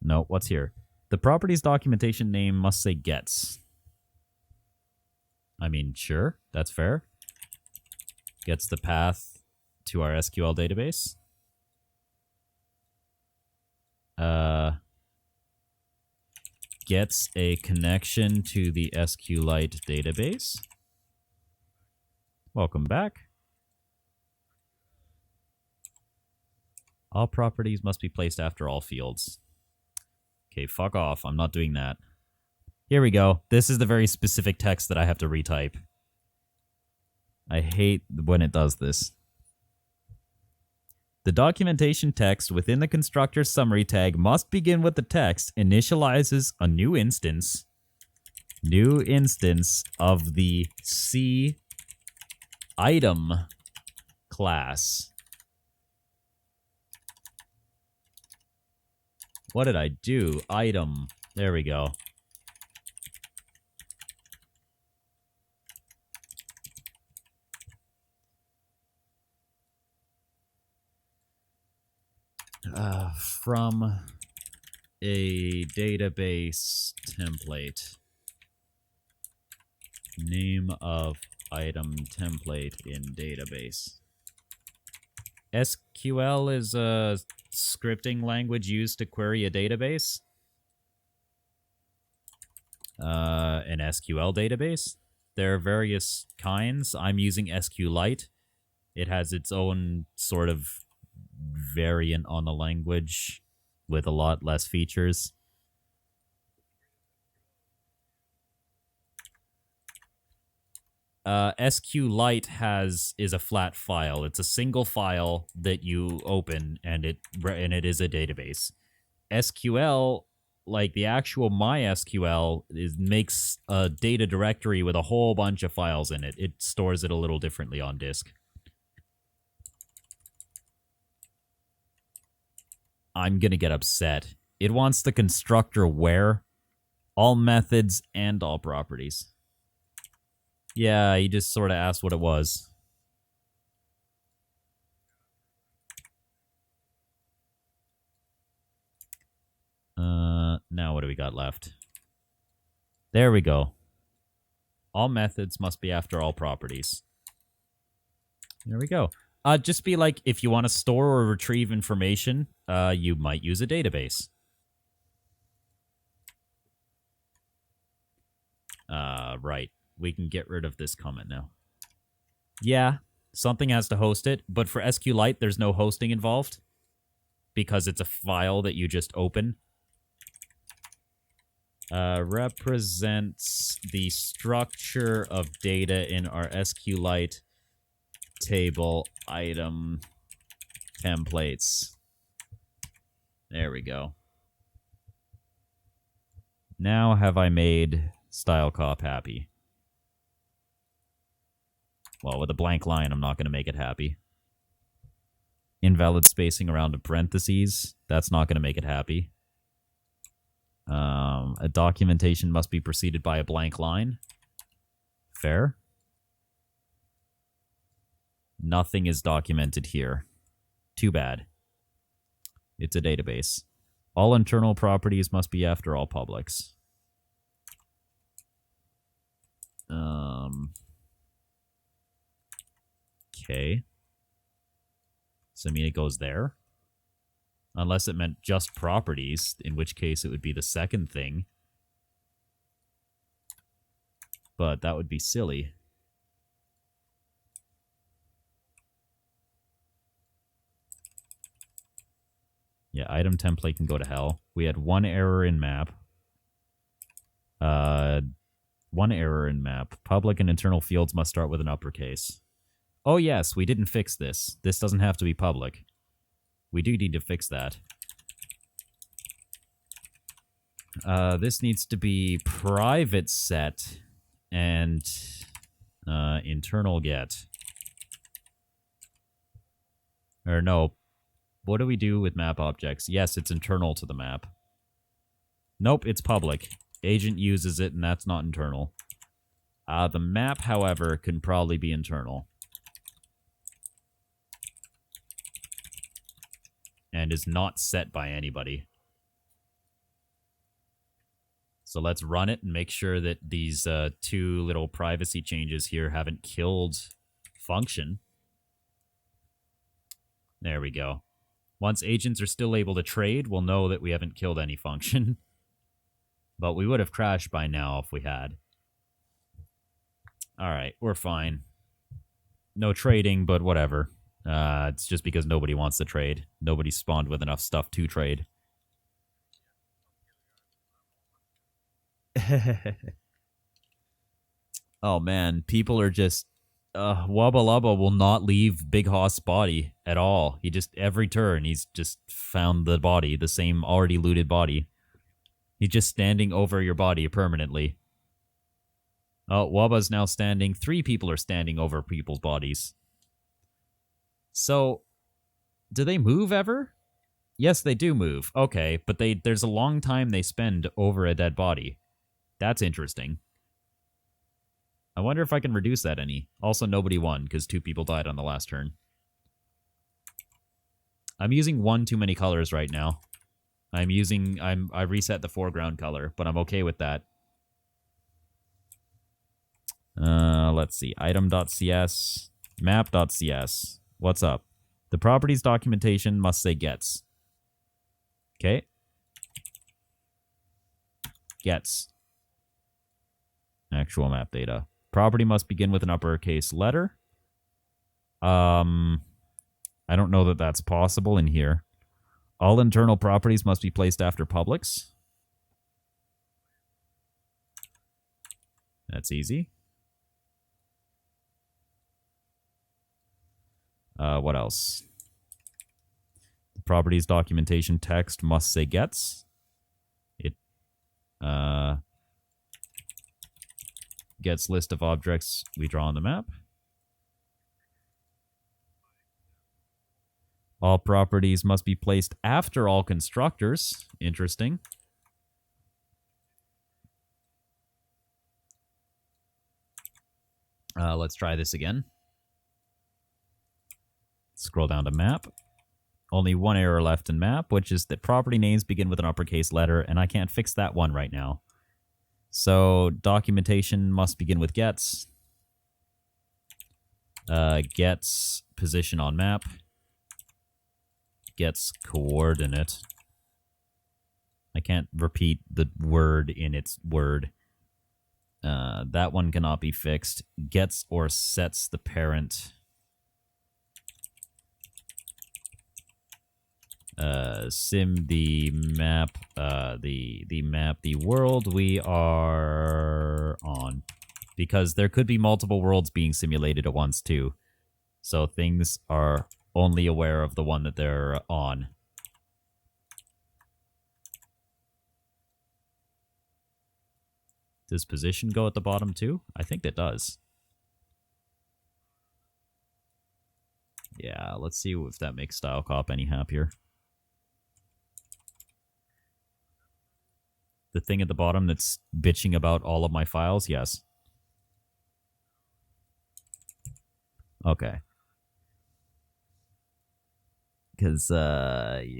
No, what's here? The properties documentation name must say gets. I mean, sure, that's fair. Gets the path to our SQL database. Gets a connection to the SQLite database. Welcome back. All properties must be placed after all fields. Okay, fuck off. I'm not doing that. Here we go. This is the very specific text that I have to retype. I hate when it does this. The documentation text within the constructor summary tag must begin with the text initializes a new instance of the C item class. What did I do? Item. There we go. From a database template. Name of item template in database. SQL is a scripting language used to query a database. An SQL database. There are various kinds. I'm using SQLite. It has its own sort of variant on the language with a lot less features. SQLite is a flat file. It's a single file that you open, and it is a database. SQL, like the actual MySQL, makes a data directory with a whole bunch of files in it. It stores it a little differently on disk. I'm gonna get upset. It wants the constructor where? All methods and all properties. Yeah, he just sort of asked what it was. Now what do we got left? There we go. All methods must be after all properties. There we go. Just be like, if you want to store or retrieve information, you might use a database. Right. We can get rid of this comment now. Yeah, something has to host it, but for SQLite, there's no hosting involved because it's a file that you just open. Represents the structure of data in our SQLite table item templates. There we go. Now have I made StyleCop happy? Well, with a blank line, I'm not going to make it happy. Invalid spacing around a parentheses. That's not going to make it happy. A documentation must be preceded by a blank line. Fair. Nothing is documented here. Too bad. It's a database. All internal properties must be after all publics. Okay. So I mean it goes there. Unless it meant just properties, in which case it would be the second thing. But that would be silly. Yeah, item template can go to hell. We had one error in map. One error in map. Public and internal fields must start with an uppercase. Oh yes, we didn't fix this. This doesn't have to be public. We do need to fix that. This needs to be private set and internal get. Or no. What do we do with map objects? Yes, it's internal to the map. Nope, it's public. Agent uses it, and that's not internal. The map, however, can probably be internal. And is not set by anybody. So let's run it and make sure that these two little privacy changes here haven't killed function. There we go. Once agents are still able to trade, we'll know that we haven't killed any function. But we would have crashed by now if we had. Alright, we're fine. No trading, but whatever. It's just because nobody wants to trade. Nobody spawned with enough stuff to trade. Oh man, people are just... Wubba Lubba will not leave Big Hoss' body at all. He just, every turn, he's just found the body, the same already looted body. He's just standing over your body permanently. Oh, Wubba's now standing. 3 people are standing over people's bodies. So, do they move ever? Yes, they do move. Okay, but there's a long time they spend over a dead body. That's interesting. I wonder if I can reduce that any. Also, nobody won, because 2 people died on the last turn. I'm using 1 too many colors right now. I reset the foreground color, but I'm okay with that. Let's see. Item.cs. Map.cs. What's up? The properties documentation must say gets. Okay. Gets. Actual map data. Property must begin with an uppercase letter. I don't know that that's possible in here. All internal properties must be placed after publics. That's easy. What else? The properties documentation text must say gets. It gets list of objects we draw on the map. All properties must be placed after all constructors. Interesting. Let's try this again. Scroll down to map. Only 1 error left in map, which is that property names begin with an uppercase letter, and I can't fix that one right now. So documentation must begin with gets. Gets position on map. Gets coordinate. I can't repeat the word in its word. That one cannot be fixed. Gets or sets the parent. Sim the map, the map, the world we are on. Because there could be multiple worlds being simulated at once, too. So things are only aware of the one that they're on. Does position go at the bottom, too? I think it does. Yeah, let's see if that makes Style Cop any happier. The thing at the bottom that's bitching about all of my files? Yes. Okay. Because,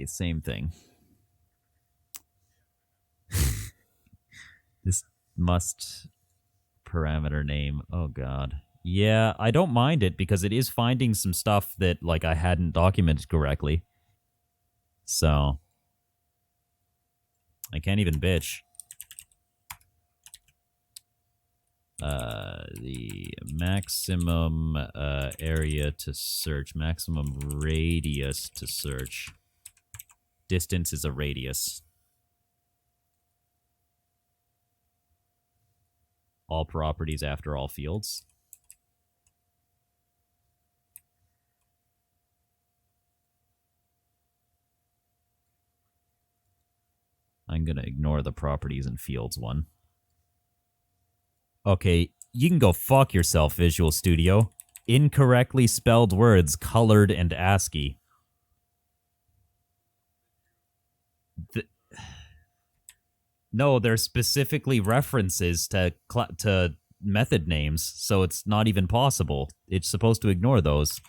same thing. This must parameter name. Oh, God. Yeah, I don't mind it because it is finding some stuff that, like, I hadn't documented correctly. So, I can't even bitch. The maximum area to search, maximum radius to search. Distance is a radius. All properties after all fields. I'm going to ignore the properties and fields one. Okay, you can go fuck yourself, Visual Studio. Incorrectly spelled words, colored and ASCII. No, they're specifically references to method names, so it's not even possible. It's supposed to ignore those.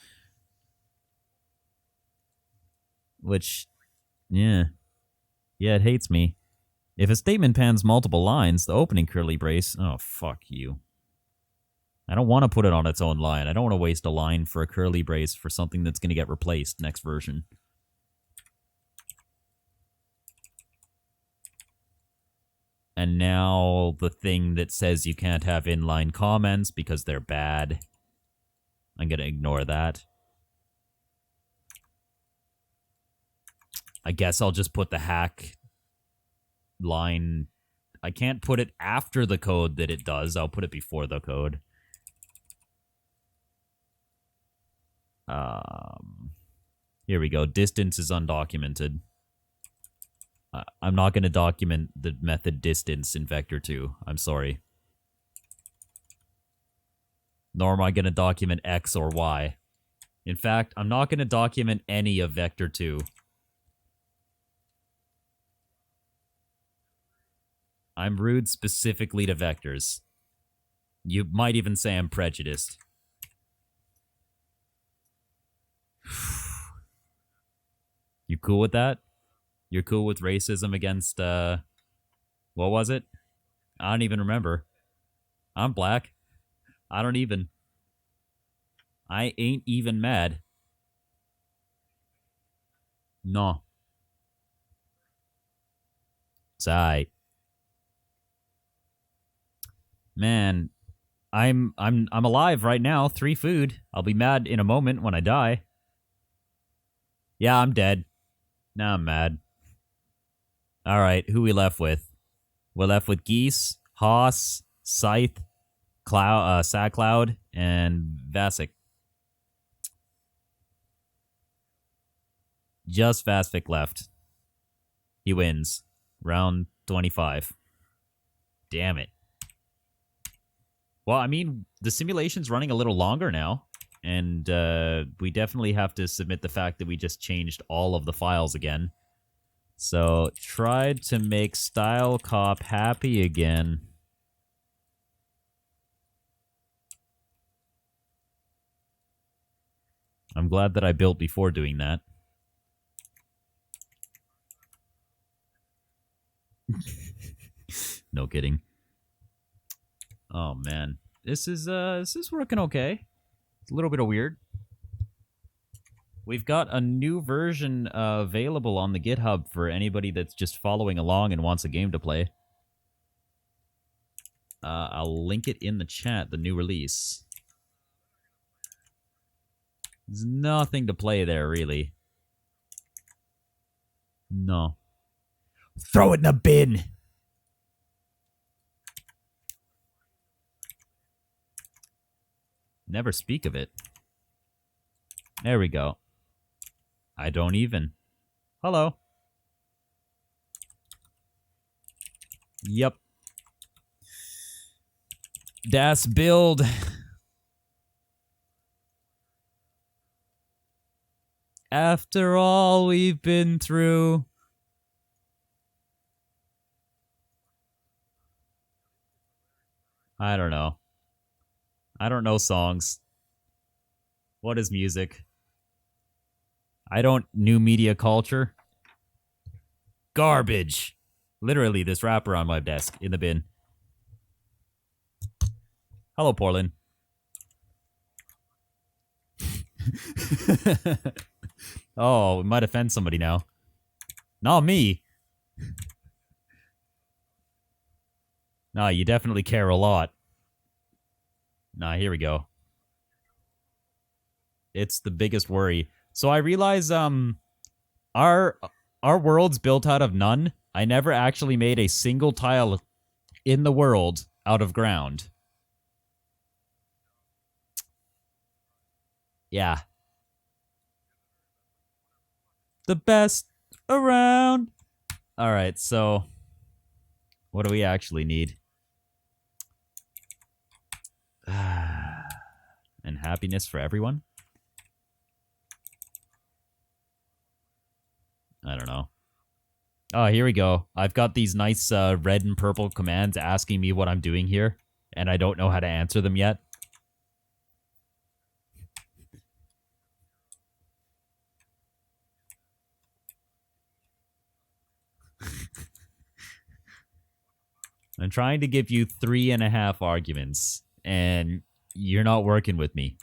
Which, yeah. Yeah, it hates me. If a statement pans multiple lines, the opening curly brace... Oh, fuck you. I don't want to put it on its own line. I don't want to waste a line for a curly brace for something that's going to get replaced next version. And now the thing that says you can't have inline comments because they're bad. I'm going to ignore that. I guess I'll just put the hack line. I can't put it after the code that it does. I'll put it before the code. Here we go. Distance is undocumented. I'm not going to document the method distance in vector 2. I'm sorry. Nor am I going to document X or Y. In fact, I'm not going to document any of vector 2. I'm rude specifically to vectors. You might even say I'm prejudiced. You cool with that? You're cool with racism against, what was it? I don't even remember. I'm black. I ain't even mad. No. It's aight. Man, I'm alive right now. 3 food. I'll be mad in a moment when I die. Yeah, I'm dead. Now I'm mad. All right, who we left with? We're left with Geese, Haas, Scythe, Sad Cloud, and Vasic. Just Vasic left. He wins. Round 25. Damn it. Well, I mean, the simulation's running a little longer now, and we definitely have to submit the fact that we just changed all of the files again. So, tried to make Style Cop happy again. I'm glad that I built before doing that. No kidding. Oh man, this is working okay. It's a little bit of weird. We've got a new version available on the GitHub for anybody that's just following along and wants a game to play. I'll link it in the chat, the new release. There's nothing to play there, really. No. Throw it in the bin! Never speak of it. There we go. I don't even. Hello. Yep. Das Build. After all we've been through. I don't know. I don't know songs. What is music? I don't new media culture. Garbage. Literally, this wrapper on my desk in the bin. Hello, Portland. Oh, we might offend somebody now. Not me. Nah, you definitely care a lot. Nah, here we go. It's the biggest worry. So I realize our world's built out of none. I never actually made a single tile in the world out of ground. Yeah. The best around. All right, so what do we actually need? And happiness for everyone? I don't know. Oh, here we go. I've got these nice red and purple commands asking me what I'm doing here, and I don't know how to answer them yet. I'm trying to give you 3.5 arguments, and you're not working with me.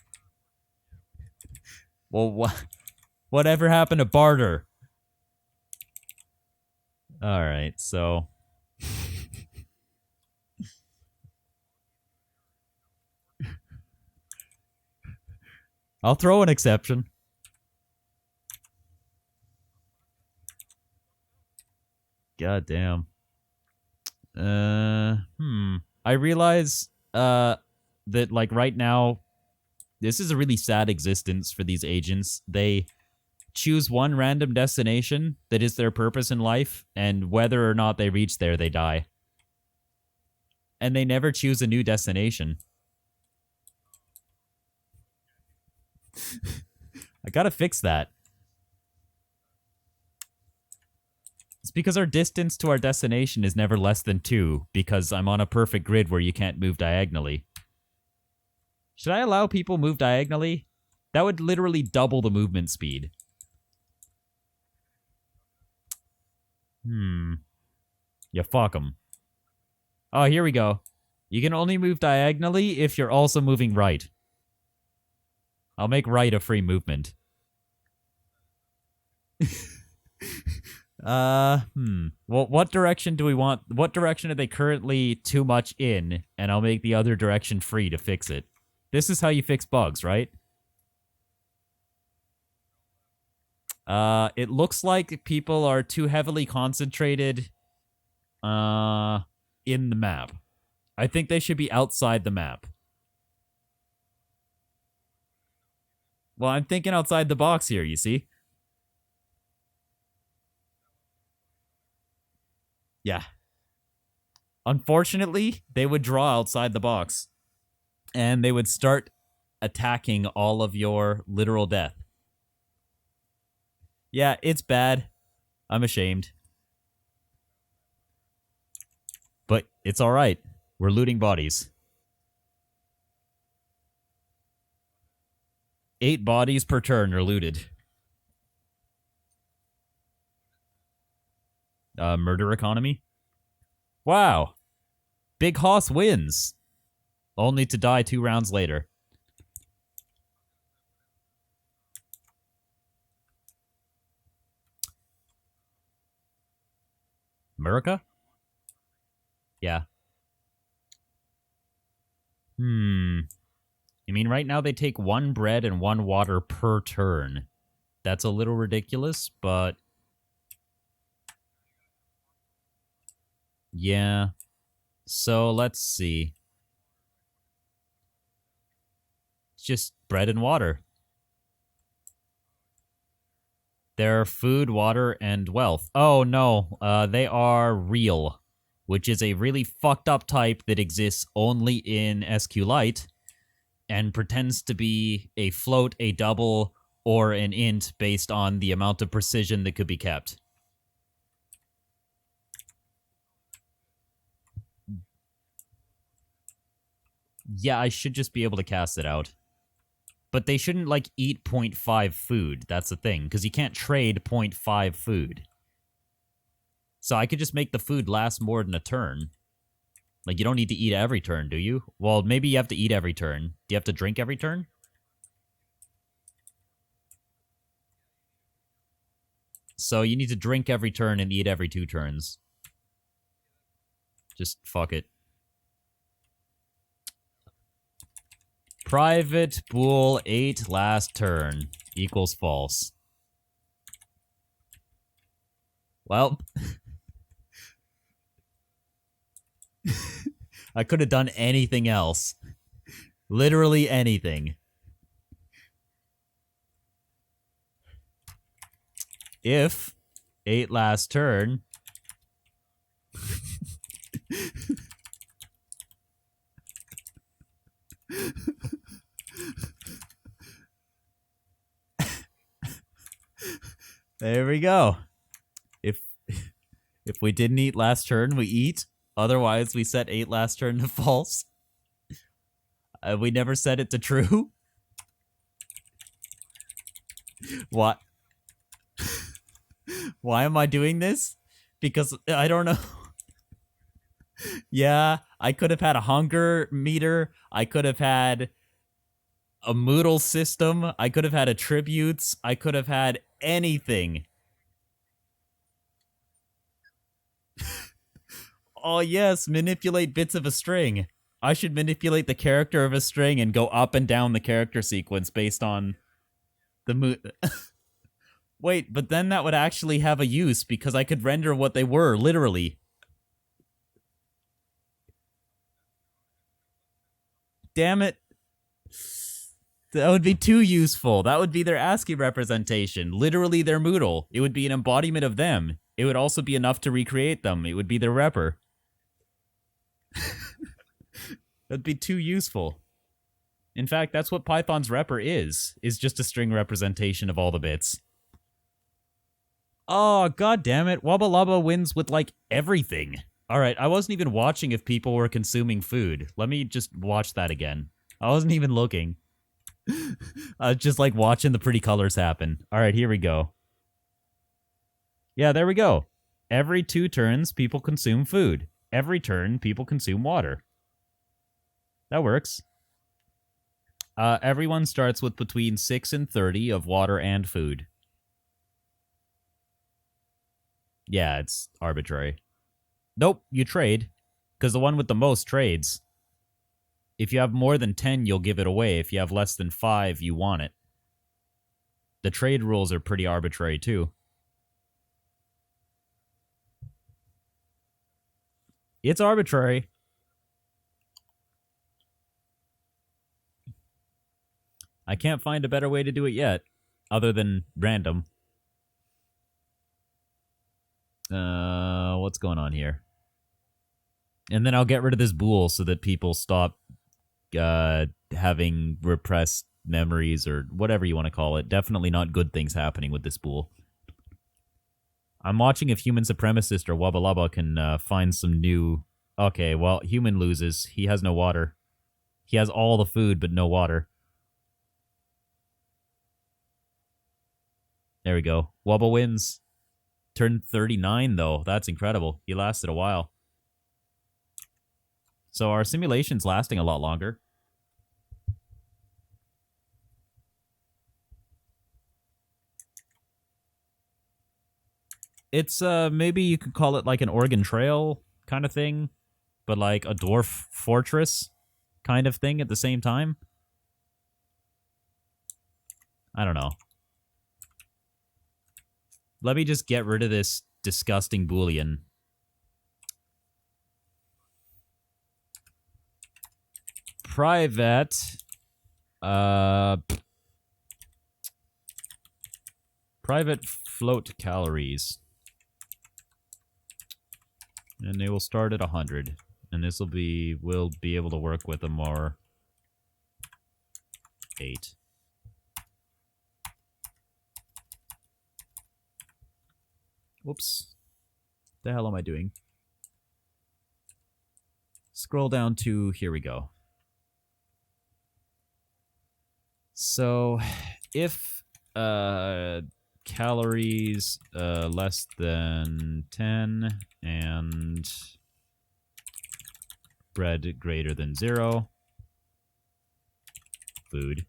Well, whatever happened to barter? All right, so I'll throw an exception. God damn. I realize that like right now this is a really sad existence for these agents. They choose one random destination that is their purpose in life, and whether or not they reach there, they die. And they never choose a new destination. I gotta fix that. It's because our distance to our destination is never less than 2, because I'm on a perfect grid where you can't move diagonally. Should I allow people move diagonally? That would literally double the movement speed. Yeah, fuck them. Oh, here we go. You can only move diagonally if you're also moving right. I'll make right a free movement. Well, what direction do we want? What direction are they currently too much in? And I'll make the other direction free to fix it. This is how you fix bugs, right? It looks like people are too heavily concentrated in the map. I think they should be outside the map. Well, I'm thinking outside the box here, you see? Yeah. Unfortunately, they would draw outside the box. And they would start attacking all of your literal death. Yeah, it's bad. I'm ashamed. But it's alright. We're looting bodies. 8 bodies per turn are looted. Murder economy? Wow. Big Hoss wins. Only to die 2 rounds later. America? Yeah. Hmm. I mean, right now they take 1 bread and 1 water per turn. That's a little ridiculous, but yeah. So let's see. It's just bread and water. They're food, water, and wealth. Oh no, they are real, which is a really fucked up type that exists only in SQLite and pretends to be a float, a double, or an int based on the amount of precision that could be kept. Yeah, I should just be able to cast it out. But they shouldn't, like, eat 0.5 food. That's the thing, because you can't trade 0.5 food. So I could just make the food last more than a turn. Like, you don't need to eat every turn, do you? Well, maybe you have to eat every turn. Do you have to drink every turn? So you need to drink every turn and eat every 2 turns. Just fuck it. Private bool 8 last turn equals false. Well, I could have done anything else. Literally anything. If 8 last turn. There we go. If we didn't eat last turn, we eat. Otherwise, we set 8 last turn to false. We never set it to true. What? Why am I doing this? Because I don't know. Yeah, I could have had a hunger meter. I could have had a Moodle system. I could have had attributes. I could have had anything. Oh, yes, manipulate bits of a string. I should manipulate the character of a string and go up and down the character sequence based on the mood. Wait, but then that would actually have a use because I could render what they were, literally. Damn it. That would be too useful. That would be their ASCII representation. Literally their Moodle. It would be an embodiment of them. It would also be enough to recreate them. It would be their repper. That'd be too useful. In fact, that's what Python's repper is just a string representation of all the bits. Oh, god damn it. Wubba Lubba wins with, like, everything. Alright, I wasn't even watching if people were consuming food. Let me just watch that again. I wasn't even looking. I was just, like, watching the pretty colors happen. Alright, here we go. Yeah, there we go. Every 2 turns, people consume food. Every turn, people consume water. That works. Everyone starts with between 6 and 30 of water and food. Yeah, it's arbitrary. Nope, you trade. Because the one with the most trades. If you have more than 10, you'll give it away. If you have less than 5, you want it. The trade rules are pretty arbitrary, too. It's arbitrary. I can't find a better way to do it yet, other than random. What's going on here? And then I'll get rid of this bool so that people stop having repressed memories or whatever you want to call it. Definitely not good things happening with this bool. I'm watching if Human Supremacist or Wubba Lubba can find some new... Okay, well, Human loses. He has no water. He has all the food, but no water. There we go. Wubba wins. Turned 39, though. That's incredible. He lasted a while. So our simulation's lasting a lot longer. It's, maybe you could call it like an Oregon Trail kind of thing, but like a dwarf fortress. kind of thing at the same time. I don't know. Let me just get rid of this disgusting Boolean. Private. Private float calories. And they will start at 100. And this will be, we'll be able to work with a more 8. Whoops. The hell am I doing? Scroll down to, here we go. So, if calories less than 10 and bread greater than 0, food,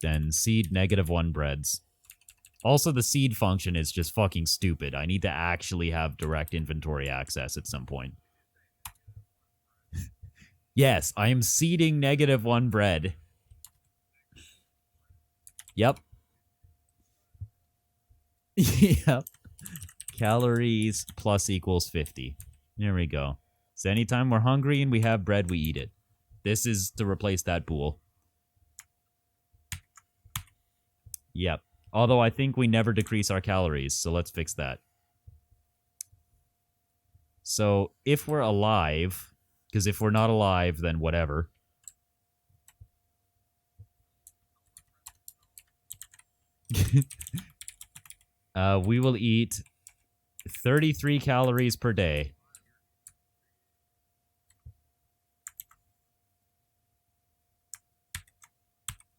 then seed -1 breads. Also, the seed function is just fucking stupid. I need to actually have direct inventory access at some point. Yes, I am seeding -1 bread. Yep. Yep. Calories plus equals 50. There we go. So anytime we're hungry and we have bread, we eat it. This is to replace that bool. Yep. Although I think we never decrease our calories, so let's fix that. So if we're alive, because if we're not alive, then whatever. We will eat 33 calories per day.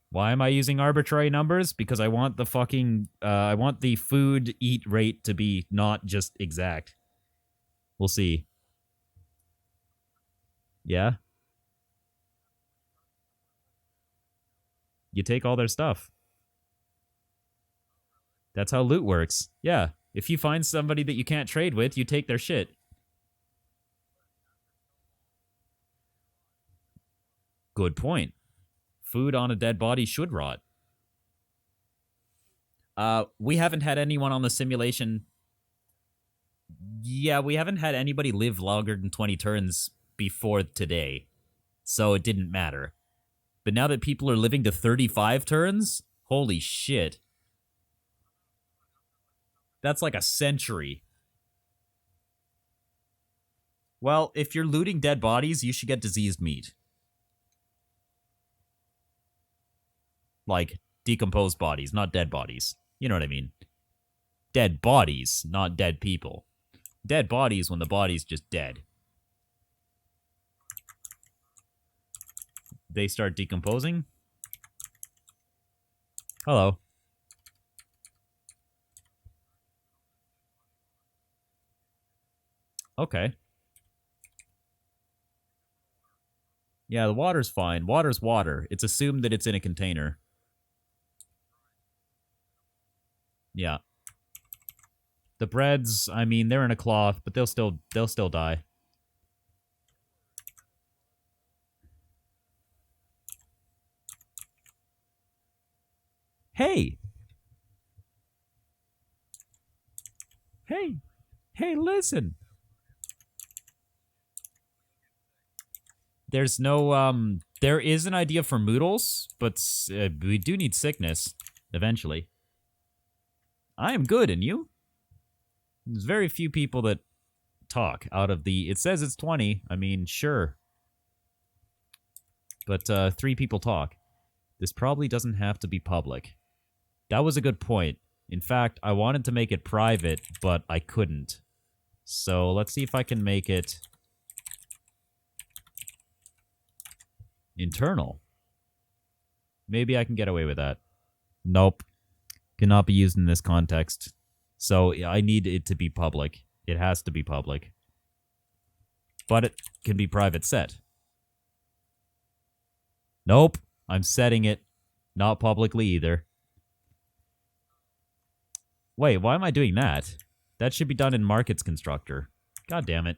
Why am I using arbitrary numbers? Because I want the fucking, I want the food eat rate to be not just exact. We'll see. Yeah? You take all their stuff. That's how loot works. Yeah. If you find somebody that you can't trade with, you take their shit. Good point. Food on a dead body should rot. We haven't had anyone on the simulation. Yeah, we haven't had anybody live longer than 20 turns before today. So it didn't matter. But now that people are living to 35 turns, holy shit. That's like a century. Well, if you're looting dead bodies, you should get diseased meat. Like, decomposed bodies, not dead bodies. You know what I mean? Dead bodies, not dead people. Dead bodies when the body's just dead. They start decomposing. Hello. Okay. Yeah, the water's fine. Water's water. It's assumed that it's in a container. Yeah. The breads, I mean, they're in a cloth, but they'll still die. Hey. Hey. Hey, listen. There's no, there is an idea for Moodles, but we do need sickness, eventually. I am good, and you? There's very few people that talk out of the, it says it's 20, I mean, sure. But 3 people talk. This probably doesn't have to be public. That was a good point. In fact, I wanted to make it private, but I couldn't. So let's see if I can make it internal. Maybe I can get away with that. Nope. Cannot be used in this context. So I need it to be public. It has to be public. But it can be private set. Nope. I'm setting it not publicly either. Wait, why am I doing that? That should be done in markets constructor. God damn it.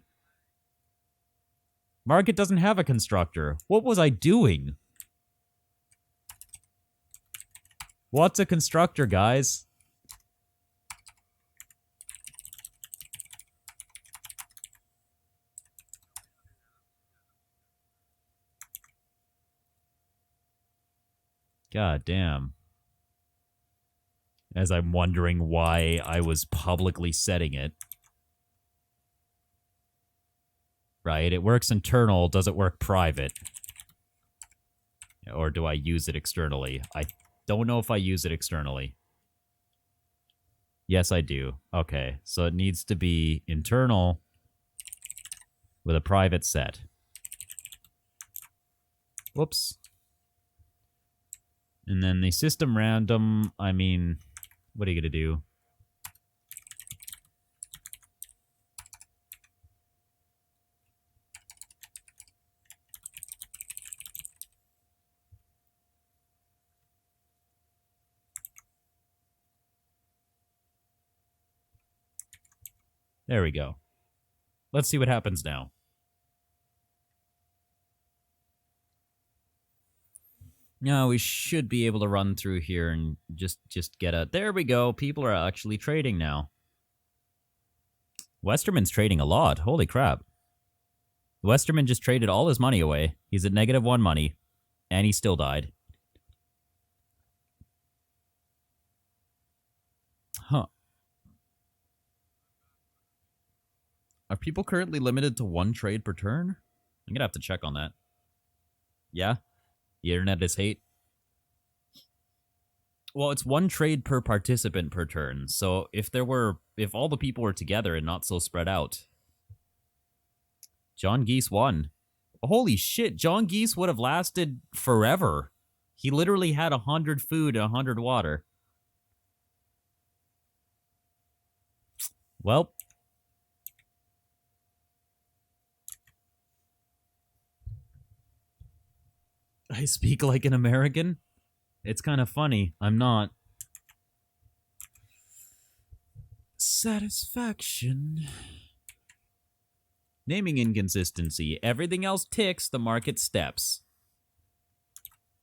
Market doesn't have a constructor. What was I doing? What's a constructor, guys? God damn. As I'm wondering why I was publicly setting it. Right, it works internal. Does it work private? Or do I use it externally? I don't know if I use it externally. Yes, I do. Okay, so it needs to be internal with a private set. Whoops. And then the system random, I mean, what are you going to do? There we go. Let's see what happens now. Now we should be able to run through here and just get a... There we go. People are actually trading now. Westerman's trading a lot. Holy crap. Westerman just traded all his money away. He's at -1 money. And he still died. Huh. Are people currently limited to 1 trade per turn? I'm gonna have to check on that. Yeah? The internet is hate? Well, it's 1 trade per participant per turn. So if all the people were together and not so spread out. John Geese won. Holy shit, John Geese would have lasted forever. He literally had 100 food and 100 water. Well. I speak like an American? It's kind of funny. I'm not. Satisfaction. Naming inconsistency. Everything else ticks, the market steps.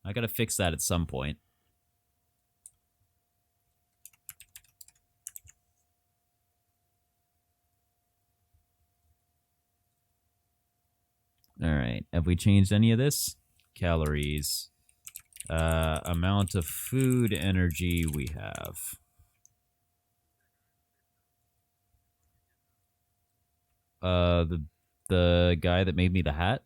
I gotta fix that at some point. Alright, have we changed any of this? Calories. Amount of food energy we have. The guy that made me the hat?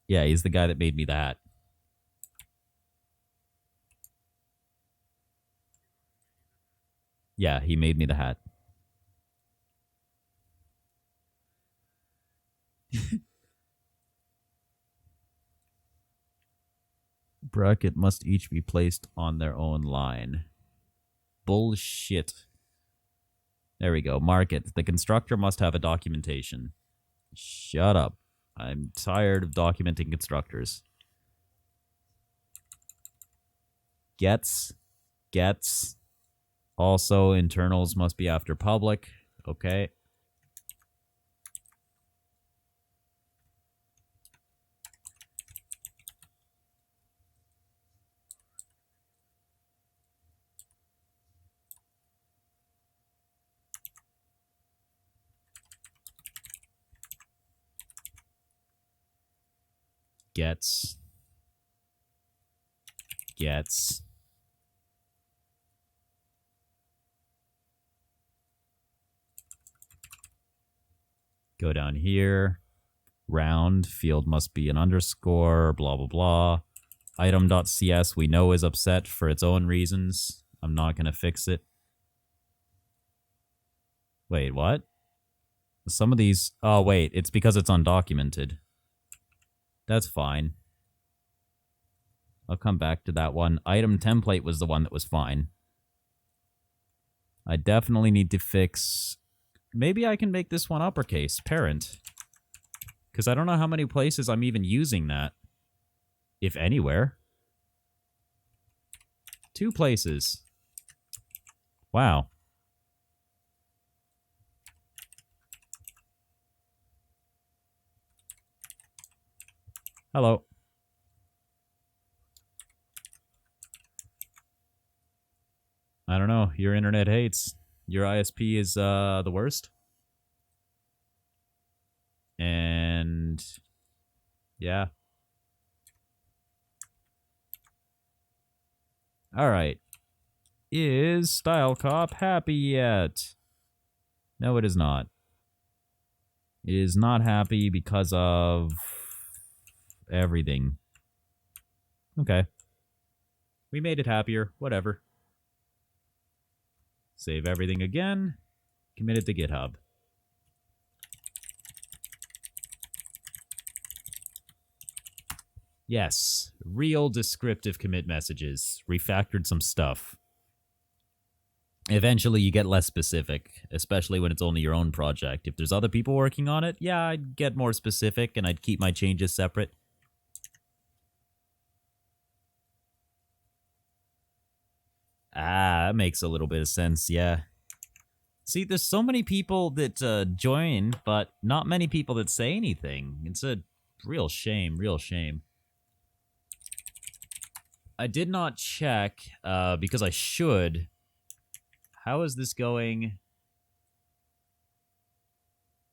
Yeah, he's the guy that made me the hat. Yeah, he made me the hat. Bracket must each be placed on their own line. Bullshit. There we go. Market. The constructor must have a documentation. Shut up. I'm tired of documenting constructors. Gets. Also, internals must be after public. Okay. Gets. Go down here. Round. Field must be an underscore. Blah, blah, blah. Item.cs we know is upset for its own reasons. I'm not going to fix it. Wait, what? Some of these... Oh, wait. It's because it's undocumented. That's fine. I'll come back to that one. Item template was the one that was fine. I definitely need to fix... Maybe I can make this one uppercase. Parent. Because I don't know how many places I'm even using that. If anywhere. 2 places. Wow. Hello. I don't know. Your internet hates. Your ISP is the worst. And yeah. All right. Is Style Cop happy yet? No, it is not. It is not happy because of everything. Okay. We made it happier. Whatever. Save everything again. Commit it to GitHub. Yes. Real descriptive commit messages. Refactored some stuff. Eventually, you get less specific, especially when it's only your own project. If there's other people working on it, yeah, I'd get more specific and I'd keep my changes separate. Ah, that makes a little bit of sense, yeah. See, there's so many people that join, but not many people that say anything. It's a real shame, real shame. I did not check, because I should. How is this going?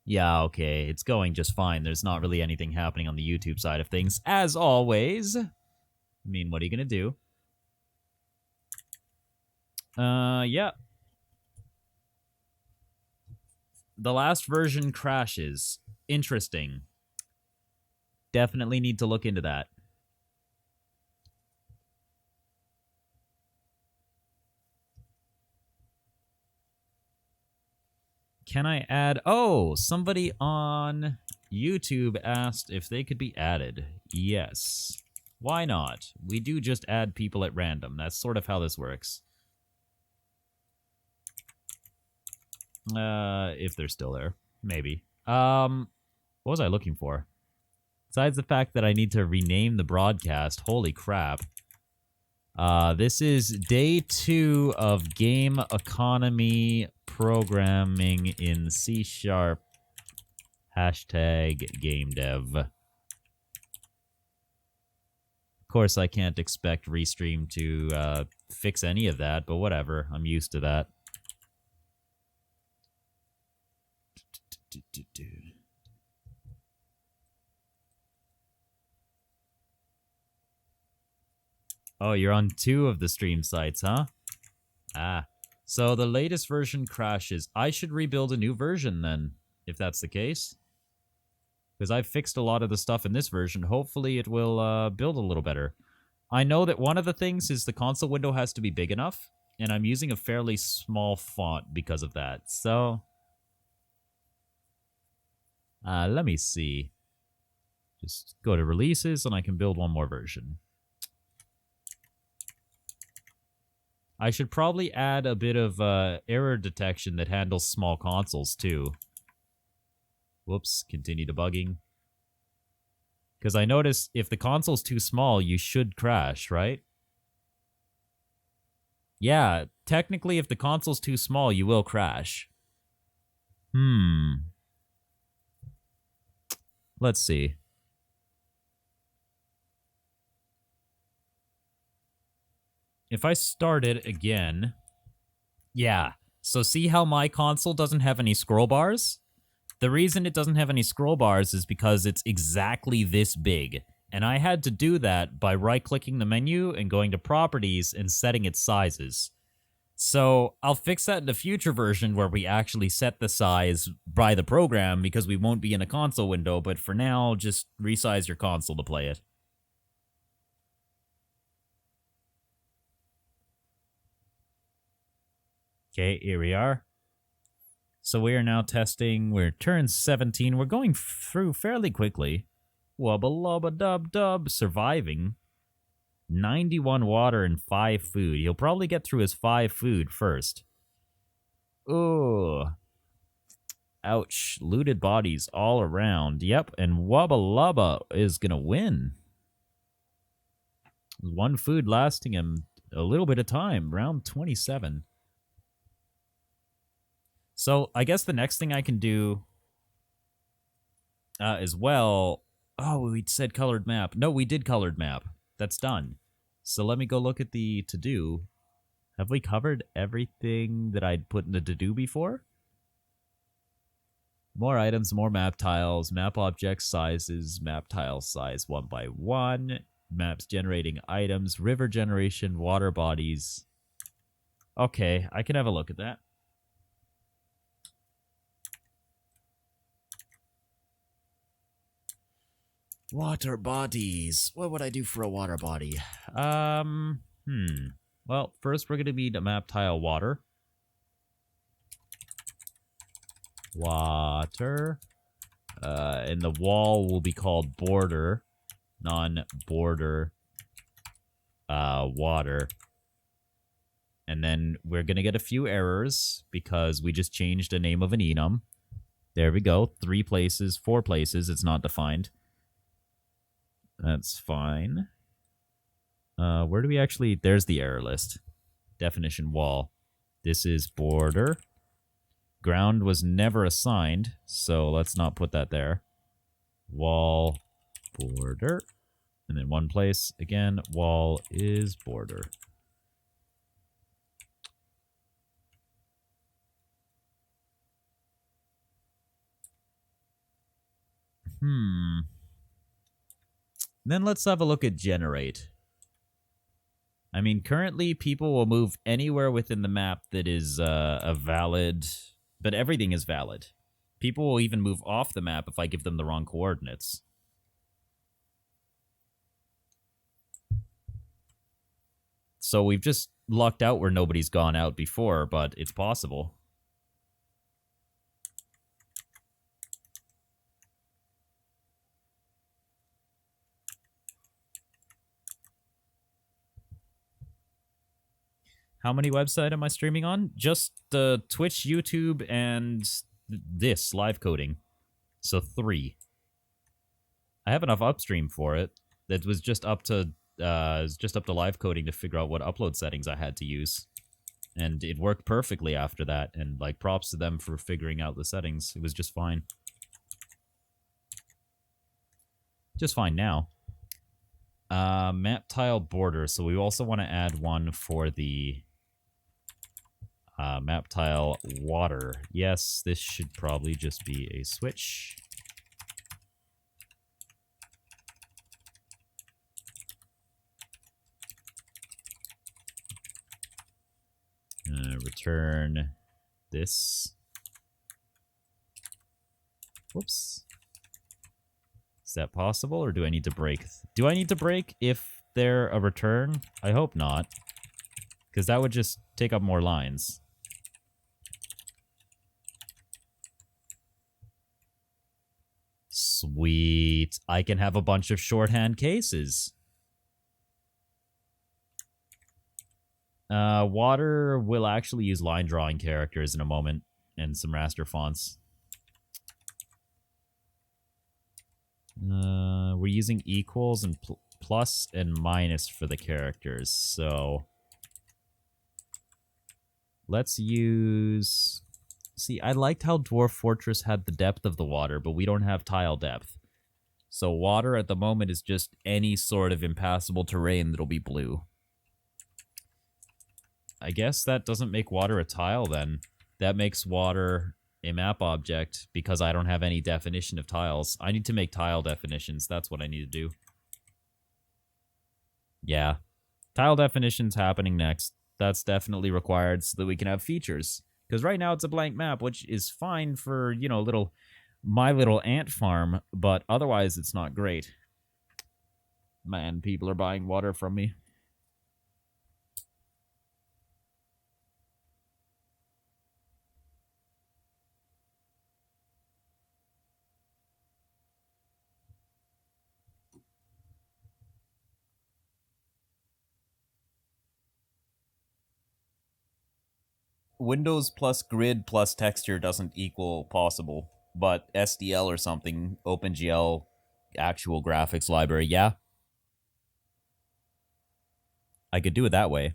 Yeah, okay, it's going just fine. There's not really anything happening on the YouTube side of things, as always. I mean, what are you gonna do? Yeah. The last version crashes. Interesting. Definitely need to look into that. Can I add... Oh, somebody on YouTube asked if they could be added. Yes. Why not? We do just add people at random. That's sort of how this works. If they're still there. Maybe. What was I looking for? Besides the fact that I need to rename the broadcast, holy crap. This is day 2 of game economy programming in C#. Hashtag gamedev. Of course, I can't expect Restream to fix any of that, but whatever. I'm used to that. Oh, you're on 2 of the stream sites, huh? Ah. So the latest version crashes. I should rebuild a new version then, if that's the case. Because I've fixed a lot of the stuff in this version. Hopefully it will build a little better. I know that one of the things is the console window has to be big enough, and I'm using a fairly small font because of that. So, let me see. Just go to releases, and I can build one more version. I should probably add a bit of error detection that handles small consoles, too. Whoops, continue debugging. Because I notice if the console's too small, you should crash, right? Yeah, technically if the console's too small, you will crash. Let's see. If I start it again... Yeah, so see how my console doesn't have any scroll bars? The reason it doesn't have any scroll bars is because it's exactly this big. And I had to do that by right-clicking the menu and going to Properties and setting its sizes. So I'll fix that in a future version where we actually set the size by the program because we won't be in a console window, but for now, just resize your console to play it. Okay, here we are. So we are now testing. We're turn 17. We're going through fairly quickly. Wubba lubba dub dub. Surviving. 91 water and 5 food. He'll probably get through his 5 food first. Ooh. Ouch. Looted bodies all around. Yep, and Wubba lubba is gonna win. 1 food lasting him a little bit of time. Round 27. So I guess the next thing I can do as well Oh, we said colored map. No, we did colored map. That's done. So let me go look at the to-do. Have we covered everything that I'd put in the to-do before? More items, more map tiles, map object sizes, map tile size 1 by 1, maps generating items, river generation, water bodies. Okay, I can have a look at that. Water bodies. What would I do for a water body? Well, first we're going to need a map tile water. Water. And the wall will be called border, non-border water. And then we're going to get a few errors because we just changed the name of an enum. There we go. 3 places, 4 places. It's not defined. That's fine. Where do we actually... There's the error list. Definition wall. This is border. Ground was never assigned, so let's not put that there. Wall, border. And then 1 place. Again, wall is border. Then let's have a look at generate. I mean, currently people will move anywhere within the map that is a valid... But everything is valid. People will even move off the map if I give them the wrong coordinates. So we've just lucked out where nobody's gone out before, but it's possible. How many websites am I streaming on? Just Twitch, YouTube, and this, live coding. So 3. I have enough upstream for it. That was just up to live coding to figure out what upload settings I had to use. And it worked perfectly after that, and like props to them for figuring out the settings. It was just fine. Just fine now. Map tile border, so we also want to add one for the map tile water. Yes, this should probably just be a switch. Return this. Whoops. Is that possible, or do I need to break? Do I need to break if they're a return? I hope not, because that would just take up more lines. Sweet. I can have a bunch of shorthand cases. Water will actually use line drawing characters in a moment and some raster fonts. We're using equals and plus and minus for the characters, so let's use... See, I liked how Dwarf Fortress had the depth of the water, but we don't have tile depth. So water at the moment is just any sort of impassable terrain that'll be blue. I guess that doesn't make water a tile then. That makes water a map object because I don't have any definition of tiles. I need to make tile definitions. That's what I need to do. Yeah. Tile definitions happening next. That's definitely required so that we can have features. Because right now it's a blank map, which is fine for, you know, my little ant farm, but otherwise it's not great. Man, people are buying water from me. Windows plus grid plus texture doesn't equal possible, but SDL or something, OpenGL, actual graphics library, yeah. I could do it that way.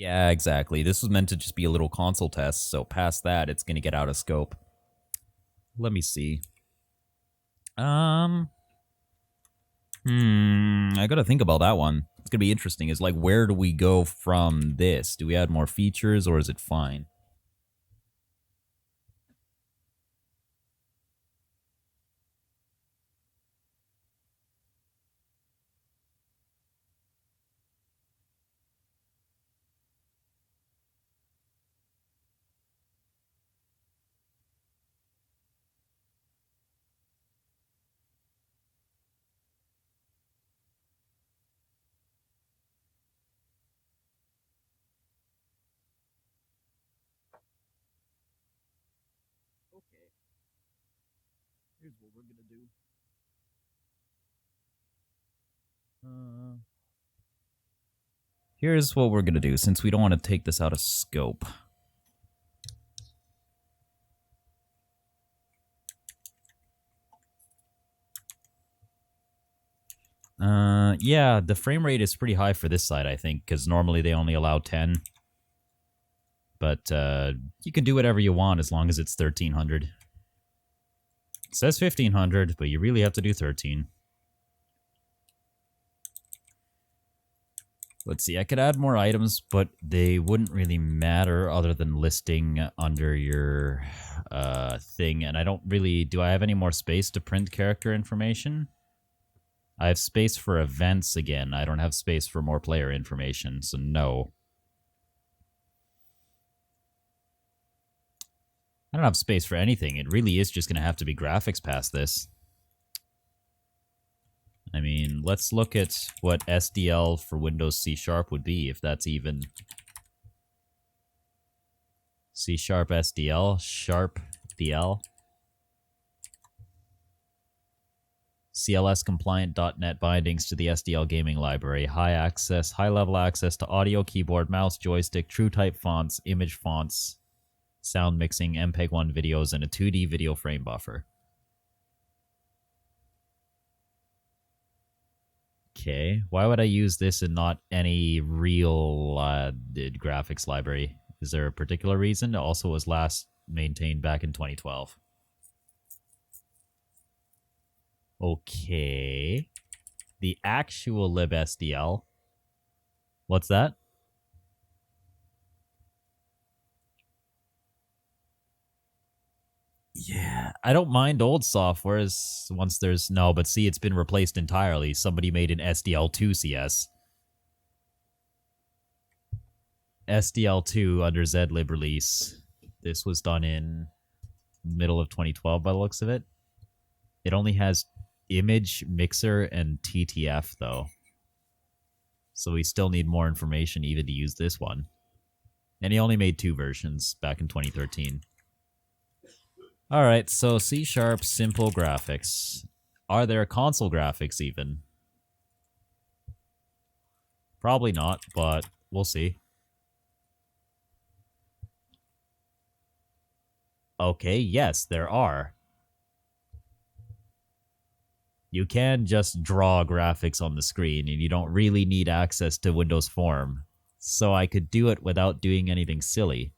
Yeah, exactly. This was meant to just be a little console test, so past that, it's going to get out of scope. Let me see. I gotta think about that one. It's gonna be interesting. Is like, where do we go from this? Do we add more features, or is it fine? Okay. Here's what we're gonna do. Here's what we're gonna do, since we don't want to take this out of scope. Yeah, the frame rate is pretty high for this side, I think, because normally they only allow 10. But you can do whatever you want as long as it's 1300. It says 1500, but you really have to do 13. Let's see, I could add more items, but they wouldn't really matter other than listing under your thing. And I don't really... Do I have any more space to print character information? I have space for events again. I don't have space for more player information, so no. I don't have space for anything. It really is just going to have to be graphics past this. I mean, let's look at what SDL for Windows C# would be, if that's even... C# SDL, Sharp DL. CLS compliant .NET bindings to the SDL gaming library. High level access to audio, keyboard, mouse, joystick, TrueType fonts, image fonts, sound mixing, MPEG-1 videos, and a 2D video frame buffer. Okay, why would I use this and not any real graphics library? Is there a particular reason? It also was last maintained back in 2012. Okay. The actual libSDL. What's that? Yeah, I don't mind old software once there's... No, but see, it's been replaced entirely. Somebody made an SDL2 CS. SDL2 under zlib release. This was done in middle of 2012 by the looks of it. It only has image, mixer, and TTF, though. So we still need more information even to use this one. And he only made 2 versions back in 2013. Alright, so C# simple graphics. Are there console graphics even? Probably not, but we'll see. Okay, yes, there are. You can just draw graphics on the screen, and you don't really need access to Windows Form. So I could do it without doing anything silly.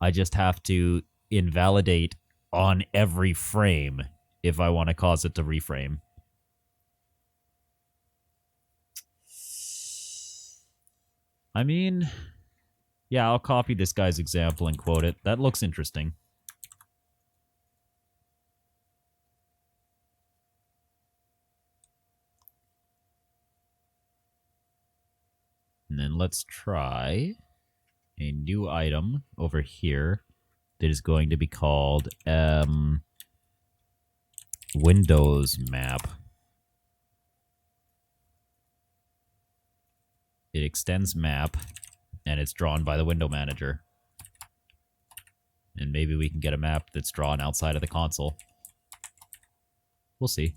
I just have to invalidate on every frame if I want to cause it to reframe. I mean, yeah, I'll copy this guy's example and quote it. That looks interesting. And then let's try a new item over here that is going to be called Windows map. It extends map, and it's drawn by the window manager. And maybe we can get a map that's drawn outside of the console. We'll see.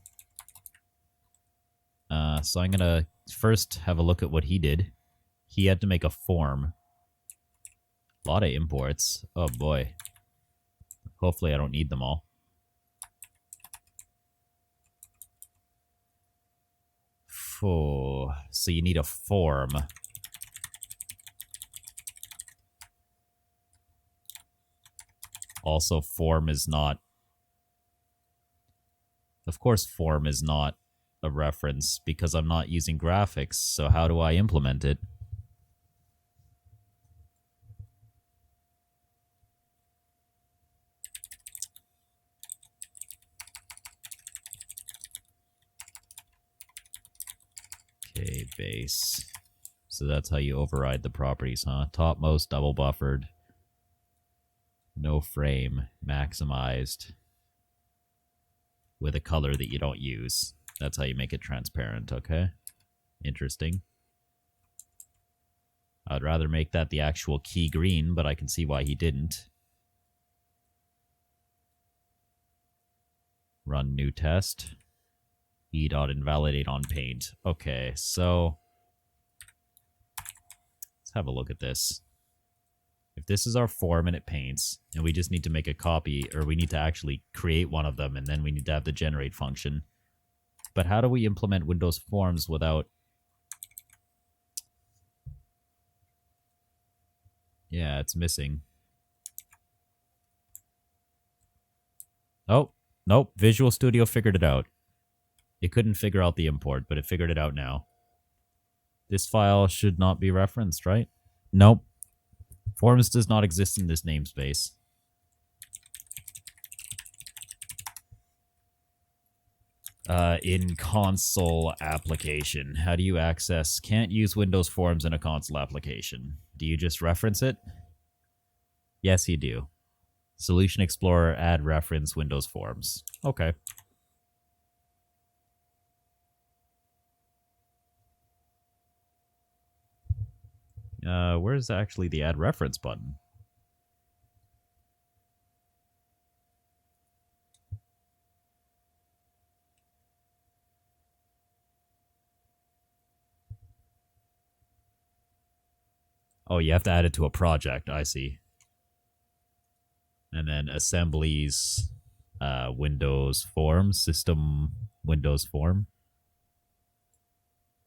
So I'm going to first have a look at what he did. He had to make a form. A lot of imports. Oh boy. Hopefully I don't need them all. So you need a form. Also, form is not... Of course, form is not a reference because I'm not using graphics, so how do I implement it? Okay, base. So that's how you override the properties, huh? Topmost, double buffered. No frame, maximized. With a color that you don't use. That's how you make it transparent, okay? Interesting. I'd rather make that the actual key green, but I can see why he didn't. Run new test. E.invalidate on paint. Okay, so let's have a look at this. If this is our form and it paints, and we just need to make a copy, or we need to actually create one of them, and then we need to have the generate function. But how do we implement Windows Forms without... Yeah, it's missing. Oh, nope. Visual Studio figured it out. It couldn't figure out the import, but it figured it out now. This file should not be referenced, right? Nope. Forms does not exist in this namespace. In console application, how do you access? Can't use Windows Forms in a console application. Do you just reference it? Yes, you do. Solution Explorer, add reference, Windows Forms. Okay. Where's actually the add reference button? Oh, you have to add it to a project. I see. And then assemblies, Windows Form, system Windows Form.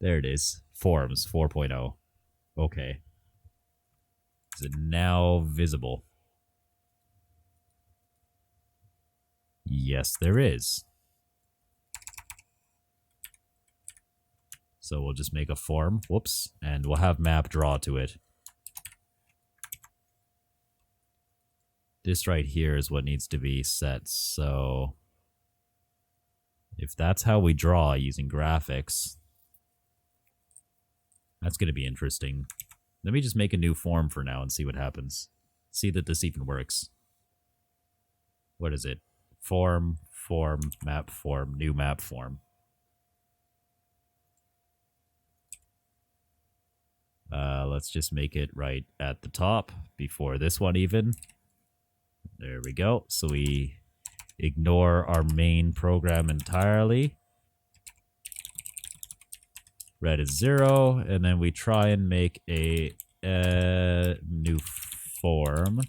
There it is. Forms 4.0. Okay. Is it now visible? Yes, there is. So we'll just make a form. Whoops. And we'll have map draw to it. This right here is what needs to be set. So if that's how we draw using graphics, that's going to be interesting. Let me just make a new form for now and see what happens. See that this even works. What is it? Form, map form, new map form. Let's just make it right at the top before this one even. There we go. So we ignore our main program entirely. Red is 0, and then we try and make a new form.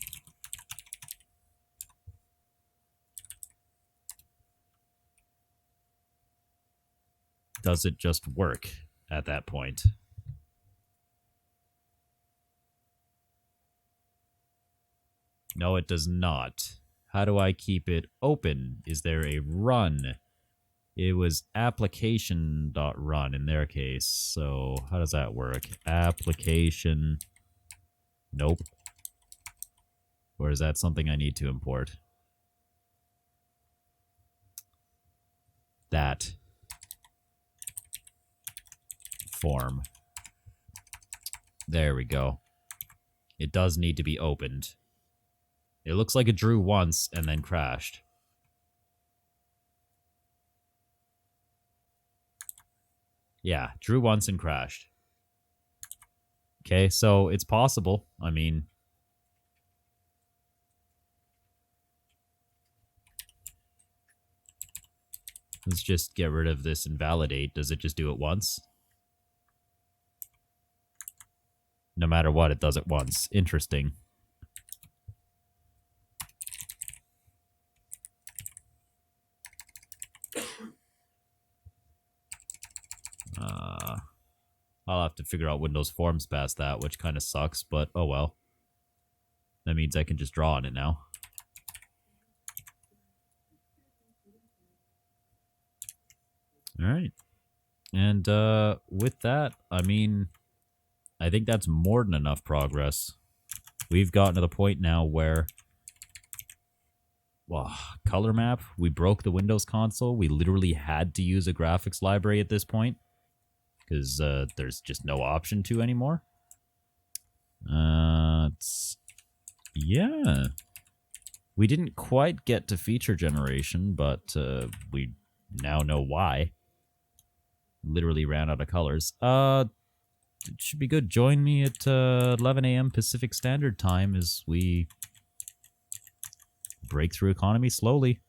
Does it just work at that point? No, it does not. How do I keep it open? Is there a run? It was application.run in their case. So how does that work? Application. Nope. Or is that something I need to import? That. Form. There we go. It does need to be opened. It looks like it drew once and then crashed. Yeah, drew once and crashed. Okay, so it's possible. I mean, let's just get rid of this invalidate. Does it just do it once? No matter what, it does it once. Interesting. I'll have to figure out Windows Forms past that, which kind of sucks, but oh well. That means I can just draw on it now. All right. And with that, I mean, I think that's more than enough progress. We've gotten to the point now where, well, color map, we broke the Windows console. We literally had to use a graphics library at this point because there's just no option to anymore. Yeah. We didn't quite get to feature generation, but we now know why. Literally ran out of colors. It should be good. Join me at 11 a.m. Pacific Standard Time as we break through economy slowly.